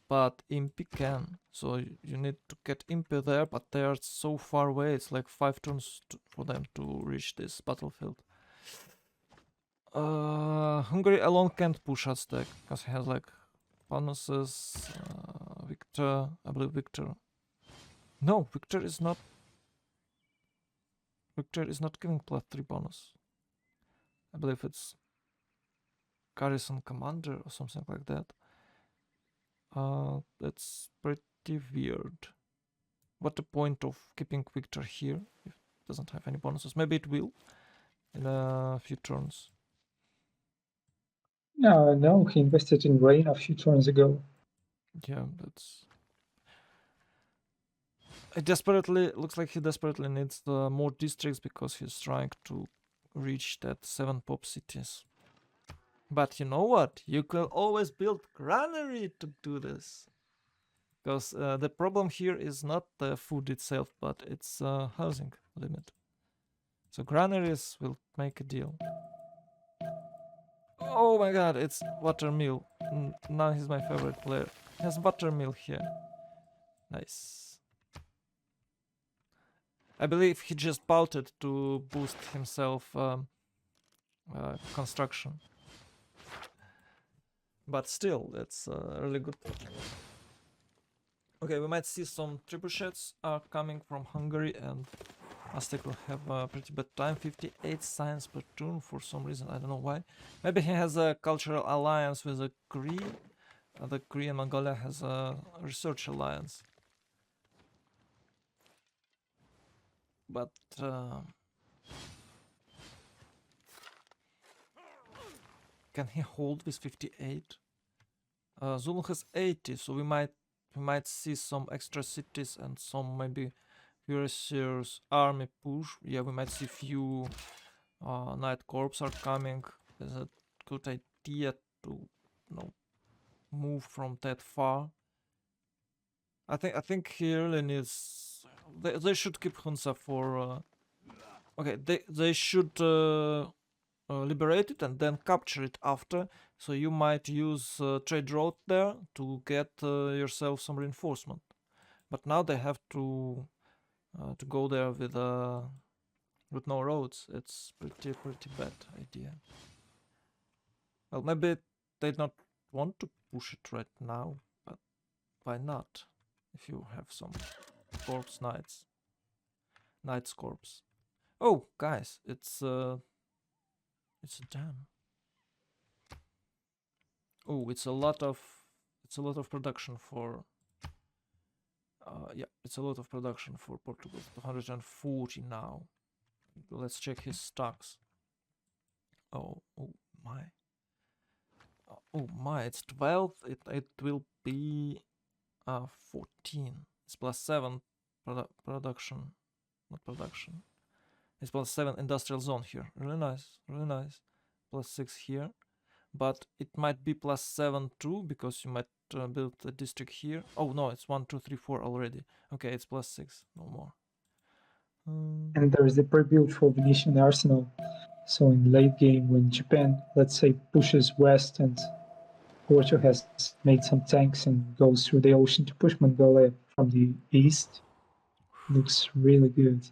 But Impy can, so you need to get Impy there, but they are so far away, it's like 5 turns for them to reach this battlefield. Hungary alone can't push Aztec, because he has like bonuses. Victor, I believe Victor. No, Victor is not giving plus 3 bonus. I believe it's Garrison Commander or something like that. That's pretty weird. What the point of keeping Victor here if it doesn't have any bonuses? Maybe it will in a few turns. No, he invested in rain a few turns ago. Yeah, that's. It looks like he desperately needs more districts because he's trying to reach that 7 pop cities. But you know what? You can always build granary to do this. Because the problem here is not the food itself, but it's housing limit. So granaries will make a deal. Oh my god, it's Watermill. Now he's my favorite player. He has Watermill here. Nice. I believe he just pouted to boost himself construction. But still, that's really good. Okay, we might see some trebuchets are coming from Hungary, and Aztec will have a pretty bad time. 58 science per turn for some reason. I don't know why. Maybe he has a cultural alliance with the Cree. The Cree and Mongolia has a research alliance. But can he hold with 58? Zulu has 80, so we might see some extra cities and some maybe Cuirassiers army push. Yeah, we might see few Night Corps are coming. Is a good idea to move from that far. I think he really needs. They should keep Hunza for. Okay, they should liberate it and then capture it after. So you might use trade road there to get yourself some reinforcement. But now they have to go there with no roads. It's pretty bad idea. Well, maybe they don't want to push it right now, but why not? If you have some corpse knights corpse. Oh, guys, it's a dam. Oh, it's a lot of production for. Yeah, it's a lot of production for Portugal. 240 now. Let's check his stocks. Oh my. Oh my, it's 12. It will be 14. It's plus 7 production. Not production. It's plus 7 industrial zone here. Really nice. Really nice. Plus 6 here. But it might be plus 7 too, because you might build a district here. Oh no, it's 1, 2, 3, 4 already. Okay, it's plus 6. No more. And there is a pre-built for Venetian arsenal. So in late game, when Japan, let's say, pushes west and Porto has made some tanks and goes through the ocean to push Mongolia from the east, looks really good.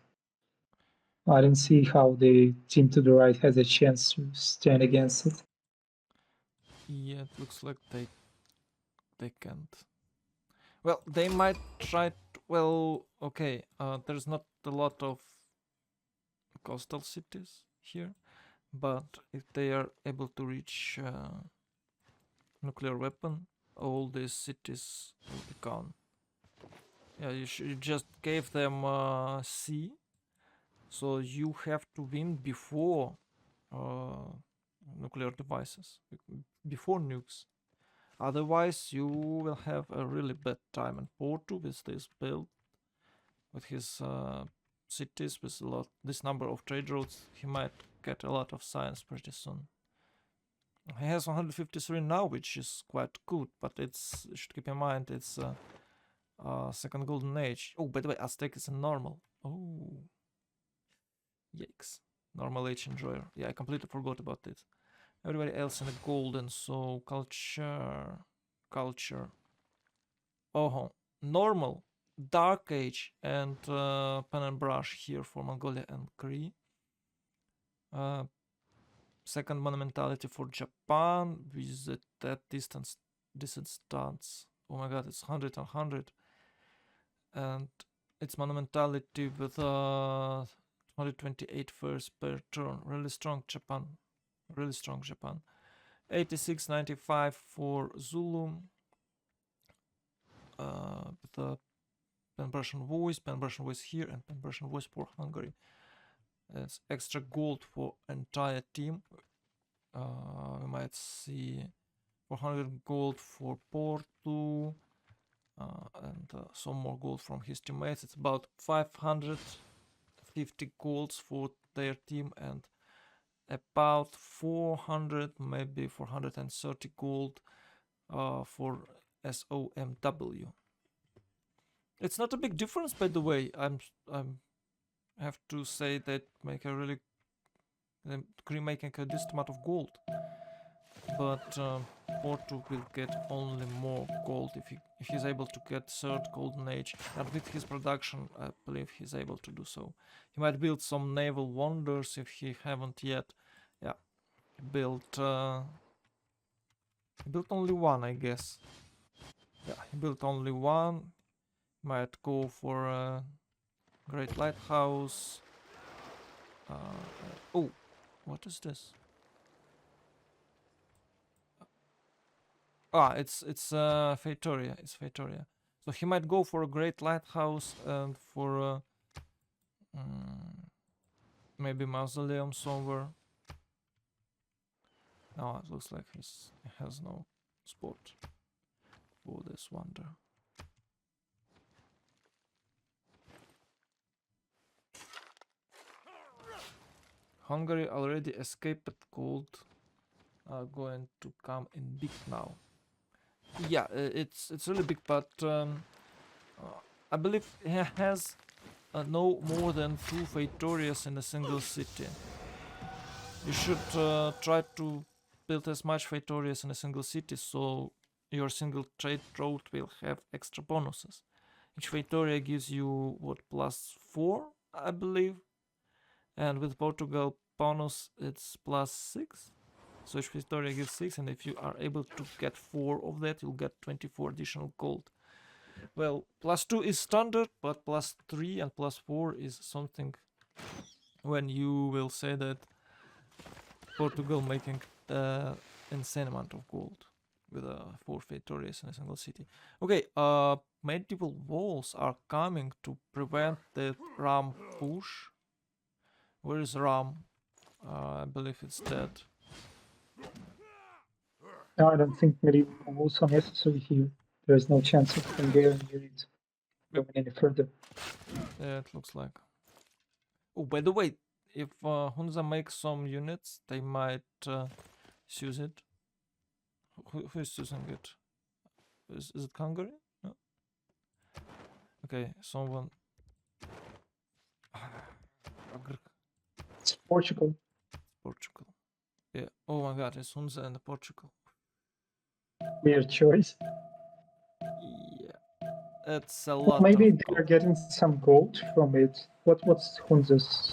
I don't see how the team to the right has a chance to stand against it. Yeah, it looks like they can't. Well, they might try to, well, okay, there's not a lot of coastal cities here, but if they are able to reach nuclear weapon, all these cities will be gone. Yeah, you just gave them sea, so you have to win before nuclear devices, before nukes. Otherwise, you will have a really bad time. And Porto, with this build, with his cities, with this number of trade routes, he might get a lot of science pretty soon. He has 153 now, which is quite good, but you should keep in mind it's second golden age. Oh, by the way, Aztec is a normal. Oh, yikes! Normal age enjoyer. Yeah, I completely forgot about it. Everybody else in the golden, so culture. Oh, normal, dark age, and pen and brush here for Mongolia and Cree. Second monumentality for Japan with that distance stance. Oh my god, it's 100 and 100. And its monumentality with 128 first per turn. Really strong Japan. Really strong Japan. 86.95 for Zulu. With the Pen Russian voice here, and Pen Russian voice for Hungary. It's extra gold for entire team. We might see 400 gold for Porto, and some more gold from his teammates. It's about 550 golds for their team, and about 400, maybe 430 gold for SOMW. It's not a big difference, by the way. I have to say that make a really making a decent amount of gold, but Porto will get only more gold if he's able to get third golden age, and with his production I believe he's able to do so. He might build some naval wonders if he haven't yet. Yeah, he built only one, I guess. Yeah, he built only one. Might go for a great lighthouse. Oh, what is this? Ah, it's Feitoria. It's Feitoria. So he might go for a great lighthouse and for maybe mausoleum somewhere. No, it looks like he has no spot for this wonder. Hungary already escaped gold. Are going to come in big now. Yeah, it's really big, but I believe he has no more than 2 Feitorias in a single city. You should try to build as much Feitorias in a single city, so your single trade road will have extra bonuses. Each Feitoria gives you what, +4, I believe, and with Portugal bonus it's +6. So each Feitoria gives 6, and if you are able to get 4 of that, you'll get 24 additional gold. Well, +2 is standard, but +3 and +4 is something when you will say that Portugal making insane amount of gold with 4 Feitorias in a single city. Okay, medieval walls are coming to prevent the Ram push. Where is Ram? I believe it's dead. No, I don't think medieval walls are necessary here. There is no chance of Hungarian units going any further. Yeah, it looks like. Oh, by the way, if Hunza makes some units, they might use it. Who is using it? Is it Hungary? No. Okay, someone. It's Portugal. Portugal. Yeah. Oh my God, it's Hunza and Portugal. Weird choice. Yeah, that's a But lot. maybe of they're gold. getting some gold from it. What's Hunza's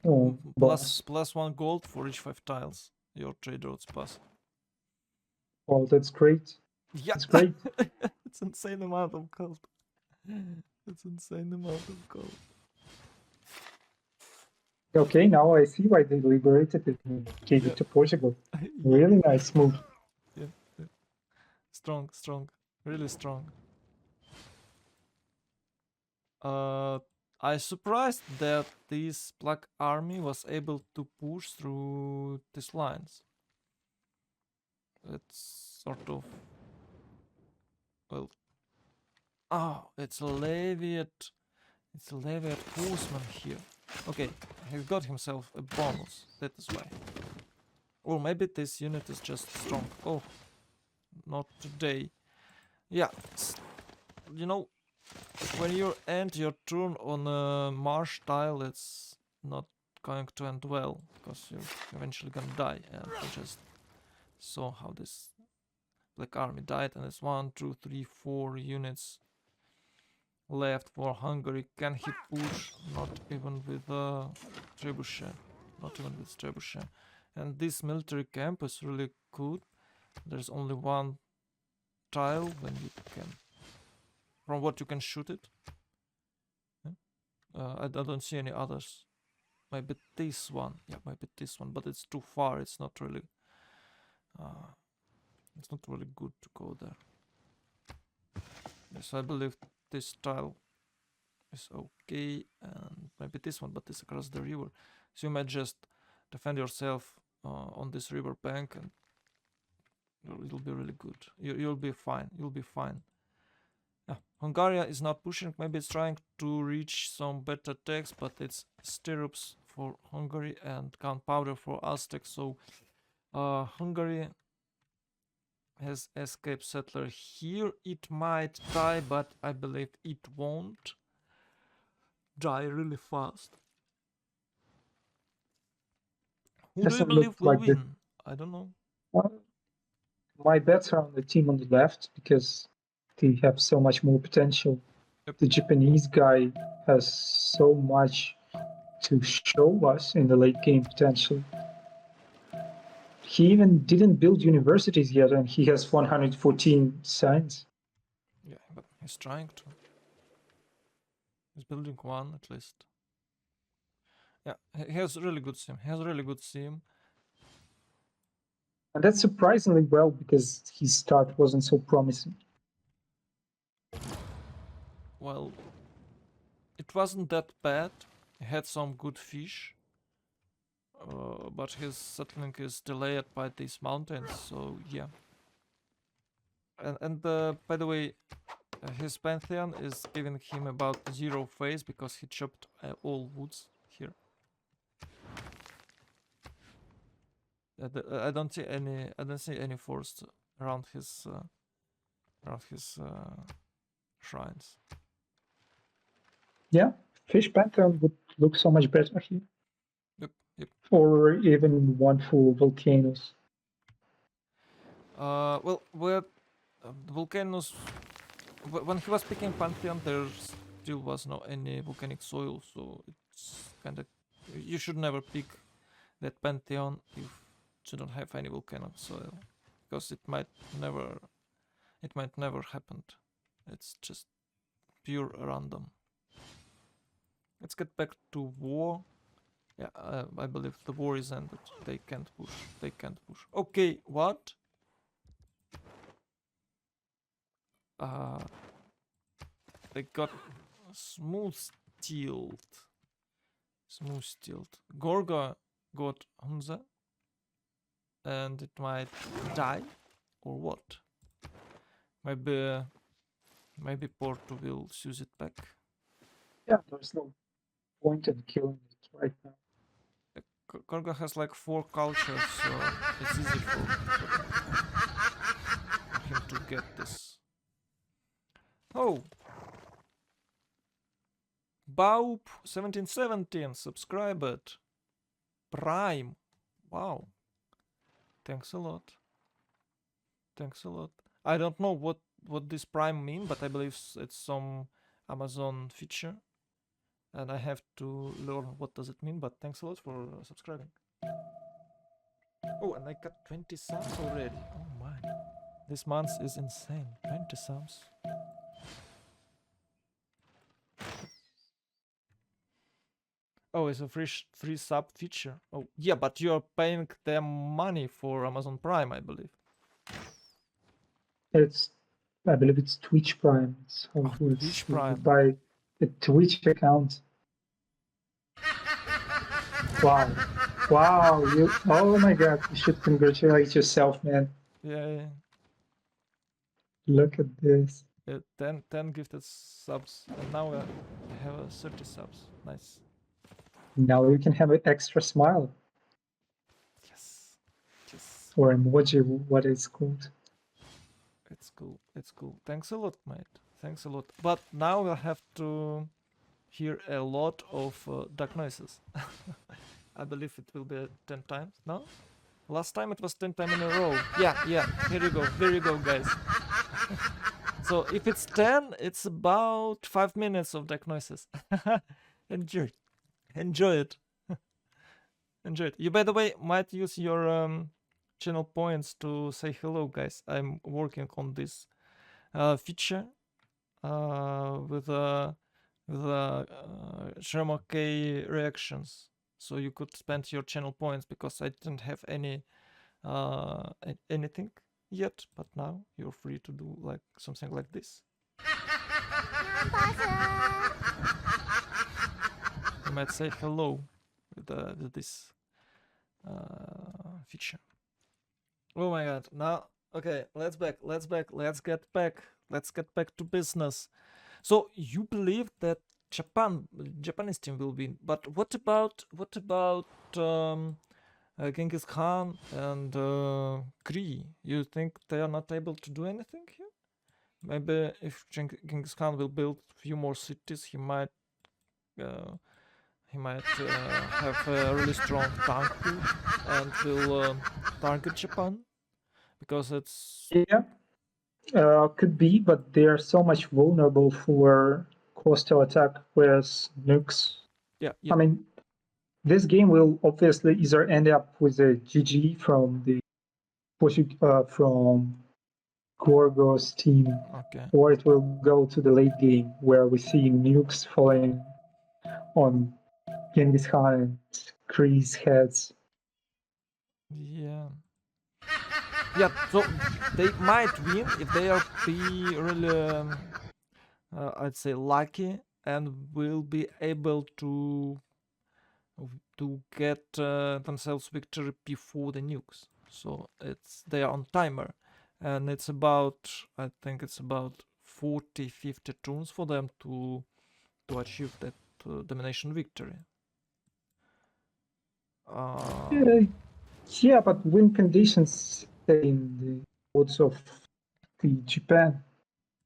bonus? +1 gold for each 5 tiles your trade roads pass. Well, that's great. Yeah, That's great. it's insane amount of gold. It's insane amount of gold. Okay, now I see why they liberated it and gave Yeah. it to Portugal. Yeah. Really nice move. Yeah. Strong, really strong. I surprised that this black army was able to push through these lines. It's sort of, well, oh, it's a Leviat. It's a Leviat horseman here. Okay, he's got himself a bonus. That is why. Or maybe this unit is just strong. Oh, not today. Yeah, you know, when you end your turn on a marsh tile, it's not going to end well, because you're eventually gonna die. And I just saw how this black army died, and it's 1, 2, 3, 4 units left for Hungary. Can he push? Not even with trebuchet. Not even with trebuchet. And this military camp is really good. There's only 1 tile when you can, from what you can shoot it. I don't see any others. Maybe this one. Yeah, maybe this one, but it's too far. It's not really good to go there. Yes, I believe this tile is okay, and maybe this one, but it's across the river. So you might just defend yourself on this river bank, and it'll be really good. You'll be fine. You'll be fine. Yeah, Hungary is not pushing. Maybe it's trying to reach some better techs, but it's stirrups for Hungary and gunpowder for Aztec. So Hungary has escaped settler here. It might die, but I believe it won't die really fast. Who do you Doesn't believe look will like the- win? I don't know. My bets are on the team on the left because they have so much more potential. Yep. The Japanese guy has so much to show us in the late game potential. He even didn't build universities yet, and he has 114 science. Yeah, but he's trying to. He's building one at least. Yeah, he has really good sim. He has really good sim. And that's surprisingly well because his start wasn't so promising. Well, it wasn't that bad. He had some good fish. But his settling is delayed by these mountains, so yeah. And by the way, his pantheon is giving him about 0 phase because he chopped all woods here. I don't see any. I don't see any forest around his shrines. Yeah, Fish Pantheon would look so much better here. Yep. Or even one full volcanoes. Well, where volcanoes. When he was picking pantheon, there still was no any volcanic soil, so it's kind of. You should never pick that pantheon if you don't have any volcanic soil, because it might never happen. It's just pure random. Let's get back to war. Yeah, I believe the war is ended. They can't push. They can't push. Okay, what? They got smooth steeled. Smooth steeled. Gorga got Hunza. And it might die? Or what? Maybe Porto will use it back. Yeah, there's no point in killing it right now. Gorga has like 4 cultures, so it's easy for him to get this. Oh! Baup 1717 subscribed. Prime. Wow. Thanks a lot. Thanks a lot. I don't know what this Prime mean, but I believe it's some Amazon feature. And I have to learn what does it mean, but thanks a lot for subscribing. Oh, and I got 20 subs already. Oh my. This month is insane. 20 subs. Oh, it's a free sub feature. Oh, yeah, but you're paying them money for Amazon Prime, I believe. I believe it's Twitch Prime. It's how it works. Twitch You Prime. buy a Twitch account. Wow. Wow, oh my god, you should congratulate yourself, man. Yeah. Look at this. 10 gifted subs, and now I have 30 subs. Nice. Now you can have an extra smile. Yes. Or emoji, what it's called. It's cool. Thanks a lot, mate. Thanks a lot. But now we'll have to hear a lot of dark noises. I believe it will be 10 times. No? Last time it was 10 times in a row. Yeah. Here you go. There you go, guys. So if it's 10, it's about 5 minutes of dark noises. Enjoy it. Enjoy it. You, by the way, might use your channel points to say hello, guys. I'm working on this feature with Sherma K reactions. So you could spend your channel points because I didn't have any anything yet, but now you're free to do like something like this. You might say hello with this feature. Oh my god. Now, okay, let's get back to business. So you believe that Japanese team will win, but what about Genghis Khan and Kree? You think they are not able to do anything here? Maybe if Genghis Khan will build a few more cities, he might have a really strong tank pool and will target Japan, because it's Could be, but they are so much vulnerable for coastal attack, whereas nukes. yeah. I mean, this game will obviously either end up with a GG from from Gorgo's team, Okay. or it will go to the late game where we see nukes falling on Genghis Khan and Greece heads. Yeah. Yeah, so they might win if they are be really, I'd say, lucky and will be able to get themselves victory before the nukes. So they are on timer, and it's about, I think it's about 40-50 turns for them to achieve that domination victory. Yeah, but win conditions stay in the woods of the Japan,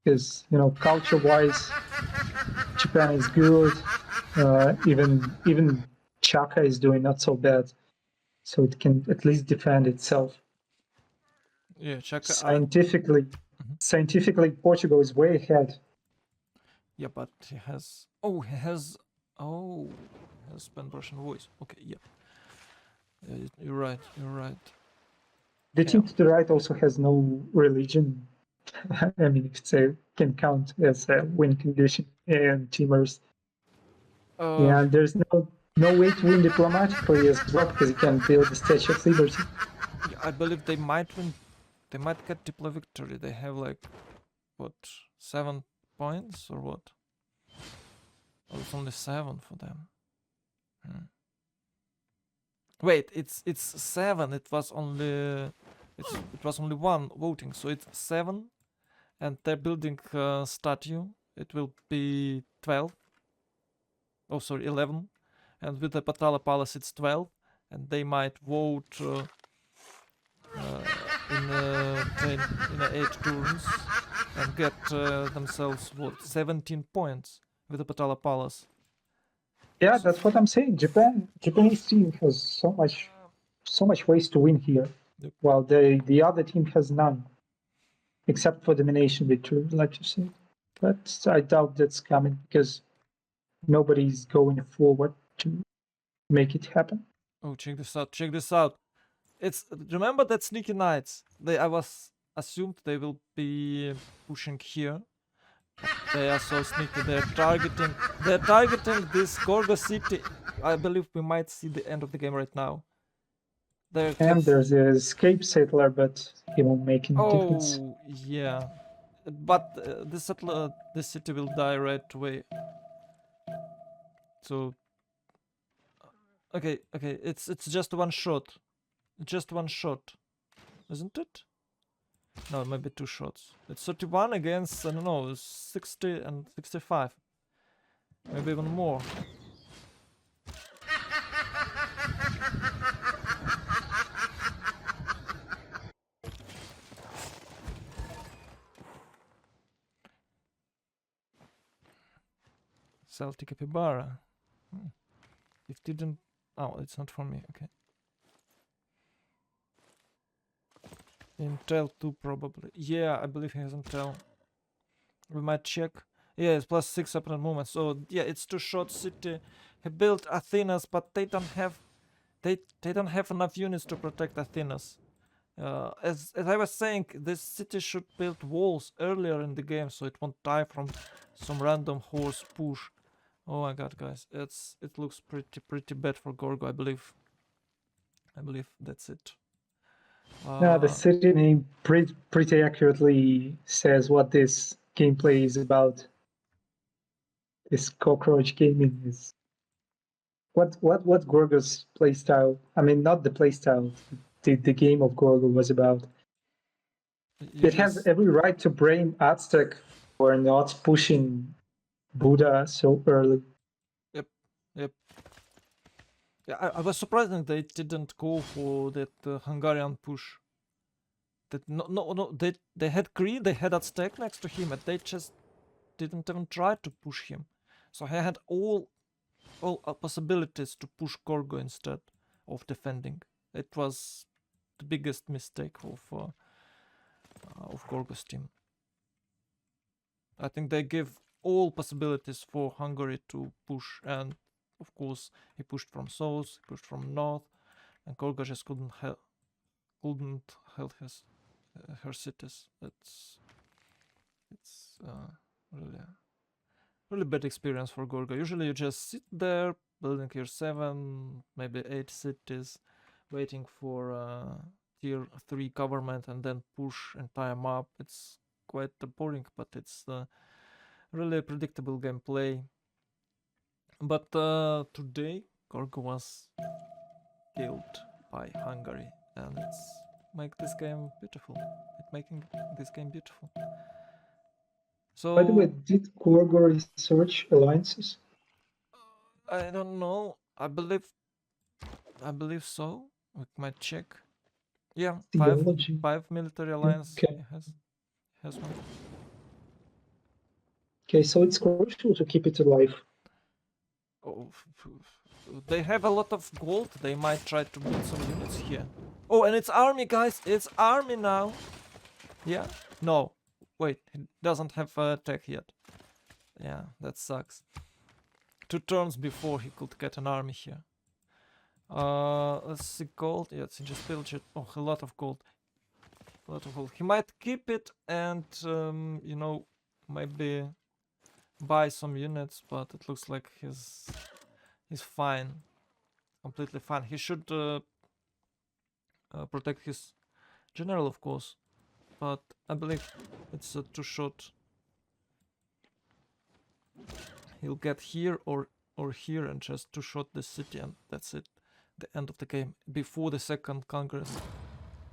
because culture-wise, Japan is good. Even Chaka is doing not so bad, so it can at least defend itself. Yeah, Chaka. Scientifically, Portugal is way ahead. Yeah, but he has spent Russian voice. Okay, yeah. You're right. The team to the right also has no religion. I mean, if it can count as a win condition and teamers. And there's no way to win diplomatically as well, because you can build the Statue of Liberty. Yeah, I believe they might win. They might get diplo victory. They have like what, 7 points or what? Oh, it's only 7 for them. Wait, it's 7. It was only one voting, so it's 7, and they're building a statue. It will be 12. Oh, sorry, 11. And with the Patala Palace, it's 12, and they might vote in 8 turns and get themselves 17 points with the Patala Palace. Yeah, that's what I'm saying. Japanese team has so much ways to win here, while the other team has none, except for domination victory, like you said. But I doubt that's coming, because nobody's going forward to make it happen. Oh, check this out. Remember that Sneaky Knights? I was assumed they will be pushing here. They are so sneaky. They're targeting this Gorgo city. I believe we might see the end of the game right now. And there's an escape settler, but he won't make any difference. Oh, yeah. But this city will die right away. So okay, it's just one shot. Just one shot. Isn't it? No, maybe 2 shots. It's 31 against, I don't know, 60 and 65. Maybe even more. Salty Capybara. It didn't... Oh, it's not for me, okay. Intel 2 probably. Yeah, I believe he has Intel. We might check. Yeah, it's +6 opponent movement. So yeah, it's 2 shot city. He built Athenas, but they don't have enough units to protect Athenas. As I was saying, this city should build walls earlier in the game, so it won't die from some random horse push. Oh my god, guys, it looks pretty bad for Gorgo. I believe that's it. The city name pretty accurately says what this gameplay is about. This cockroach gaming is what Gorgo's playstyle. I mean, not the playstyle. The game of Gorgo was about. It has every right to blame Aztec for not pushing Buddha so early. Yep. Yeah, I was surprised that they didn't go for that Hungarian push. That they had Cree, they had Aztec next to him, and they just didn't even try to push him. So he had all possibilities to push Gorgo instead of defending. It was the biggest mistake of Gorgo's team. I think they give all possibilities for Hungary to push, and of course he pushed from south, he pushed from north, and Gorgo just couldn't hold her cities. It's really bad experience for Gorgo. Usually you just sit there, building your 7, maybe 8 cities, waiting for tier 3 government and then push and tie 'em up. It's quite boring, but it's really predictable gameplay. But today Gorgo was killed by Hungary, and it's make this game beautiful. It's making this game beautiful. So By the way, did Gorgo research alliances? I don't know. I believe so. We might check. Yeah, Theology. 5 military alliance Okay. has one. Okay, so it's crucial to keep it alive. Oh, they have a lot of gold. They might try to build some units here. Oh, and it's army, guys. It's army now. Yeah. No. Wait. He doesn't have tech yet. Yeah, that sucks. 2 turns before he could get an army here. Let's see, gold. Yeah, it's just pillage it. Oh, a lot of gold. A lot of gold. He might keep it and, you know, maybe buy some units, but it looks like he's fine. Completely fine. He should protect his general, of course, but I believe it's too short. He'll get here or here and just two shot the city, and that's it. The end of the game before the second congress.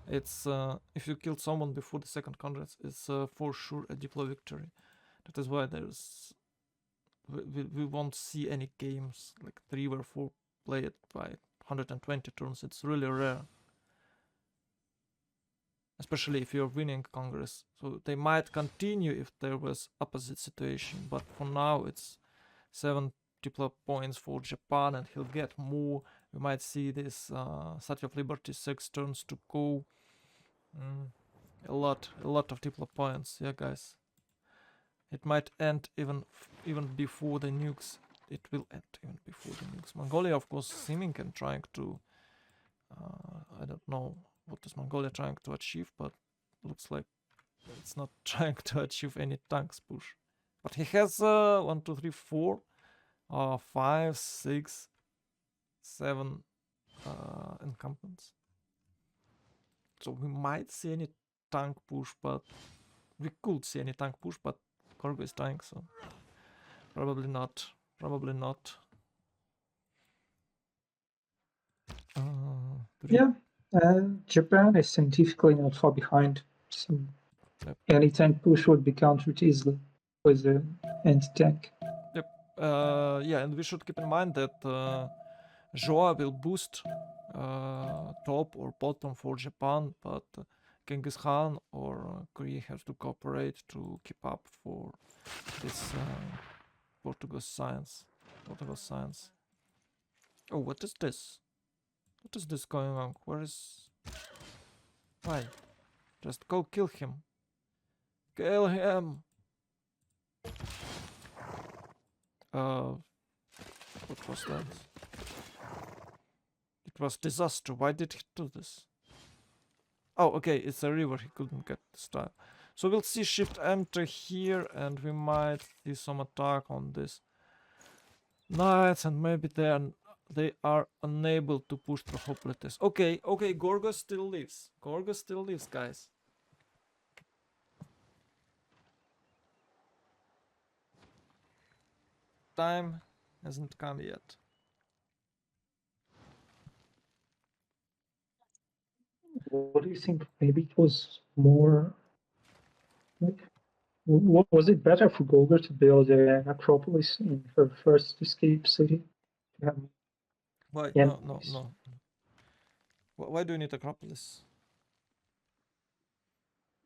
It's if you killed someone before the second congress, it's for sure a diplo victory. That is why there's we won't see any games like 3 or 4 played by 120 turns. It's really rare, especially if you're winning congress. So they might continue if there was opposite situation, but for now it's 7 diplo points for Japan, and he'll get more. We might see this Statue of Liberty 6 turns to go. A lot of diplo points. Yeah, guys. It might end even before the nukes. It will end even before the nukes. Mongolia, of course, seeming and trying to. I don't know what is Mongolia trying to achieve, but looks like it's not trying to achieve any tanks push. But he has 1, 2, 3, 4, 5, 6, 7 encampments. So we might see any tank push, but we could see any tank push, but Gorgo is dying, so probably not. Probably not. Yeah, Japan is scientifically not far behind, so Yep. any tank push would be countered easily with the anti-tank. Yep. Yeah, and we should keep in mind that Joa will boost top or bottom for Japan, but Genghis Khan or Korea have to cooperate to keep up for this Portugal's science. Oh, what is this? What is this going on? Where is... Why? Just go kill him. Kill him! What was that? It was disaster. Why did he do this? Oh, okay, it's a river. He couldn't get the style. So we'll see shift enter here, and we might see some attack on this knights, and maybe they are unable to push through hopelessness. Okay, Gorgo still lives. Gorgo still lives, guys. Time hasn't come yet. What do you think? Maybe it was more like, was it better for Golga to build an Acropolis in her first escape city? To have Why? Yeah. No. Why do you need Acropolis?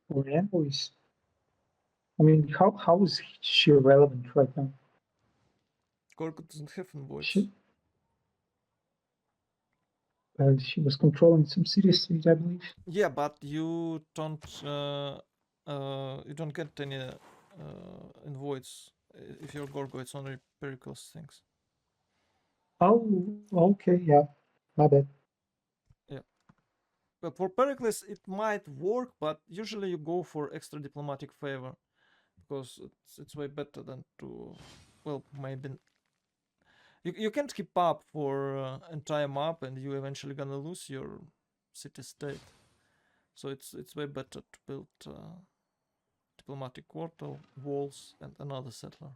Or envoys? I mean, how is she relevant right now? Gorgo doesn't have envoys. She was controlling some cities, I believe. Yeah, but you don't get any envoys if you're Gorgo. It's only Pericles things. Oh, okay, yeah, my bad. Yeah, but for Pericles it might work, but usually you go for extra diplomatic favor because it's way better than to well, maybe you can't keep up for entire map, and you eventually gonna lose your city state. So it's way better to build diplomatic quarter, walls, and another settler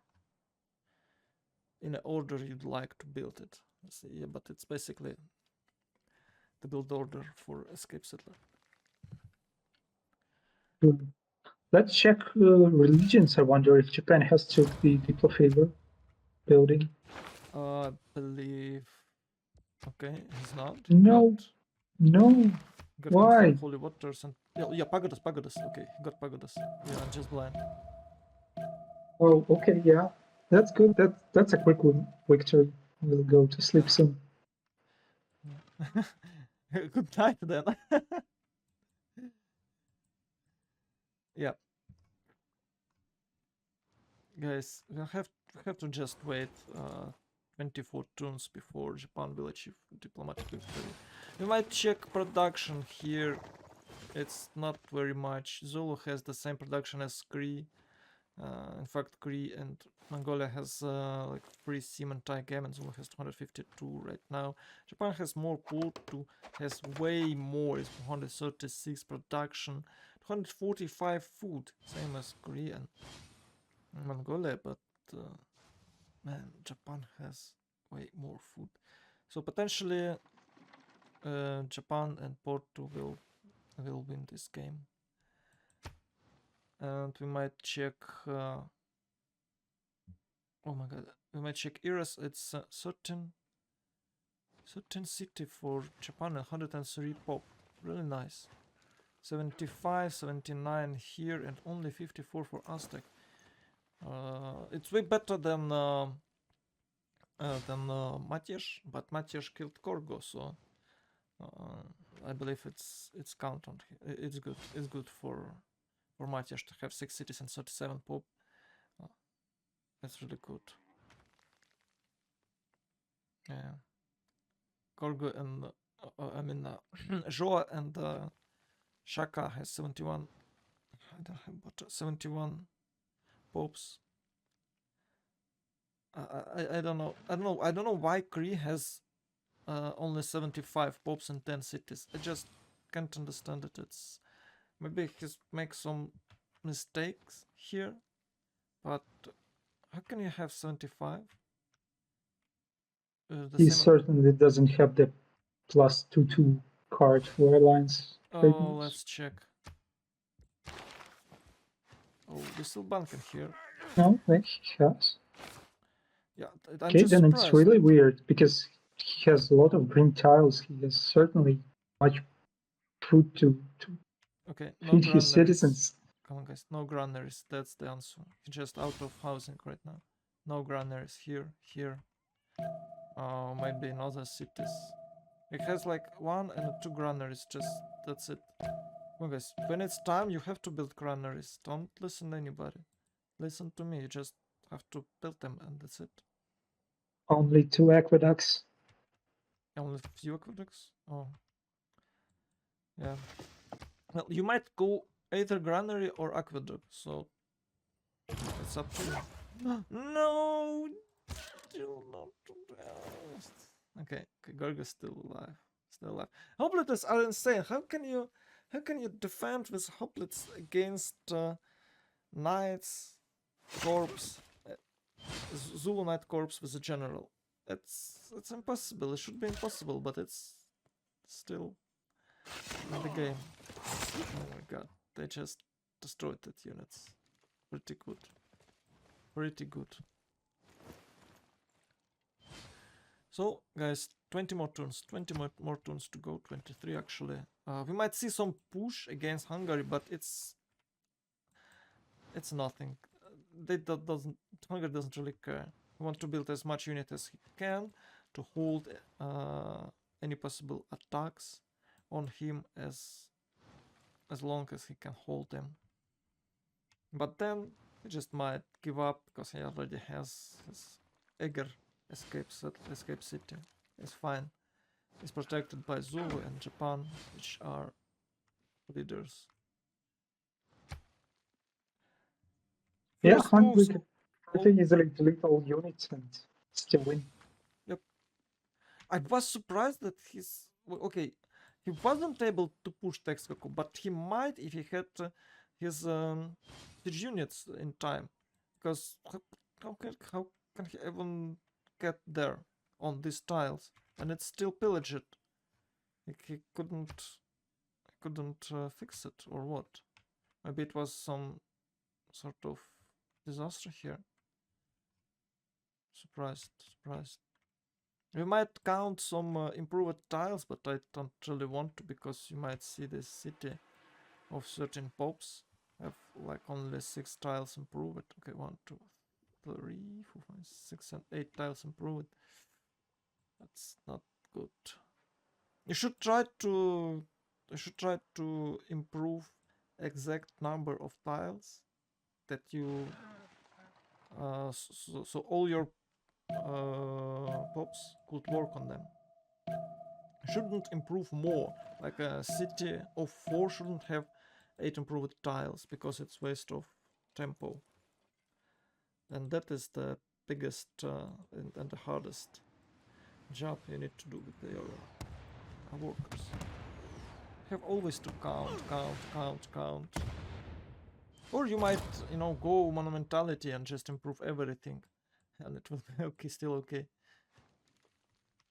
in the order you'd like to build it. Yeah, but it's basically the build order for escape settler. Let's check religions. I wonder if Japan has took the Diplo favor building. I believe. Okay, he's not. No, Got, no. got Why? confirmed holy waters and yeah, pagodas, pagodas. Okay, he got pagodas. Yeah, I'm just blind. Oh, okay, yeah. That's good. That's a quick victory. We'll go to sleep soon. Good night then. Yeah. Guys, we have to just wait 24 turns before Japan will achieve diplomatic victory. We might check production here. It's not very much. Zulu has the same production as Cree. In fact, Cree and Mongolia has like 3 Siemens Thai game, and Zulu has 252 right now. Japan has more pool to has way more. It's 136 production, 245 food, same as Cree and Mongolia, but man, Japan has way more food. So potentially Japan and Porto will win this game. And we might check oh my god, we might check eras. It's certain city for Japan and 103 pop. Really nice. 75, 79 here and only 54 for Aztec. It's way better than Matiesh, but Matiesh killed Korgo, so I believe it's count on. It's good. It's good for Matiesh to have 6 cities and 37 pop. That's really good. Yeah. Korgo and I mean Joa and Shaka has 71. I don't have but 71 popes. I don't know. I don't know why Cree has only 75 popes and 10 cities. I just can't understand it. It's maybe he's make some mistakes here, but how can you have 75? He certainly doesn't have the plus 2/2 card for alliance. Oh, let's check. Oh, we still banking here. No, he has. Yeah, Okay, then surprised. it's really weird because he has a lot of green tiles. He has certainly much food to okay, no feed his citizens. Come on, guys, no granaries. That's the answer. He's just out of housing right now. No granaries here, here. Might be in other cities. It has like 1 and 2 granaries. Just that's it. Come on, guys. When it's time, you have to build granaries. Don't listen to anybody. Listen to me. You just have to build them, and that's it. Only 2 aqueducts. Only few aqueducts? Oh. Yeah. Well, you might go either granary or aqueduct, so it's up to you. No! Do not do that. Okay, Gorga's still alive. Still alive. Hoplites are insane. How can you defend with hoplites against knights, corpse, Zulu knight corpse with a general? It's impossible. It should be impossible, but it's still in the game. Oh my god, they just destroyed that units. Pretty good. Pretty good. So, guys, 20 more turns. 20 more turns to go. 23 actually. We might see some push against Hungary, but it's nothing. Hungary doesn't really care. He wants to build as much unit as he can to hold any possible attacks on him as long as he can hold them. But then he just might give up because he already has his Eger escape city. It's fine. He's protected by Zulu and Japan, which are leaders. Yeah, First moves. I can easily delete all units and still win. I was surprised that okay, he wasn't able to push Texcoco, but he might if he had his siege units in time, because how can he even get there on these tiles and it's still pillaged? He couldn't fix it or what? Maybe it was some sort of disaster here. Surprised. We might count some improved tiles, but I don't really want to, because you might see this city of certain popes have like only 6 tiles improved. Okay, 1, 2, 3, 4, 5, 6, and 8 tiles improved. That's not good. You should try to improve exact number of tiles that you so all your pops could work on them. Shouldn't improve more. Like a city of 4 shouldn't have 8 improved tiles, because it's waste of tempo. And that is the biggest and the hardest job you need to do with your workers. You have always to count. Or you might, go monumentality and just improve everything, and it will be okay, still okay.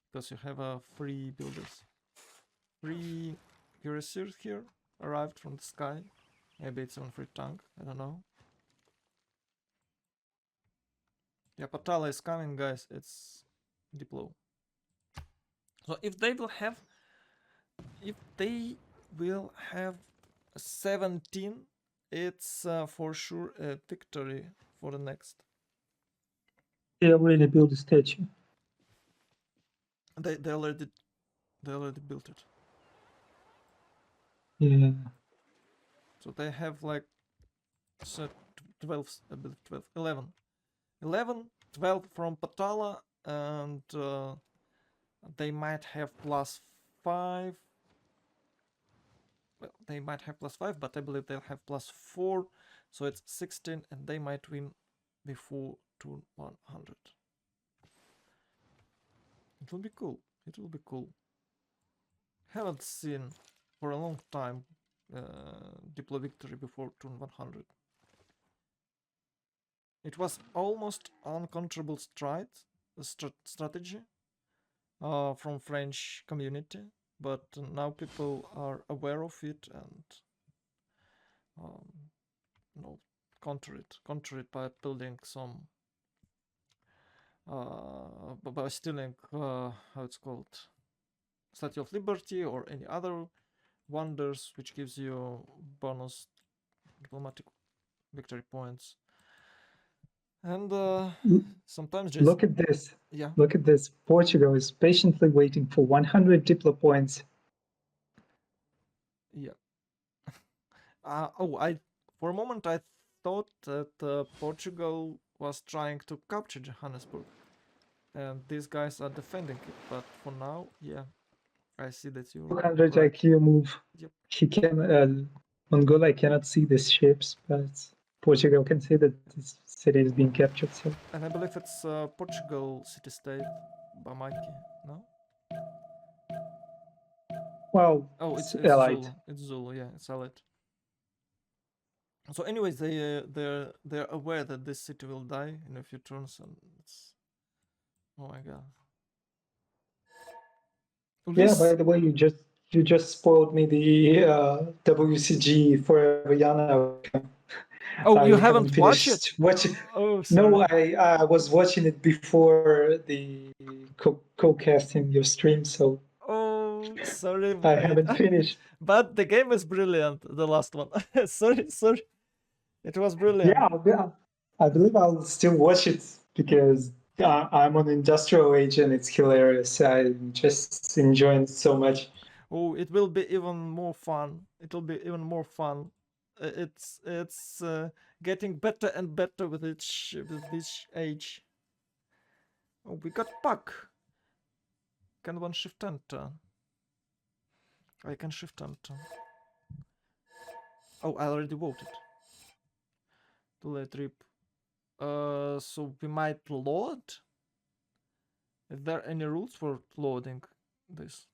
Because you have free builders. Free cuirassiers here arrived from the sky. Maybe it's on free tank, I don't know. Yeah, Patala is coming, guys. It's Diplo. So if they will have 17, it's for sure a victory for the next. They already built a statue. They already built it. Yeah. So they have like 12, I believe 12, 11. 11, 12 from Patala, and they might have +5. Well, they might have +5, but I believe they'll have +4, so it's 16, and they might win before turn 100. It will be cool. It will be cool. Haven't seen for a long time Diplo victory before turn 100. It was almost uncontrollable strategy from French community, but now people are aware of it and counter it by building some by stealing how it's called, Statue of Liberty or any other wonders which gives you bonus diplomatic victory points. And sometimes just Look at this. yeah. Look at this. Portugal is patiently waiting for 100 Diplo points. Yeah. For a moment I thought that Portugal was trying to capture Johannesburg, and these guys are defending it. But for now, yeah, I see that you're 200 right. IQ move. Yep. He can. Mongolia cannot see these ships, but Portugal can see that this city is being captured. So. And I believe it's Portugal city-state, Bamaki, no? Well, Oh, it's allied. Zulu. It's Zulu, yeah, it's allied. So, anyways, they're aware that this city will die in a few turns, and it's, oh my god. Yeah. By the way, you just spoiled me the WCG for Yana. Oh, you I haven't watched it? Watching. Oh, sorry. No, I was watching it before the co-casting your stream, so Oh, sorry. I haven't finished. But the game is brilliant, the last one. sorry. It was brilliant. Yeah, I believe I'll still watch it because I'm on industrial age and it's hilarious. I'm just enjoying it so much. Oh, it will be even more fun. It will be even more fun. It's getting better and better with each age. Oh, we got Puck. Can one shift enter? I can shift enter. Oh, I already voted. Too late, rip. So we might load. Is there any rules for loading this?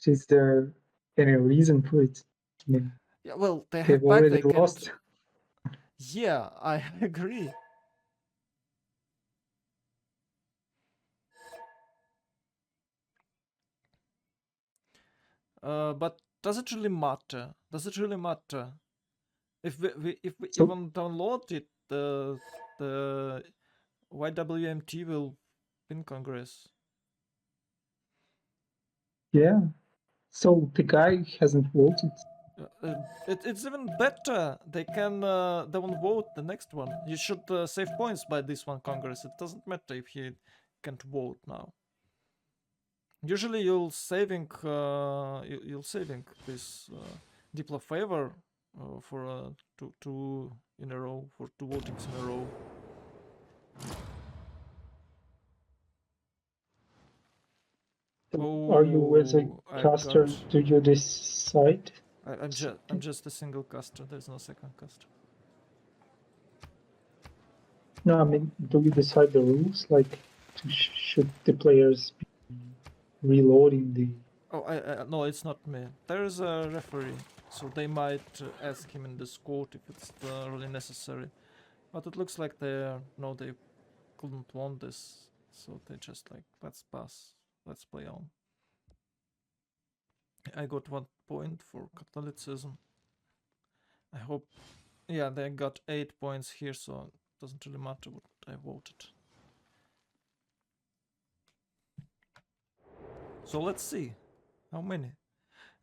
Is there any reason for it? I mean, Yeah, well, they they've have back. already They can't. lost. Yeah, I agree. But does it really matter? Does it really matter? If we So even download it, the YWMT will win Congress. yeah. So the guy hasn't voted. It's even better. They won't vote the next one. You should save points by this one Congress. It doesn't matter if he can't vote now. Usually you'll saving this Diplo favor for two in a row, for two votings in a row. So are you as a caster? Do you decide? I'm just a single caster. There's no second caster. No, I mean, do you decide the rules? Like, should the players be reloading the? Oh, no, it's not me. There's a referee, so they might ask him in the court if it's really necessary. But it looks like they couldn't want this, so they just like, let's pass, let's play on. I got 1 point for Catholicism. I hope, yeah, they got 8 points here, so it doesn't really matter what I voted. So let's see. How many?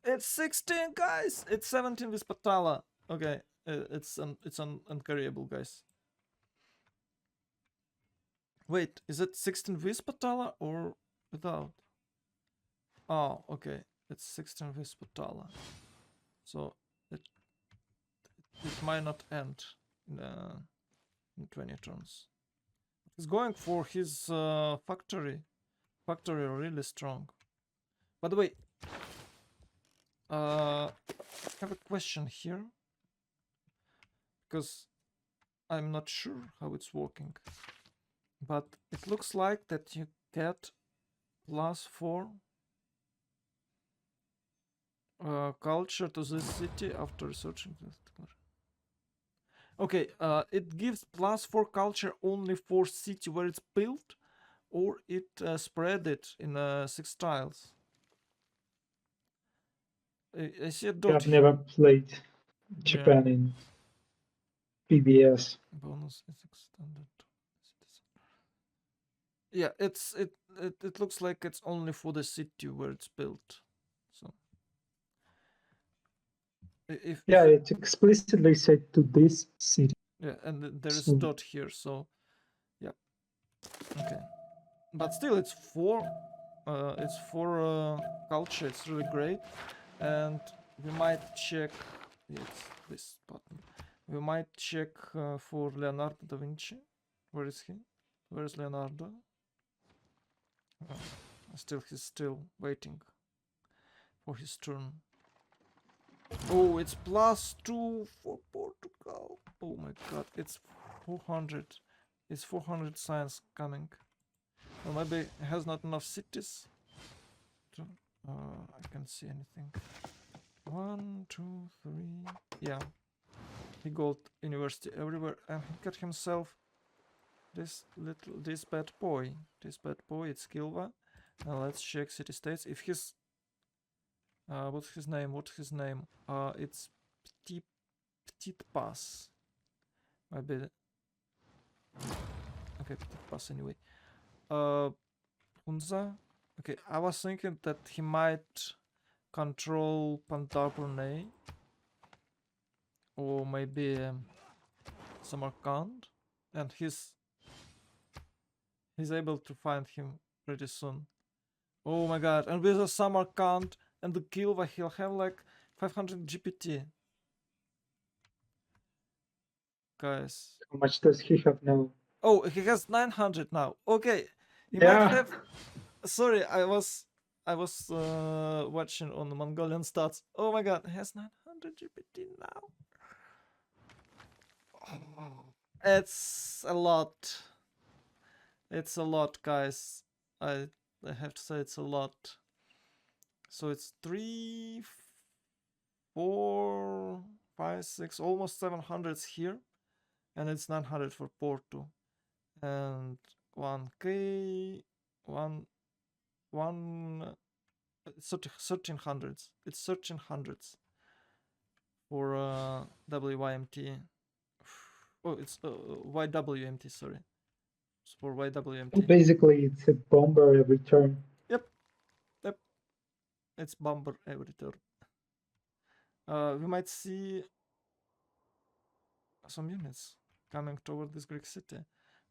It's 16, guys! It's 17 with Patala. Okay, it's uncarryable, guys. Wait, is it 16 with Patala or without? Oh, okay. It's 16 with Patala. So it might not end in 20 turns. He's going for his factory. Factory really strong. By the way, I have a question here, because I'm not sure how it's working, but it looks like that you get +4 culture to this city after researching this. Okay, it gives +4 culture only for city where it's built, or it spread it in 6 tiles. I see a dot. I've never played Japan in PBS. Bonus is extended. Yeah, it looks like it's only for the city where it's built. So yeah, it's explicitly said to this city. Yeah, and there is a dot here, so yeah. Okay, but still, it's for culture. It's really great, and we might check. It's this button. We might check for Leonardo da Vinci. Where is he? Where is Leonardo? He's still waiting for his turn. Oh, it's +2 for Portugal. Oh my god, it's 400. It's 400 science coming. Well, maybe it has not enough cities. I can't see anything. 1, 2, 3. Yeah. He got university everywhere, and he got himself this bad boy. This bad boy, it's Kilva. Now let's check city states. If he's what's his name? It's Petit Pass. Maybe. Okay, Petit Pass anyway. Hunza. Okay, I was thinking that he might control Pandarburnay, or maybe Samarkand, and he's able to find him pretty soon. Oh my god! And with a Samarkand and the Kilva, he'll have like 500 GPT. Guys, how much does he have now? Oh, he has 900 now. Okay, he might have. Sorry, I was watching on the Mongolian stats. Oh my god, he has 900 GPT now. It's a lot. It's a lot, guys. I have to say it's a lot. So it's 3, 4, 5, 6, almost 700 here, and it's 900 for Porto, and 1k, one 1300s. It's 1300s for WYMT. Oh, it's YWMT. Sorry, it's for YWMT. Basically, it's a bomber every turn. Yep. It's bomber every turn. We might see some units coming toward this Greek city,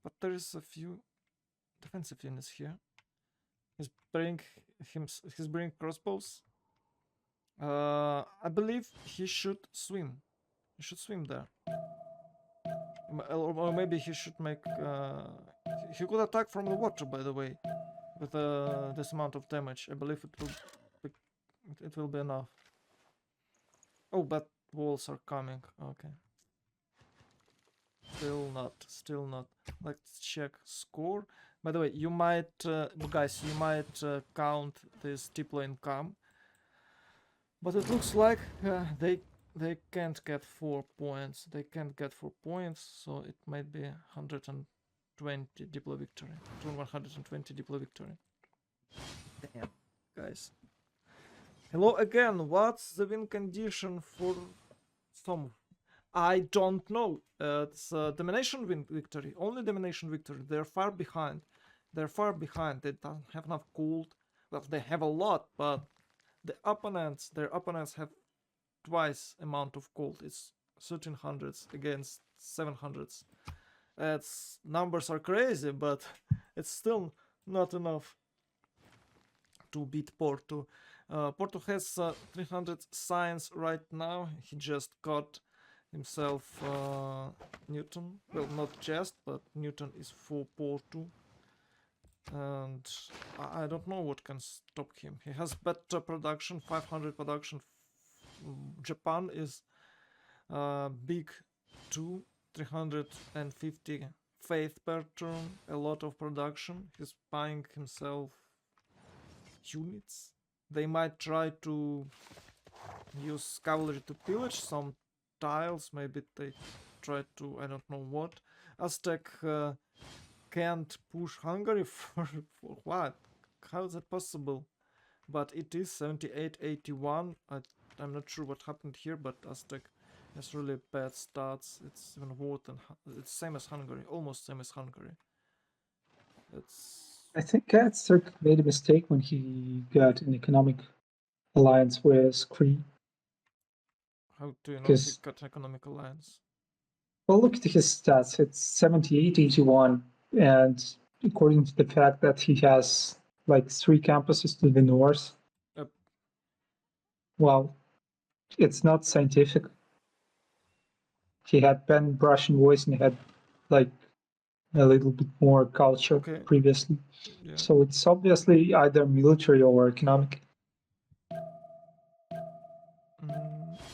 but there is a few defensive units here. He's bringing crossbows. I believe he should swim. He should swim there. Or maybe he should make. He could attack from the water, by the way, with this amount of damage. I believe it will be enough. Oh, but walls are coming. Okay. Still not. Let's check score. By the way, you might, guys, you might count this deploy income, but it looks like they can't get 4 points. They can't get 4 points, so it might be 120 deploy victory. 120 deploy victory. Damn, guys. Hello again. What's the win condition for SOMW? I don't know. It's domination win victory. Only domination victory. They're far behind. They don't have enough gold. Well, they have a lot, but their opponents have twice amount of gold. It's 1300s against 700s. It's numbers are crazy, but it's still not enough to beat Porto. Porto has 300 science right now. He just got himself Newton. Well, not just, but Newton is for Porto. And I don't know what can stop him. He has better production, 500 production. Japan is big too, 350 faith per turn, a lot of production. He's buying himself units. They might try to use cavalry to pillage some tiles. Maybe they try to, I don't know what. Aztec can't push Hungary for what? How is that possible? But it is 78-81. I'm not sure what happened here, but Aztec has really bad stats. It's even worse than it's same as Hungary, almost same as Hungary. I think Aztec made a mistake when he got an economic alliance with Cree. How do you know he got economic alliance? Well, look at his stats. It's 78-81, and according to the fact that he has like 3 campuses to the north. Yep. Well, it's not scientific. He had banned Russian voice and had like a little bit more culture previously. Yeah. So it's obviously either military or economic.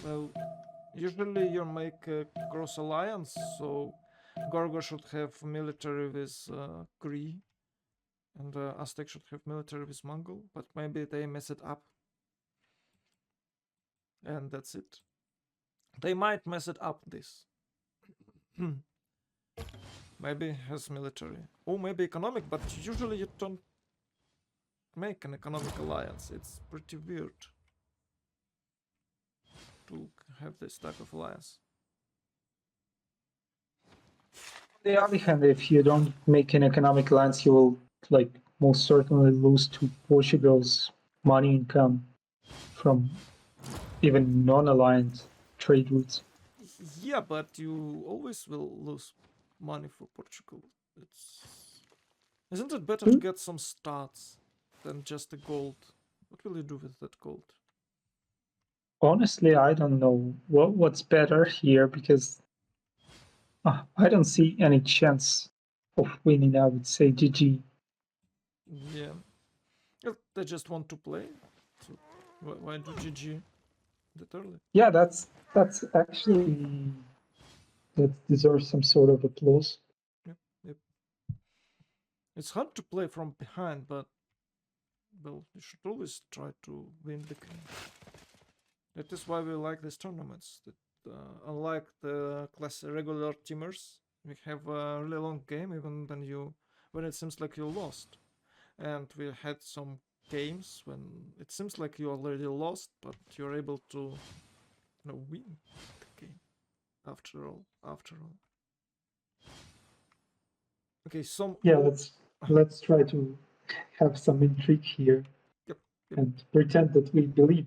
Well, usually you make a cross alliance, so Gorgo should have military with Cree, and Aztec should have military with Mongol, but maybe they mess it up. And that's it. They might mess it up this. Maybe has military. Or maybe economic, but usually you don't make an economic alliance. It's pretty weird to have this type of alliance. On the other hand, if you don't make an economic alliance, you will like most certainly lose to Portugal's money income from even non-aligned trade routes. Yeah, but you always will lose money for Portugal. Isn't it better to get some stats than just the gold? What will you do with that gold? Honestly, I don't know what's better here because I don't see any chance of winning. I would say GG. Yeah, they just want to play. So why do GG that early? Yeah, that's actually that deserves some sort of applause. Yep. It's hard to play from behind, but well, you should always try to win the game. That is why we like these tournaments. That unlike the regular teamers, we have a really long game even when it seems like you lost. And we had some games when it seems like you already lost, but you're able to win the game after all. Okay, Yeah, let's try to have some intrigue here. Yep. And pretend that we believe.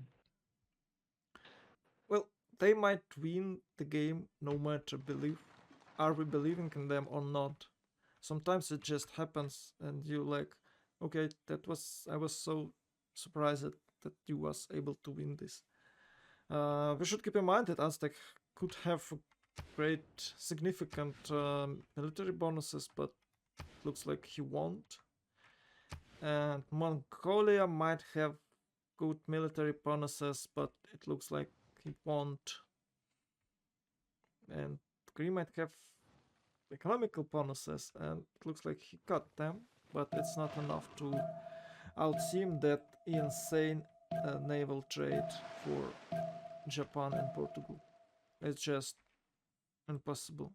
Well, they might win the game no matter are we believing in them or not. Sometimes it just happens and you like, okay, I was so surprised that you was able to win this. We should keep in mind that Aztec could have great significant military bonuses, but looks like he won't. And Mongolia might have good military bonuses, but it looks like he won't. And Green might have economical bonuses, and it looks like he got them, but it's not enough to outseem that insane naval trade for Japan and Portugal. It's just impossible.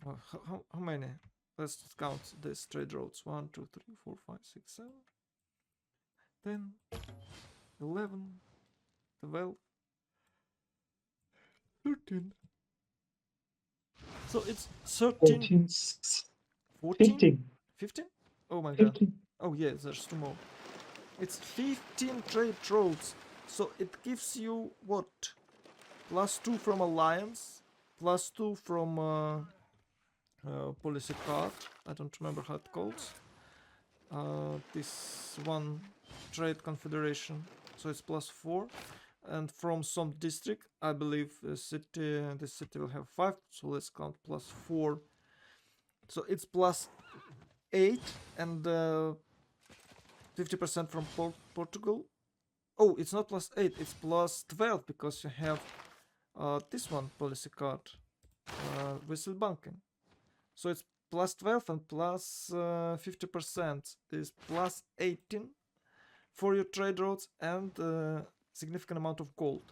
How many? Let's count these trade routes. 1, 2, 3, 4, 5, 6, 7, 10, 11, 12, 13. So it's 13, 14, 15. 15? Oh my 15. god. Oh yeah, there's 2 more. It's 15 trade routes. So it gives you what? +2 from alliance, +2 from policy card. I don't remember how it calls. This one trade confederation. So it's +4. And from some district, I believe this city will have 5. So let's count +4. So it's +8 and 50% from Portugal. Oh, it's not +8, it's +12 because you have this one policy card, whistle banking. So it's +12 and +50% is +18 for your trade routes and significant amount of gold.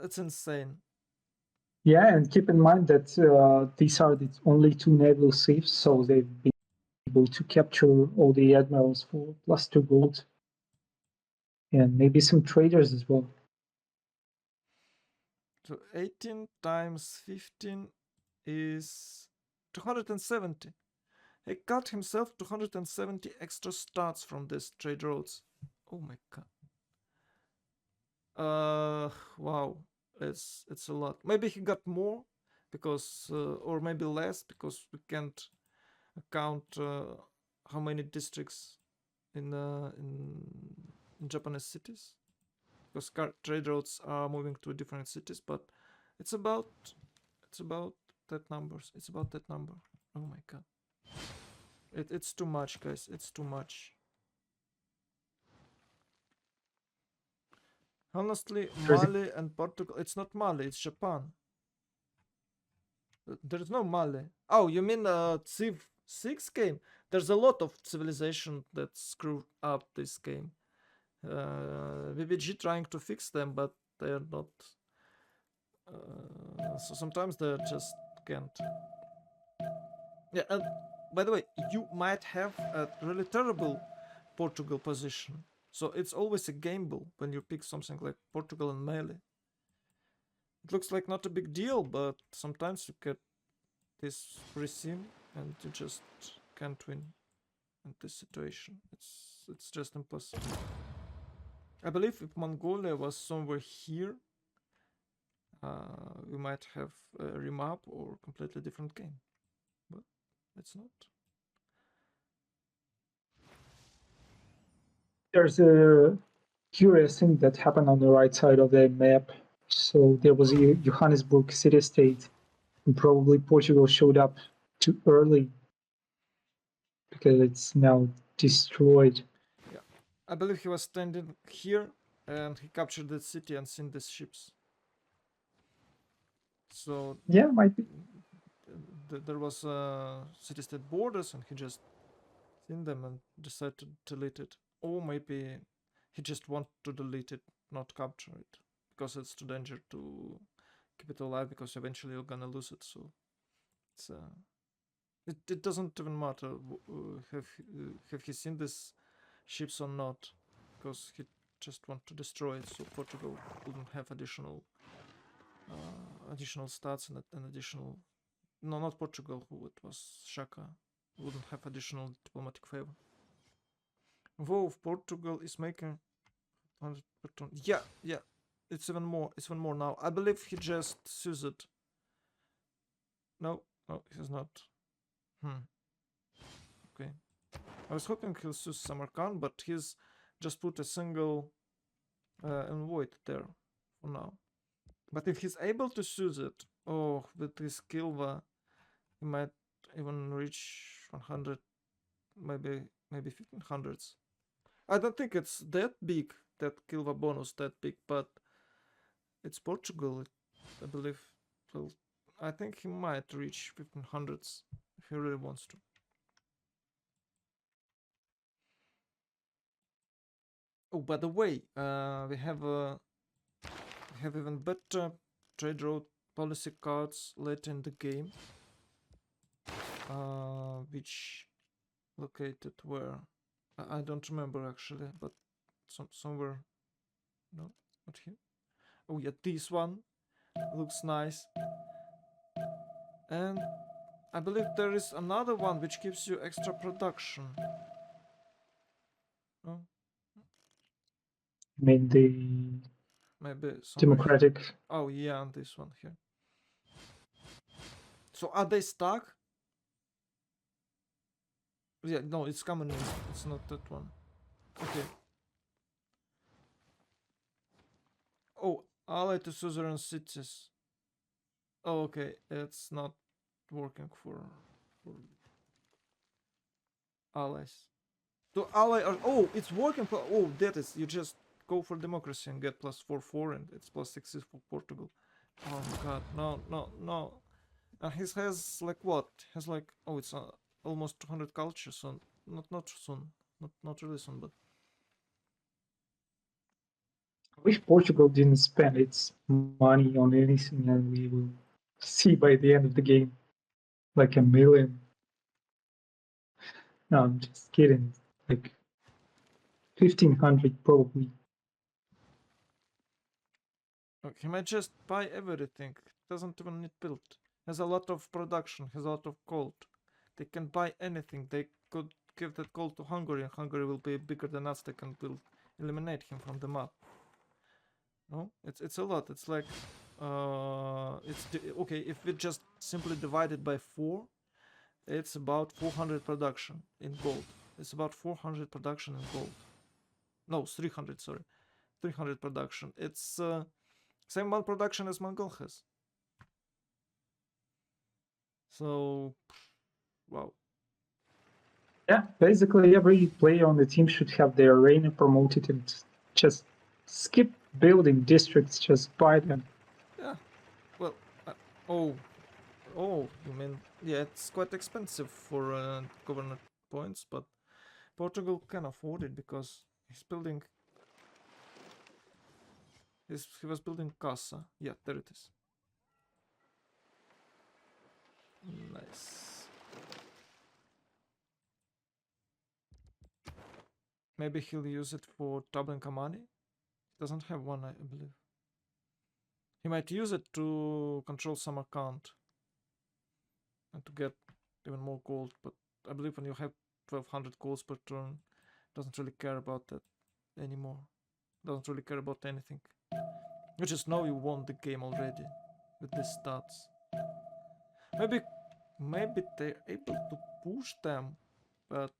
It's insane. Yeah, and keep in mind that these are the only 2 naval safes, so they've been able to capture all the admirals for +2 gold. And maybe some traders as well. So 18 times 15 is 270. He got himself 270 extra stats from these trade routes. Oh my god. Wow. It's a lot. Maybe he got more because or maybe less because we can't count how many districts in Japanese cities, because trade routes are moving to different cities, but it's about that numbers. It's about that number. Oh my god. It's too much, guys. It's too much. Honestly, Mali and Portugal. It's not Mali. It's Japan. There's no Mali. Oh, you mean Civ 6 game? There's a lot of civilization that screwed up this game. VBG trying to fix them, but they're not. So sometimes they just can't. Yeah, and by the way, you might have a really terrible Portugal position. So it's always a gamble when you pick something like Portugal and Mali. It looks like not a big deal, but sometimes you get this regime and you just can't win in this situation. It's just impossible. I believe if Mongolia was somewhere here, we might have a remap or completely different game, but it's not. There's a curious thing that happened on the right side of the map. So there was a Johannesburg city-state, and probably Portugal showed up too early because it's now destroyed. Yeah, I believe he was standing here and he captured the city and seen these ships. So Yeah, might be. there was city-state borders, and he just seen them and decided to delete it. Or maybe he just want to delete it, not capture it, because it's too dangerous to keep it alive, because eventually you're gonna lose it. So it's it doesn't even matter have he seen these ships or not, because he just want to destroy it, so Portugal wouldn't have additional stats and additional. No, not Portugal. Who it was? Shaka wouldn't have additional diplomatic favor. Though Portugal is making 100 per turn. Yeah, yeah. It's even more. It's even more now. I believe he just sees it. No, he's not. Okay. I was hoping he'll use Samarkand, but he's just put a single envoy there for now. But if he's able to use it, oh, with his Kilva, he might even reach 100, maybe 1500s. I don't think it's that big, that Kilva bonus that big, but it's Portugal, I believe. Well, I think he might reach 1500s if he really wants to. Oh, by the way, we have even better trade route policy cards later in the game, which located where I don't remember actually, but somewhere. No, not here. Oh yeah, this one looks nice. And I believe there is another one which gives you extra production. No? I mean, the Maybe somewhere here. democratic. Oh yeah, and this one here. So are they stuck? Yeah, no, it's communist. It's not that one. Okay. Oh, allied to suzerain cities. Oh, okay. It's not working for allies. So ally are, oh, it's working for, oh, that is, you just go for democracy and get +4 and it's +6 for Portugal. Oh my god, no. And his has like what? Has like, oh, it's almost 200 cultures soon. Not soon. Not really soon, but I wish Portugal didn't spend its money on anything, and we will see by the end of the game like 1 million. No, I'm just kidding. Like 1,500 probably. he might just buy everything. Doesn't even need build. Has a lot of production. Has a lot of gold. They can buy anything. They could give that gold to Hungary, and Hungary will be bigger than us. They can will eliminate him from the map. No, it's a lot. It's like okay. If we just simply divide it by 4, it's about 400 production in gold. It's about 400 production in gold. No, 300. Sorry, 300 production. It's same amount production as Mongol has. So, wow. Yeah, basically every player on the team should have their arena promoted and just skip building districts, just buy them. Yeah. Well, oh, you mean, yeah, it's quite expensive for governor points, but Portugal can afford it because he's building. He was building Casa. Yeah, there it is. Nice. Maybe he'll use it for doubling Kamani. He doesn't have one, I believe. He might use it to control some account and to get even more gold, but I believe when you have 1200 golds per turn, doesn't really care about that anymore. Doesn't really care about anything. You just know you won the game already with these stats. Maybe they're able to push them, but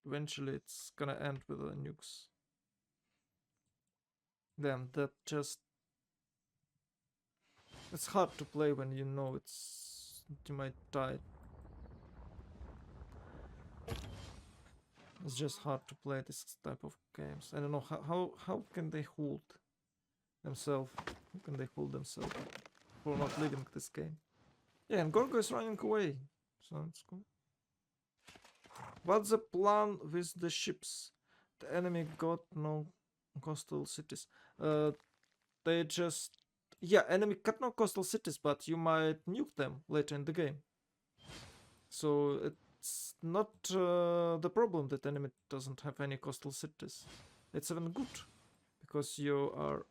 eventually it's gonna end with the nukes. Then that just, it's hard to play when you know you might die. It's just hard to play this type of games. I don't know how can they hold themselves? How can they hold themselves? for not leaving this game. Yeah, and Gorgo is running away, so it's cool. What's the plan with the ships? The enemy got no coastal cities. They just... Yeah, enemy got no coastal cities, but you might nuke them later in the game. So it's not the problem that enemy doesn't have any coastal cities. It's even good, because you are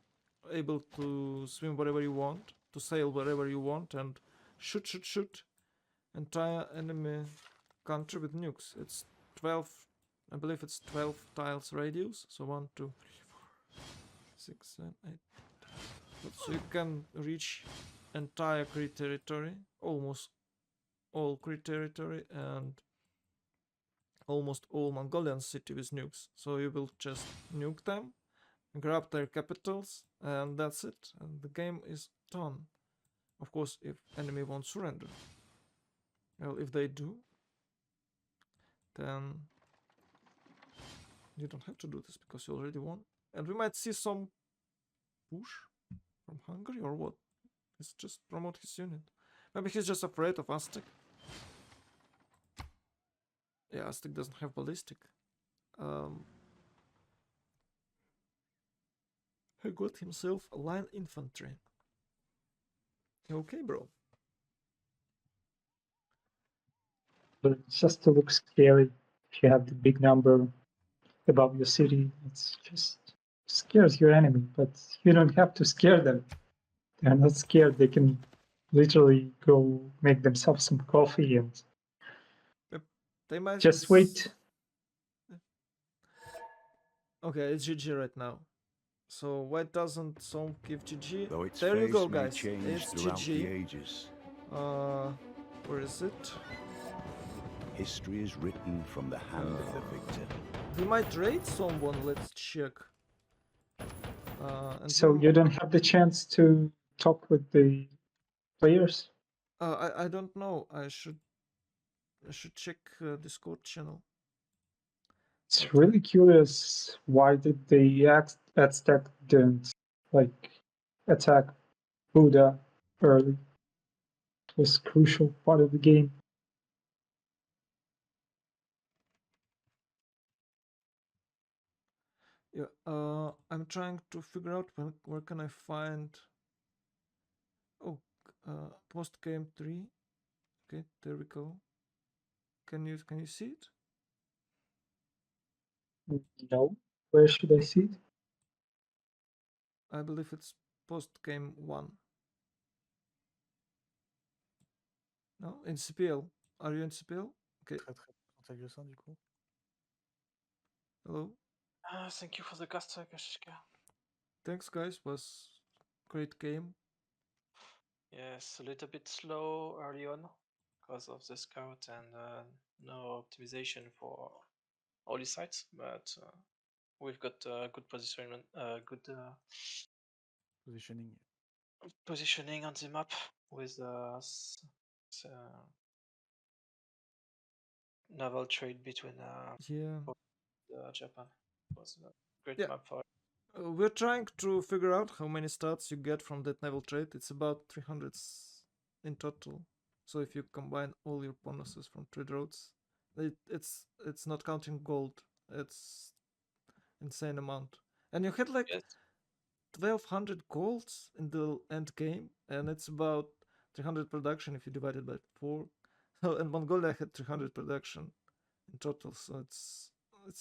able to swim wherever you want, to sail wherever you want, and shoot entire enemy country with nukes. It's 12, I believe it's 12 tiles radius, so 1, 2, 3, 4, 6, 7, 8. So you can reach entire Crete territory, almost all Crete territory, and almost all Mongolian city with nukes. So you will just nuke them, grab their capitals, and that's it. And the game is done. Of course, if enemy won't surrender. Well, if they do, then you don't have to do this because you already won. And we might see some push from Hungary or what? He's just promote his unit. Maybe he's just afraid of Aztec. Yeah, Aztec doesn't have ballistic. He got himself a line infantry. Okay, bro. But it's just to look scary. If you have the big number above your city, it's just scares your enemy. But you don't have to scare them. They're not scared. They can literally go make themselves some coffee and They might just wait. Okay, it's GG right now. So why doesn't Som give GG? Though its There you face go, may guys. change It's throughout the GG. ages, Where is it? history is written from the hand of the victor. We might raid someone. Let's check. And So you don't have the chance to talk with the players? I don't know. I should check Discord channel. It's really curious. Why did the Aztec didn't like attack Buddha early? It was a crucial part of the game. Yeah. I'm trying to figure out where can I find. Oh, post game 3. Okay, there we go. Can you see it? No, where should I see it? I believe it's post game 1. No, in CPL. Are you in CPL? Okay. Très très intéressant du coup. Hello. Thank you for the cast, Kashishka. Thanks, guys. Was great game. Yes, a little bit slow early on because of the scout and no optimization for all the sites, but we've got good positioning, Positioning. positioning on the map with naval trade between Yeah. Japan. It was a great Yeah. map for it. We're trying to figure out how many stats you get from that naval trade. It's about 300 in total. So if you combine all your bonuses from trade routes, it's not counting gold. It's insane amount. And you had like Yes. 1200 golds in the end game, and it's about 300 production if you divide it by 4. So and Mongolia had 300 production in total, so it's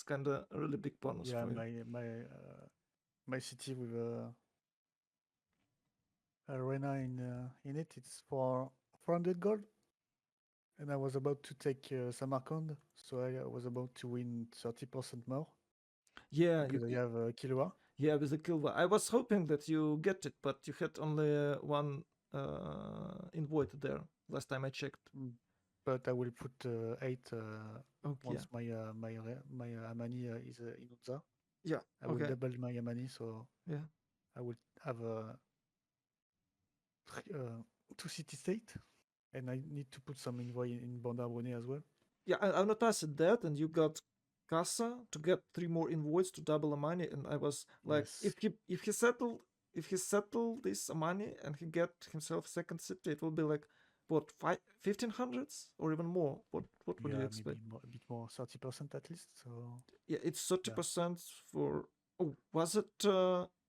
kind of a really big bonus Yeah, for you. my city with arena in it. It's for 400 gold, and I was about to take Samarkand, so I was about to win 30% more. Yeah, because I have Kilwa. Yeah, with the Kilwa. I was hoping that you get it, but you had only one invoice there last time I checked. But I will put 8 once yeah. my Amani is in Unza. Yeah, I will double my Amani, so yeah, I will have 2 city state, and I need to put some envoy in Bandar-Brunei as well. Yeah, I noticed that, and you got Casa to get 3 more invoices to double Amani, and I was like, Yes. if he settled if he settle this money and he get himself second city, it will be like what 1500s or even more. What would you Yeah, expect? maybe a bit more, 30% at least. So Yeah, it's 30% for. Oh, was it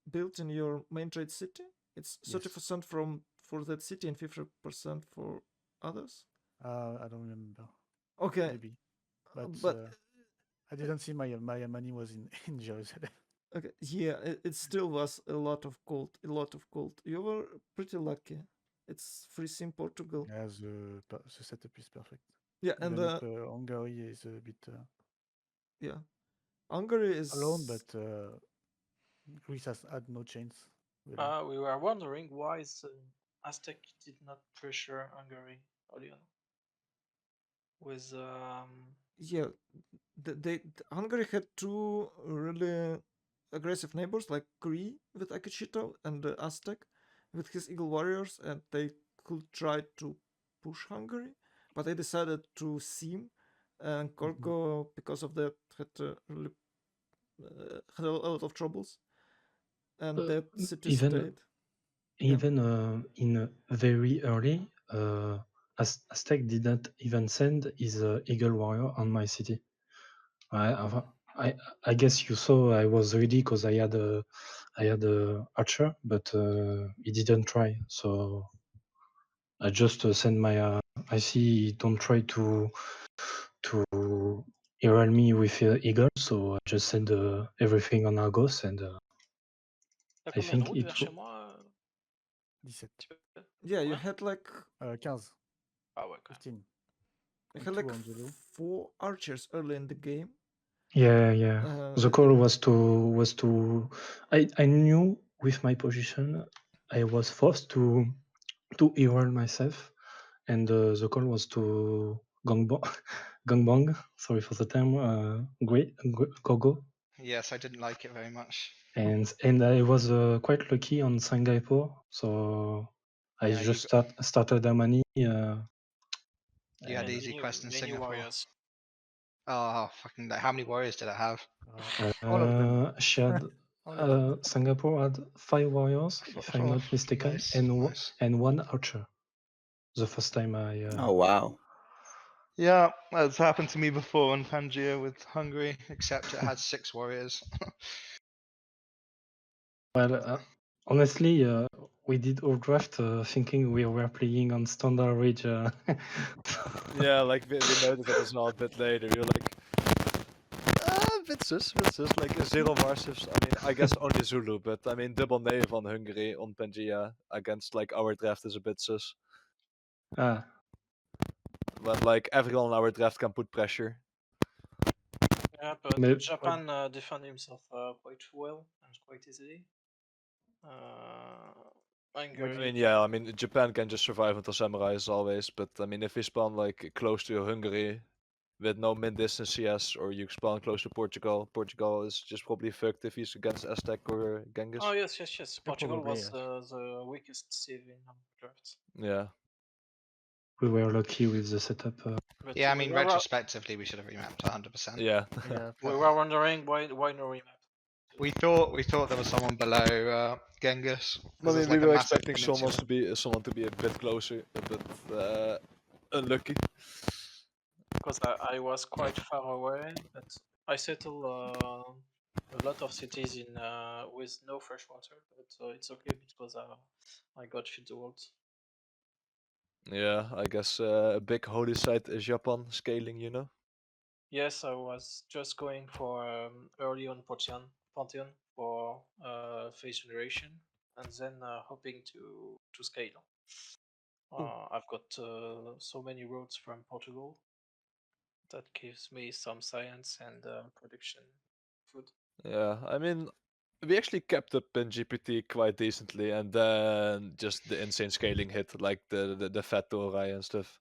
built in your main trade city? It's 30% for that city and 50% for others. I don't remember. Okay, Maybe, but but I didn't see my money was in in Jerusalem. okay, yeah, it still was a lot of gold. You were pretty lucky. It's free sim Portugal. Yeah, the setup is perfect. Yeah, and Even if Hungary is a bit yeah, Hungary is alone, but Greece has had no chance. Really. We were wondering why Aztec did not pressure Hungary early on with yeah, Hungary had two really aggressive neighbors like Cree with Akishito and Aztec with his Eagle Warriors, and they could try to push Hungary, but they decided to sim, and Korko because of that had really had a lot of troubles, and that city stayed. Even in very early, Aztec didn't even send his Eagle Warrior on my city. I guess you saw I was ready because I had a archer, but he didn't try. So I just send my. I see he don't try to herald me with eagle, so I just send everything on Argos, and T'as I combien de think routes it. vers chez moi 17. Yeah, you Combien had like 15. Ah ouais, quand 15. you And had like two on the low. 4 archers early in the game. Yeah. The call and was to. I knew with my position I was forced to herald myself, and the call was to gangbang. Sorry for the term. Great gogo. Yes, I didn't like it very much. And I was quite lucky on Singapore, so I Yeah, just started the money. You had many, easy quest in many Singapore. warriors. Oh, fucking! How many warriors did it have? All of them. She had Singapore had 5 warriors, if I'm not mistaken, Nice, and nice. and 1 archer. The first time I. Oh wow. Yeah, that's happened to me before in Pangaea with Hungary, except it had 6 warriors. Well, honestly, we did our draft thinking we were playing on standard rage. Yeah, like we noticed that as well a bit later. You're like, a bit sus, like zero Marsifs. I mean, I guess only Zulu, but I mean, double Knave on Hungary on Pangaea against like our draft is a bit sus. When like everyone on our draft can put pressure. Yeah, but Japan defend himself quite well and quite easily. Hungary. I mean, yeah, I mean, Japan can just survive until Samurai as always, but I mean, if we spawn like close to Hungary with no min distance CS, or you spawn close to Portugal, Portugal is just probably fucked if he's against Aztec or Genghis. Oh yes. Portugal was the weakest save in our draft. Yeah. We were lucky with the setup. Yeah, I mean, retrospectively, we should have remapped 100%. Yeah. We were wondering why no remap. We thought there was someone below Genghis. I mean, like we were expecting someone to be a bit closer, a bit unlucky. Because I was quite far away, but I settled a lot of cities in with no fresh water, but it's okay because I got feed the worlds. Yeah, I guess a big holy site is Japan scaling, you know? Yes, I was just going for early on Pantheon for phase generation, and then hoping to scale. I've got so many roads from Portugal that gives me some science and production food. Yeah, I mean, we actually kept up in GPT quite decently, and then just the insane scaling hit, like the Fat Torai and stuff.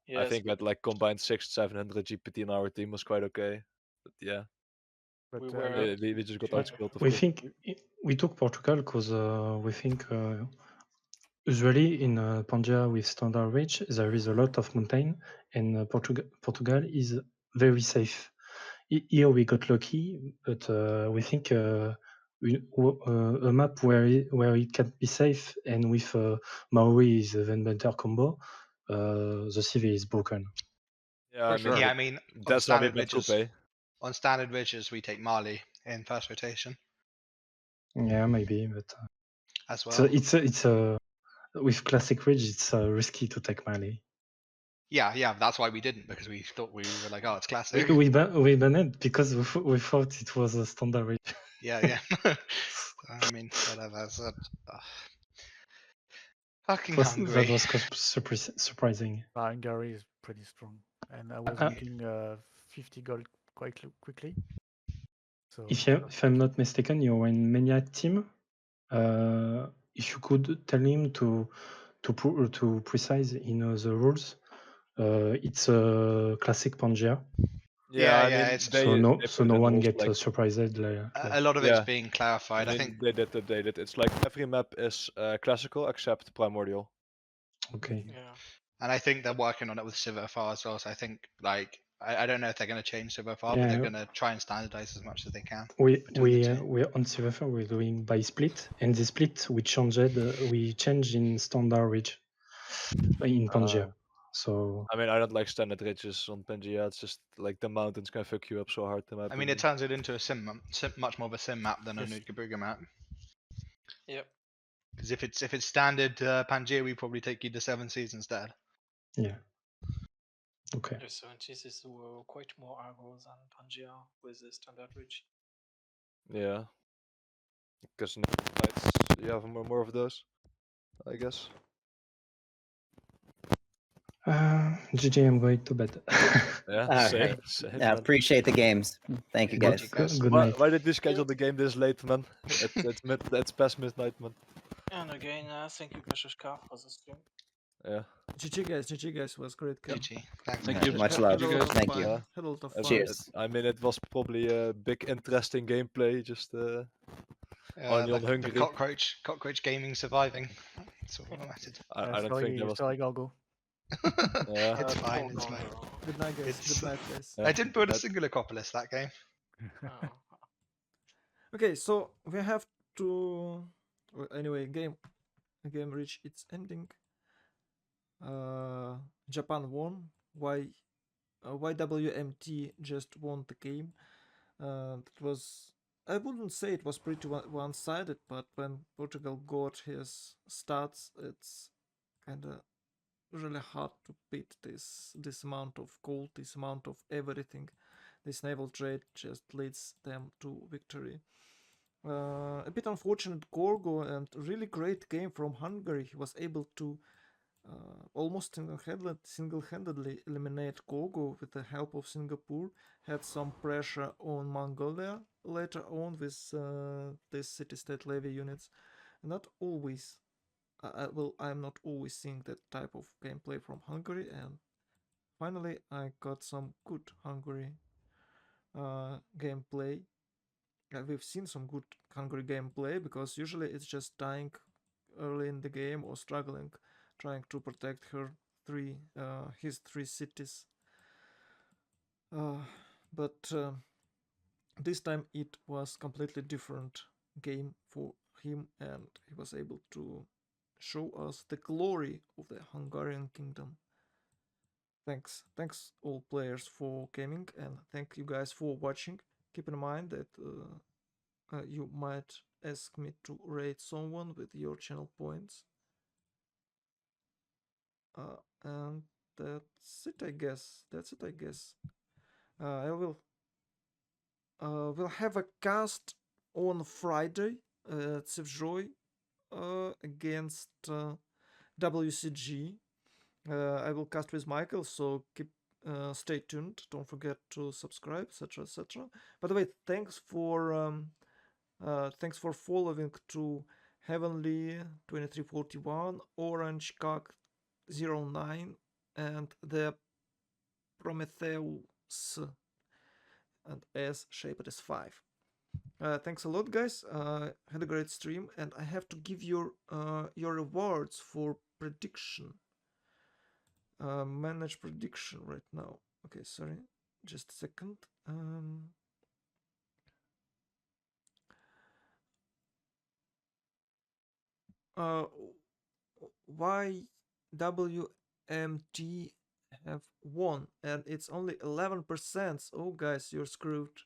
Yes, I think that like combined 600-700 GPT in our team was quite okay. But yeah, But we just got outscaled. Of We course. think we took Portugal because we think usually in Pangaea with standard rage there is a lot of mountain, and Portugal is very safe. Here we got lucky, but we think a map where it can be safe, and with Maori is even better combo, the CV is broken. Yeah, I mean, Yeah, I mean, on that's why we standard bet ridges, Coupe. on standard ridges, we take Mali in first rotation Yeah, maybe, but as so well. it's with classic ridge, it's risky to take Mali. Yeah, that's why we didn't, because we thought we were like, oh, it's classic. We banned it because we thought it was a standard ridge. Yeah. I mean, whatever. So, fucking Hungary. That was surprising. Hungary is pretty strong, and I was Uh, making 50 gold quite quickly. So if I'm not mistaken, you're in Mania team. If you could tell him to precise in the rules, it's a classic Pangea. Yeah, I Yeah, mean, it's- So no put in one rules get like, surprised. a lot of it's Yeah. being clarified. I I mean, think they did update it. It's like every map is classical except primordial. Okay. Yeah. And I think they're working on it with Civilfar as well. So I think, like, I don't know if they're going to change Civilfar, but Yeah. they're going to try and standardize as much as they can. We between the two. we're on CVFR. We're doing by split, and the split we changed in standard ridge in Pangea. So I mean, I don't like standard ridges on Pangea. It's just like the mountains can fuck you up so hard. I mean, it turns it into a much more of a sim map than a Nukabuga map. Yep. Because if it's standard Pangea, we probably take you to 7 seas instead. yeah. Okay. The 70s were quite more aggro than Pangea with the standard ridge. Yeah. Because you have more of those, I guess. GG, I'm going to bed. Yeah, All same, right. same, Yeah, man. appreciate the games. Thank you, guys. Good Why, night. why did you schedule the game this late, man? It's past midnight, man. And again, thank you, Kashishka, for the stream. Yeah. GG guys, was great. GG. Thanks. Thank you. Much love. Thank you. Had a lot of fun. Cheers. I mean, it was probably a big, interesting gameplay. Just on The Hungary. cockroach gaming surviving. That's all that mattered. I don't think there was. Sorry, Gargo. Yeah. It's fine. It's fine. Good night, guys. It's- Good night, guys. I didn't build a single Acropolis that game. Okay, so we have to. Well, anyway, game reach its ending. Japan won. YWMT just won the game. It was. I wouldn't say it was pretty one-sided, but when Portugal got his stats, it's kind of really hard to beat this amount of gold, this amount of everything. This naval trade just leads them to victory. A bit unfortunate Gorgo, and really great game from Hungary. He was able to almost single-handedly eliminate Gorgo with the help of Singapore. Had some pressure on Mongolia later on with this city-state levy units. Not always. I'm not always seeing that type of gameplay from Hungary, and finally I got some good Hungary gameplay. We've seen some good Hungary gameplay, because usually it's just dying early in the game or struggling, trying to protect his three cities. But this time it was completely different game for him, and he was able to show us the glory of the Hungarian kingdom. Thanks all players for gaming, and thank you guys for watching. Keep in mind that you might ask me to rate someone with your channel points. And that's it, I guess. I will we'll have a cast on Friday at Sevjoy against WCG. I will cast with Michael, so stay tuned. Don't forget to subscribe, etc. By the way, thanks for following to Heavenly 2341, Orange Cock 09, and the Prometheus and S shaped as 5. Thanks a lot, guys. Had a great stream, and I have to give your rewards for prediction. Manage prediction right now. Okay, sorry, just a second. YWMT have won, and it's only 11%. Oh, guys, you're screwed.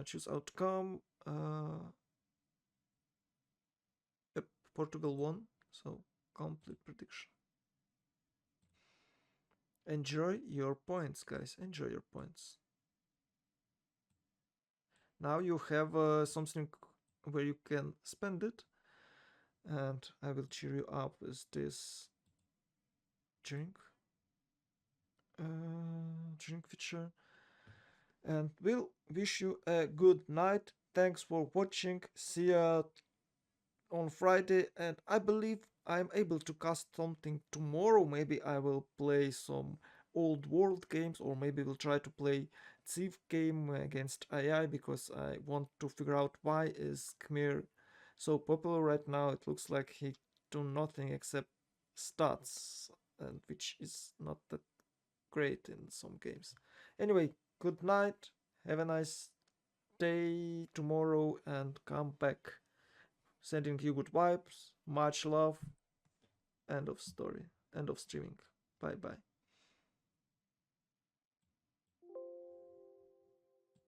Choose outcome. Yep, Portugal won, so complete prediction. Enjoy your points, guys. Enjoy your points. Now you have something where you can spend it, and I will cheer you up with this drink feature, and we'll wish you a good night. Thanks for watching. See ya on Friday, and I believe I'm able to cast something tomorrow. Maybe I will play some old world games, or maybe we'll try to play Thief game against AI, because I want to figure out why is Khmer so popular right now. It looks like he do nothing except stats, and which is not that great in some games. Anyway, good night, have a nice day tomorrow, and come back. Sending you good vibes, much love. End of story. End of streaming. Bye bye.